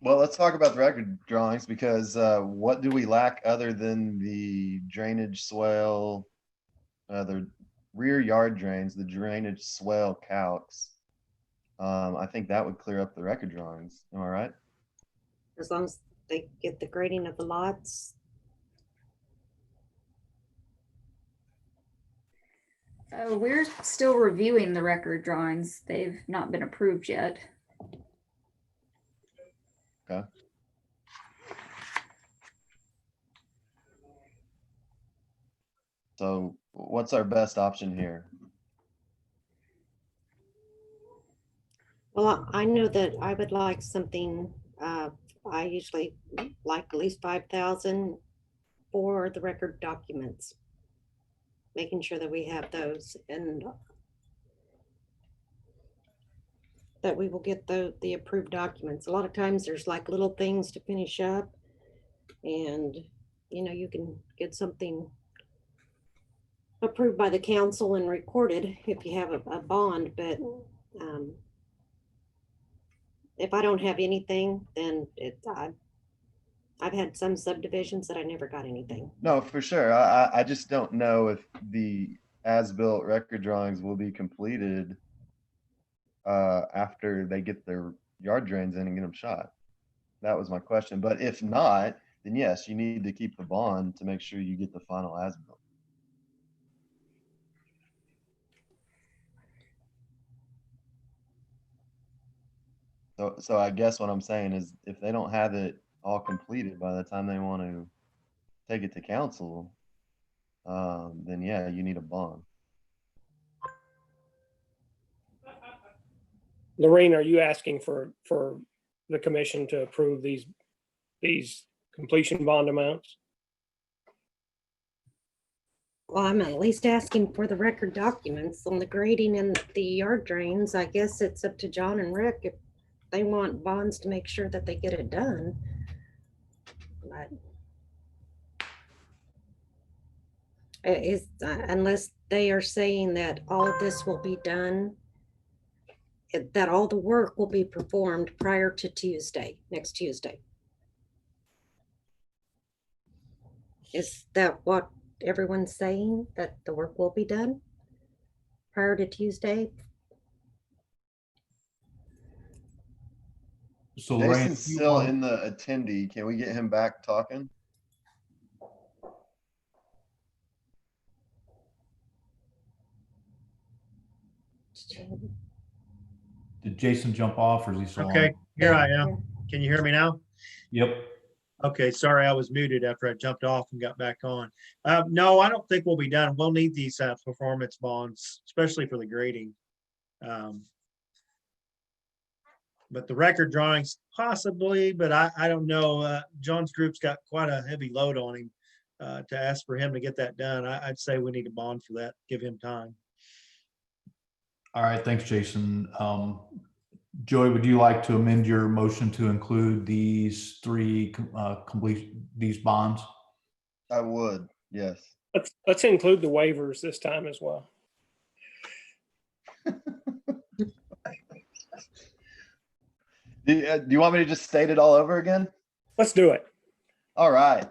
let's talk about the record drawings because what do we lack other than the drainage swale, the rear yard drains, the drainage swale calcs? I think that would clear up the record drawings. Am I right? as long as they get the grading of the lots. We're still reviewing the record drawings. They've not been approved yet. Okay. So what's our best option here? Well, I know that I would like something, I usually like at least 5,000 for the record documents. Making sure that we have those and that we will get the approved documents. A lot of times there's like little things to finish up and, you know, you can get something approved by the council and recorded if you have a bond, but if I don't have anything, then I've had some subdivisions that I never got anything. No, for sure. I just don't know if the as-built record drawings will be completed after they get their yard drains in and get them shot. That was my question. But if not, then yes, you need to keep the bond to make sure you get the final as-built. So I guess what I'm saying is if they don't have it all completed by the time they want to take it to council, then yeah, you need a bond. Lorraine, are you asking for the commission to approve these completion bond amounts? Well, I'm at least asking for the record documents on the grading and the yard drains. I guess it's up to John and Rick if they want bonds to make sure that they get it done. But unless they are saying that all of this will be done, that all the work will be performed prior to Tuesday, next Tuesday. Is that what everyone's saying, that the work will be done prior to Tuesday? So Lorraine, Jason's still in the attendee. Can we get him back talking? did Jason jump off or is he still on? Okay, here I am. Can you hear me now? Yep. Okay, sorry, I was muted after I jumped off and got back on. No, I don't think we'll be done. We'll need these performance bonds, especially for the grading. But the record drawings possibly, but I don't know. John's group's got quite a heavy load on him. To ask for him to get that done, I'd say we need a bond for that, give him time. All right, thanks, Jason. Joey, would you like to amend your motion to include these three these bonds? I would, yes. Let's include the waivers this time as well. Do you want me to just state it all over again? Let's do it. All right.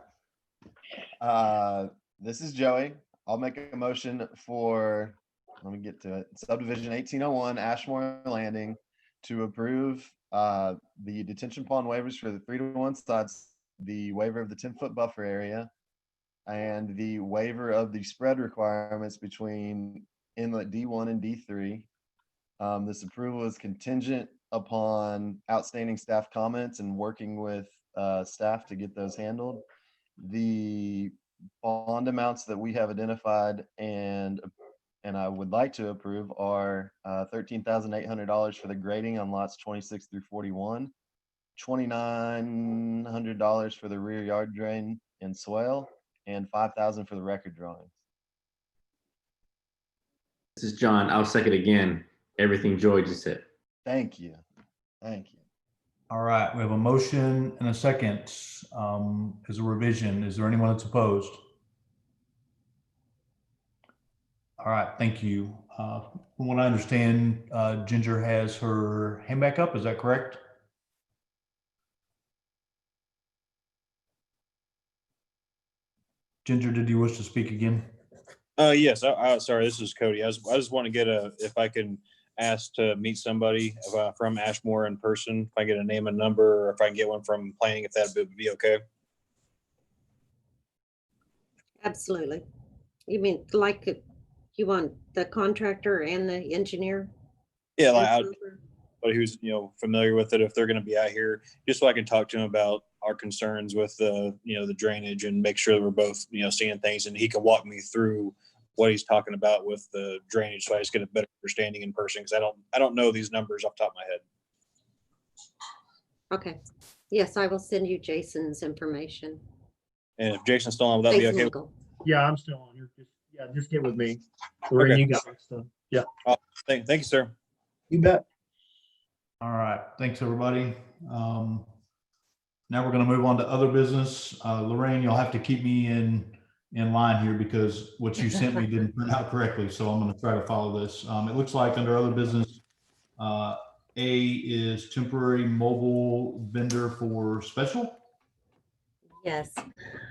This is Joey. I'll make a motion for, let me get to it, subdivision 1801 Ashmore Landing to approve the detention pond waivers for the 3-to-1 sides, the waiver of the 10-foot buffer area, and the waiver of the spread requirements between inlet D1 and D3. This approval is contingent upon outstanding staff comments and working with staff to get those handled. The bond amounts that we have identified and I would like to approve are $13,800 for the grading on lots 26 through 41, $2,900 for the rear yard drain and swale, and $5,000 for the record drawings. This is John. I'll second again everything Joey just said. Thank you. Thank you. All right, we have a motion and a second as a revision. Is there anyone that's opposed? All right, thank you. From what I understand, Ginger has her hand back up. Is that correct? Ginger, did you wish to speak again? Yes. Sorry, this is Cody. I just want to get if I can ask to meet somebody from Ashmore in person, if I get a name and number, or if I can get one from planning, if that would be okay. Absolutely. You mean like you want the contractor and the engineer? Yeah, like somebody who's familiar with it, if they're going to be out here, just so I can talk to him about our concerns with the the drainage and make sure that we're both seeing things, and he can walk me through what he's talking about with the drainage, so I just get a better understanding in person, because I don't know these numbers off the top of my head. Okay. Yes, I will send you Jason's information. And if Jason's still on, would that be Jason okay? Michael. Yeah, I'm still on here. Just get with me. Lorraine, Okay. you got it. So, yeah. Thank you, sir. You bet. All right, thanks, everybody. Now we're going to move on to other business. Lorraine, you'll have to keep me in line here because what you sent me didn't print out correctly. So I'm going to try to follow this. It looks like under other business, A is temporary mobile vendor for special. Yes.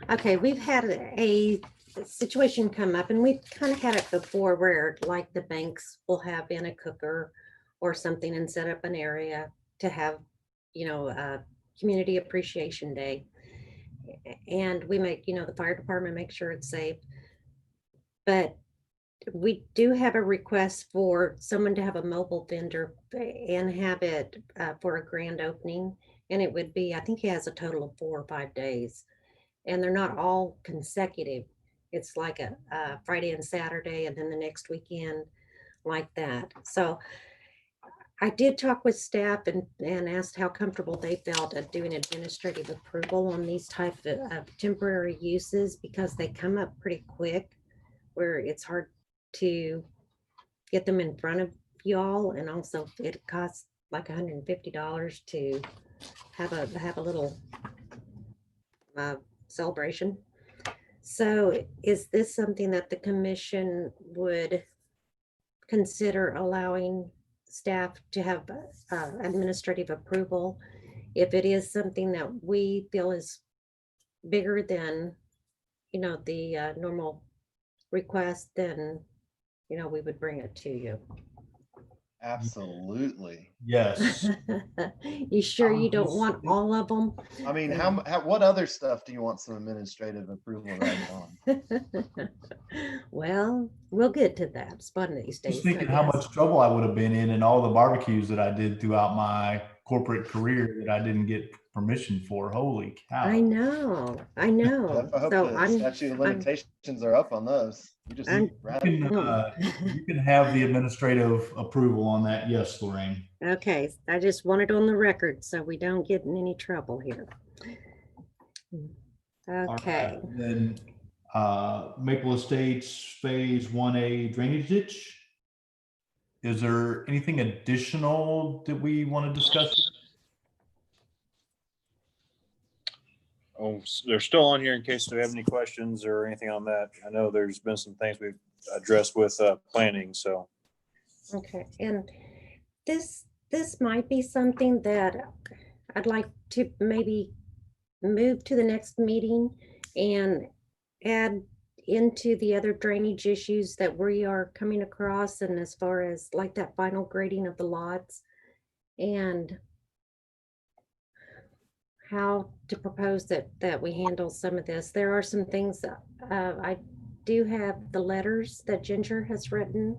Okay, we've had a situation come up, and we've kind of had it before where like the banks will have in a cooker or something and set up an area to have, community appreciation day. And we make, the fire department make sure it's safe. But we do have a request for someone to have a mobile vendor and have it for a grand opening. And it would be, I think he has a total of 4 or 5 days. And they're not all consecutive. It's like a Friday and Saturday, and then the next weekend like that. So I did talk with staff and asked how comfortable they felt at doing administrative approval on these type of temporary uses, because they come up pretty quick where it's hard to get them in front of y'all. And also it costs like $150 to have a little celebration. So is this something that the commission would consider allowing staff to have administrative approval if it is something that we feel is bigger than the normal request? Then we would bring it to you. Absolutely. Yes. You sure you don't want all of them? I mean, what other stuff do you want some administrative approval right on? Well, we'll get to that one of these days. Just thinking I how guess. much trouble I would have been in and all the barbecues that I did throughout my corporate career that I didn't get permission for. Holy cow. I know. I hope So the statute of limitations are up on those. You just You can have the administrative approval on that. Yes, Lorraine. Okay, I just want it on the record so we don't get in any trouble here. Okay. All right. Then Maple Estates Phase 1A drainage ditch. Is there anything additional that we want to discuss? Oh, they're still on here in case they have any questions or anything on that. I know there's been some things we've addressed with planning, so. Okay, and this might be something that I'd like to maybe move to the next meeting and add into the other drainage issues that we are coming across, and as far as like that final grading of the lots and how to propose that we handle some of this. There are some things that I do have the letters that Ginger has written,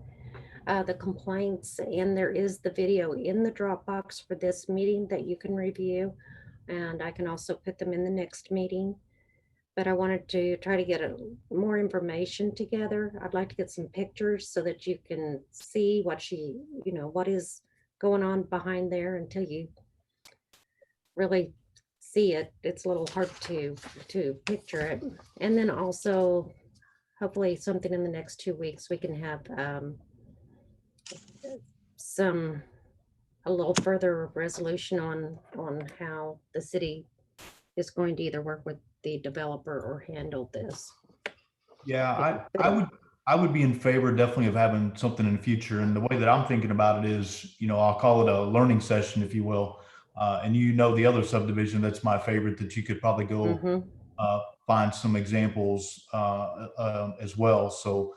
the complaints, and there is the video in the Dropbox for this meeting that you can review. And I can also put them in the next meeting. But I wanted to try to get more information together. I'd like to get some pictures so that you can see what what is going on behind there until you really see it. It's a little hard to picture it. And then also, hopefully something in the next 2 weeks, we can have a little further resolution on how the city is going to either work with the developer or handle this. Yeah, I would be in favor definitely of having something in the future. And the way that I'm thinking about it is, I'll call it a learning session, if you will. And the other subdivision that's my favorite that you could probably go find some examples as well. So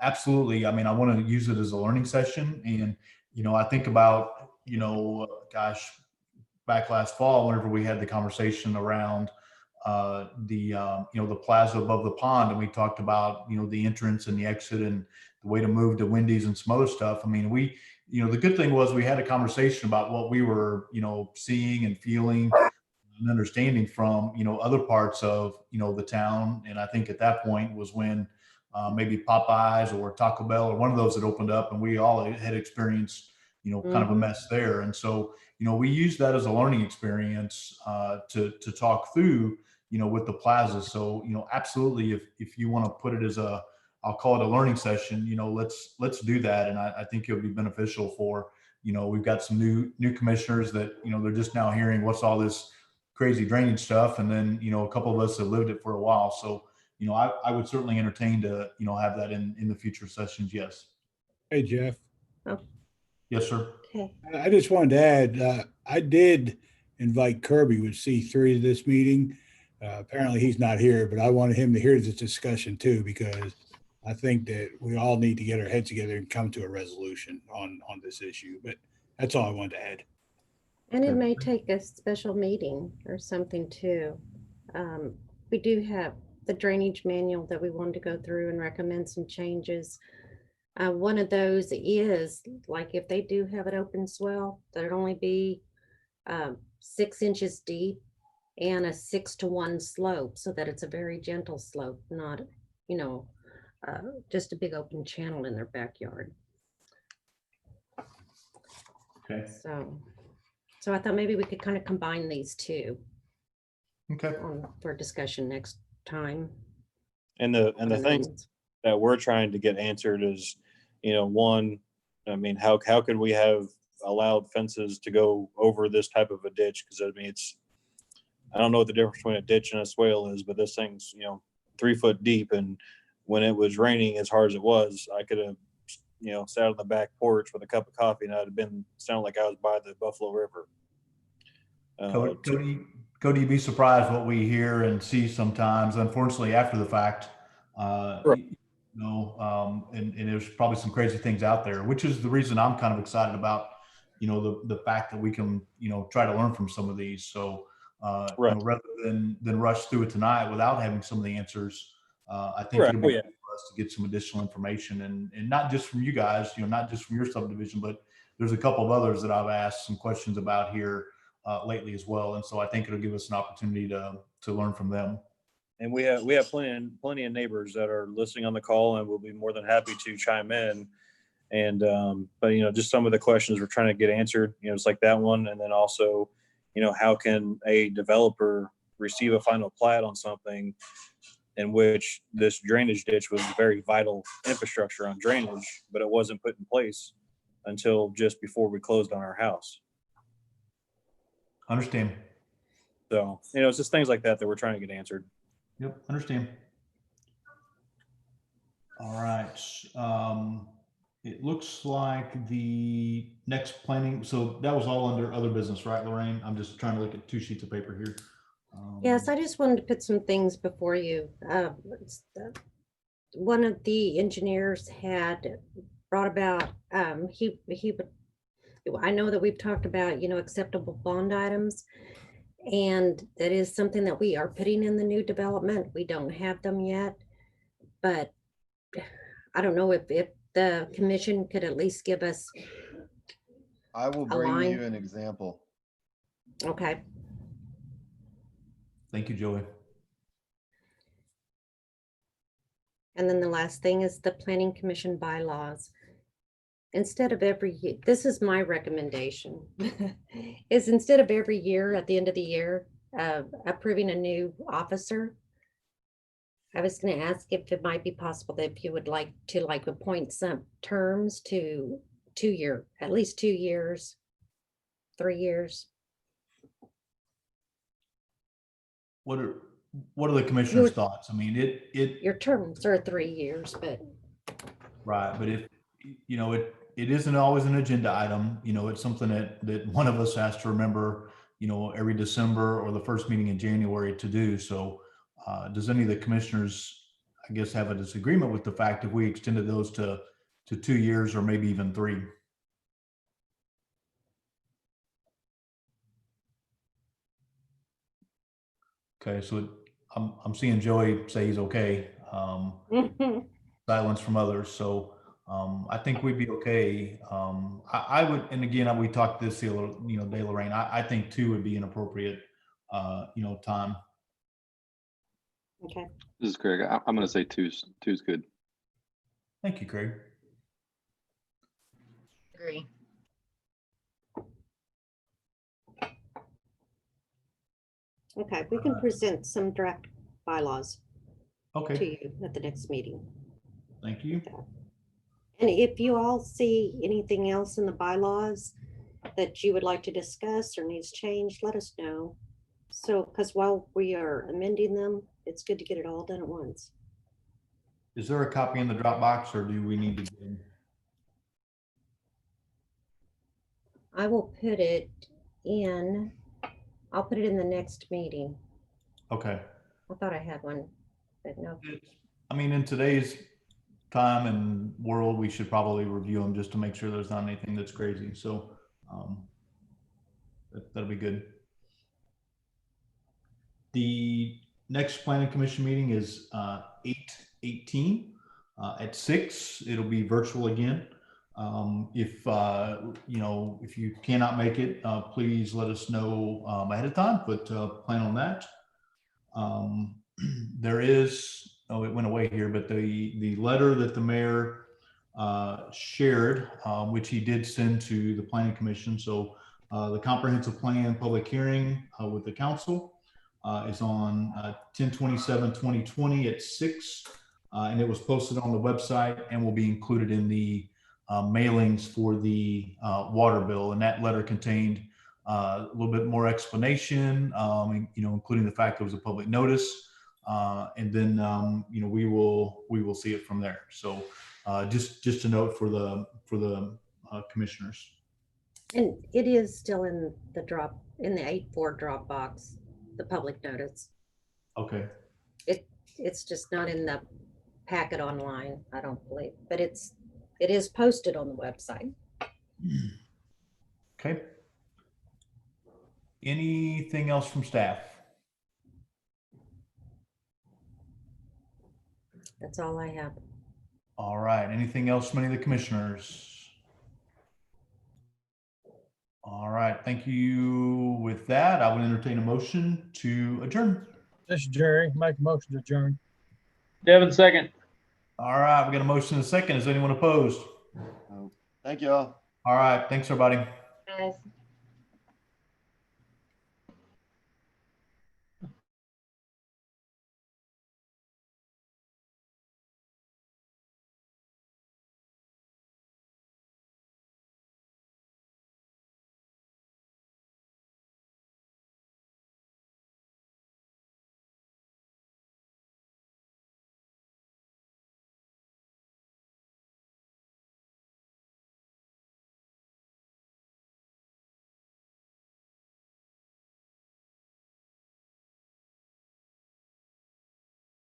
absolutely. I mean, I want to use it as a learning session. And, I think about, back last fall, whenever we had the conversation around the plaza above the pond, and we talked about, the entrance and the exit and the way to move to Wendy's and some other stuff. I mean, the good thing was we had a conversation about what we were, seeing and feeling and understanding from, other parts of, the town. And I think at that point was when maybe Popeyes or Taco Bell or one of those had opened up, and we all had experienced, kind of a mess there. And so, we used that as a learning experience to talk through, with the plaza. So, absolutely, if you want to put it as I'll call it a learning session, let's do that. And I think it'll be beneficial for, we've got some new commissioners that, they're just now hearing what's all this crazy drainage stuff. And then, a couple of us have lived it for a while. So, I would certainly entertain to, have that in the future sessions. Yes. Hey, Jeff. Oh. Yes, sir. Okay. I just wanted to add, I did invite Kirby with C3 to this meeting. Apparently he's not here, but I wanted him to hear this discussion too, because I think that we all need to get our heads together and come to a resolution on this issue. But that's all I wanted to add. And it may take a special meeting or something too. We do have the drainage manual that we wanted to go through and recommend some changes. One of those is like if they do have an open swell, there'd only be 6 inches deep and a 6-to-1 slope, so that it's a very gentle slope, not, just a big open channel in their backyard. Okay. So I thought maybe we could kind of combine these two. Okay. For discussion next time. And the things that we're trying to get answered is, one, I mean, how could we have allowed fences to go over this type of a ditch? Because I mean, I don't know what the difference between a ditch and a swale is, but this thing's 3 foot deep, and when it was raining as hard as it was, I could have sat on the back porch with a cup of coffee, and I'd have been sounded like I was by the Buffalo River. Cody, you'd be surprised what we hear and see sometimes, unfortunately, after the fact. Right. you know, and there's probably some crazy things out there, which is the reason I'm kind of excited about, you know, the fact that we can, you know, try to learn from some of these. So, you know, rather than rush through it tonight without having some of the answers, I think it'll be good for us to get some additional information, and not just from you guys, you know, not just from your subdivision, but there's a couple of others that I've asked some questions about here lately as well. And so I think it'll give us an opportunity to learn from them. And we have plenty of neighbors that are listening on the call, and we'll be more than happy to chime in. And but you know, just some of the questions we're trying to get answered, you know, it's like that one. And then also, you know, how can a developer receive a final plat on something in which this drainage ditch was very vital infrastructure on drainage, but it wasn't put in place until just before we closed on our house. Understand. So, you know, it's just things like that that we're trying to get answered. Yep, understand. All right. It looks like the next planning, so that was all under other business, right, Lorraine? I'm just trying to look at 2 sheets of paper here. Yes, I just wanted to put some things before you. One of the engineers had brought about, he would, I know that we've talked about, you know, acceptable bond items. And that is something that we are putting in the new development. We don't have them yet, but I don't know if the commission could at least give us. I will bring you an example. Okay. Thank you, Joey. And then the last thing is the planning commission bylaws. Instead of every year, this is my recommendation, is instead of every year at the end of the year, approving a new officer. I was going to ask if it might be possible that if you would like to appoint some terms to at least 2 years, 3 years. What are the commissioner's thoughts? I mean, your terms are 3 years, but right. But if, you know, it isn't always an agenda item, you know, it's something that one of us has to remember, you know, every December or the first meeting in January to do. So does any of the commissioners, I guess, have a disagreement with the fact if we extended those to 2 years or maybe even 3? Okay, so I'm seeing Joey say he's okay. Silence from others. So I think we'd be okay. I would, and again, we talked this the other, you know, day, Lorraine. I think 2 would be an appropriate, you know, time. Okay. This is Craig. I'm going to say 2's good. Thank you, Craig. Agree. okay, we can present some draft bylaws Okay. to you at the next meeting. Thank you. And if you all see anything else in the bylaws that you would like to discuss or needs changed, let us know. So, because while we are amending them, it's good to get it all done at once. Is there a copy in the Dropbox, or do we need to get in? I will put it in, I'll put it in the next meeting. Okay. I thought I had one, but no. I mean, in today's time and world, we should probably review them just to make sure there's not anything that's crazy. So that'll be good. The next planning commission meeting is 8/18 at 6. It'll be virtual again. If you know, if you cannot make it, please let us know ahead of time, but plan on that. There is, oh, it went away here, but the letter that the mayor shared, which he did send to the planning commission. So the comprehensive plan public hearing with the council is on 10/27/2020 at 6, and it was posted on the website and will be included in the mailings for the water bill. And that letter contained a little bit more explanation, you know, including the fact it was a public notice. And then, you know, we will see it from there. So just a note for the commissioners. And it is still in the 8-4 Dropbox, the public notice. Okay. It's just not in the packet online, I don't believe, but it is posted on the website. Okay. Anything else from staff? That's all I have. All right. Anything else from any of the commissioners? All right. Thank you. With that, I would entertain a motion to adjourn. This is Jerry, make a motion to adjourn. Devin, second. All right. We got a motion and a second. Is anyone opposed? Thank you all. All right. Thanks, everybody. Guys.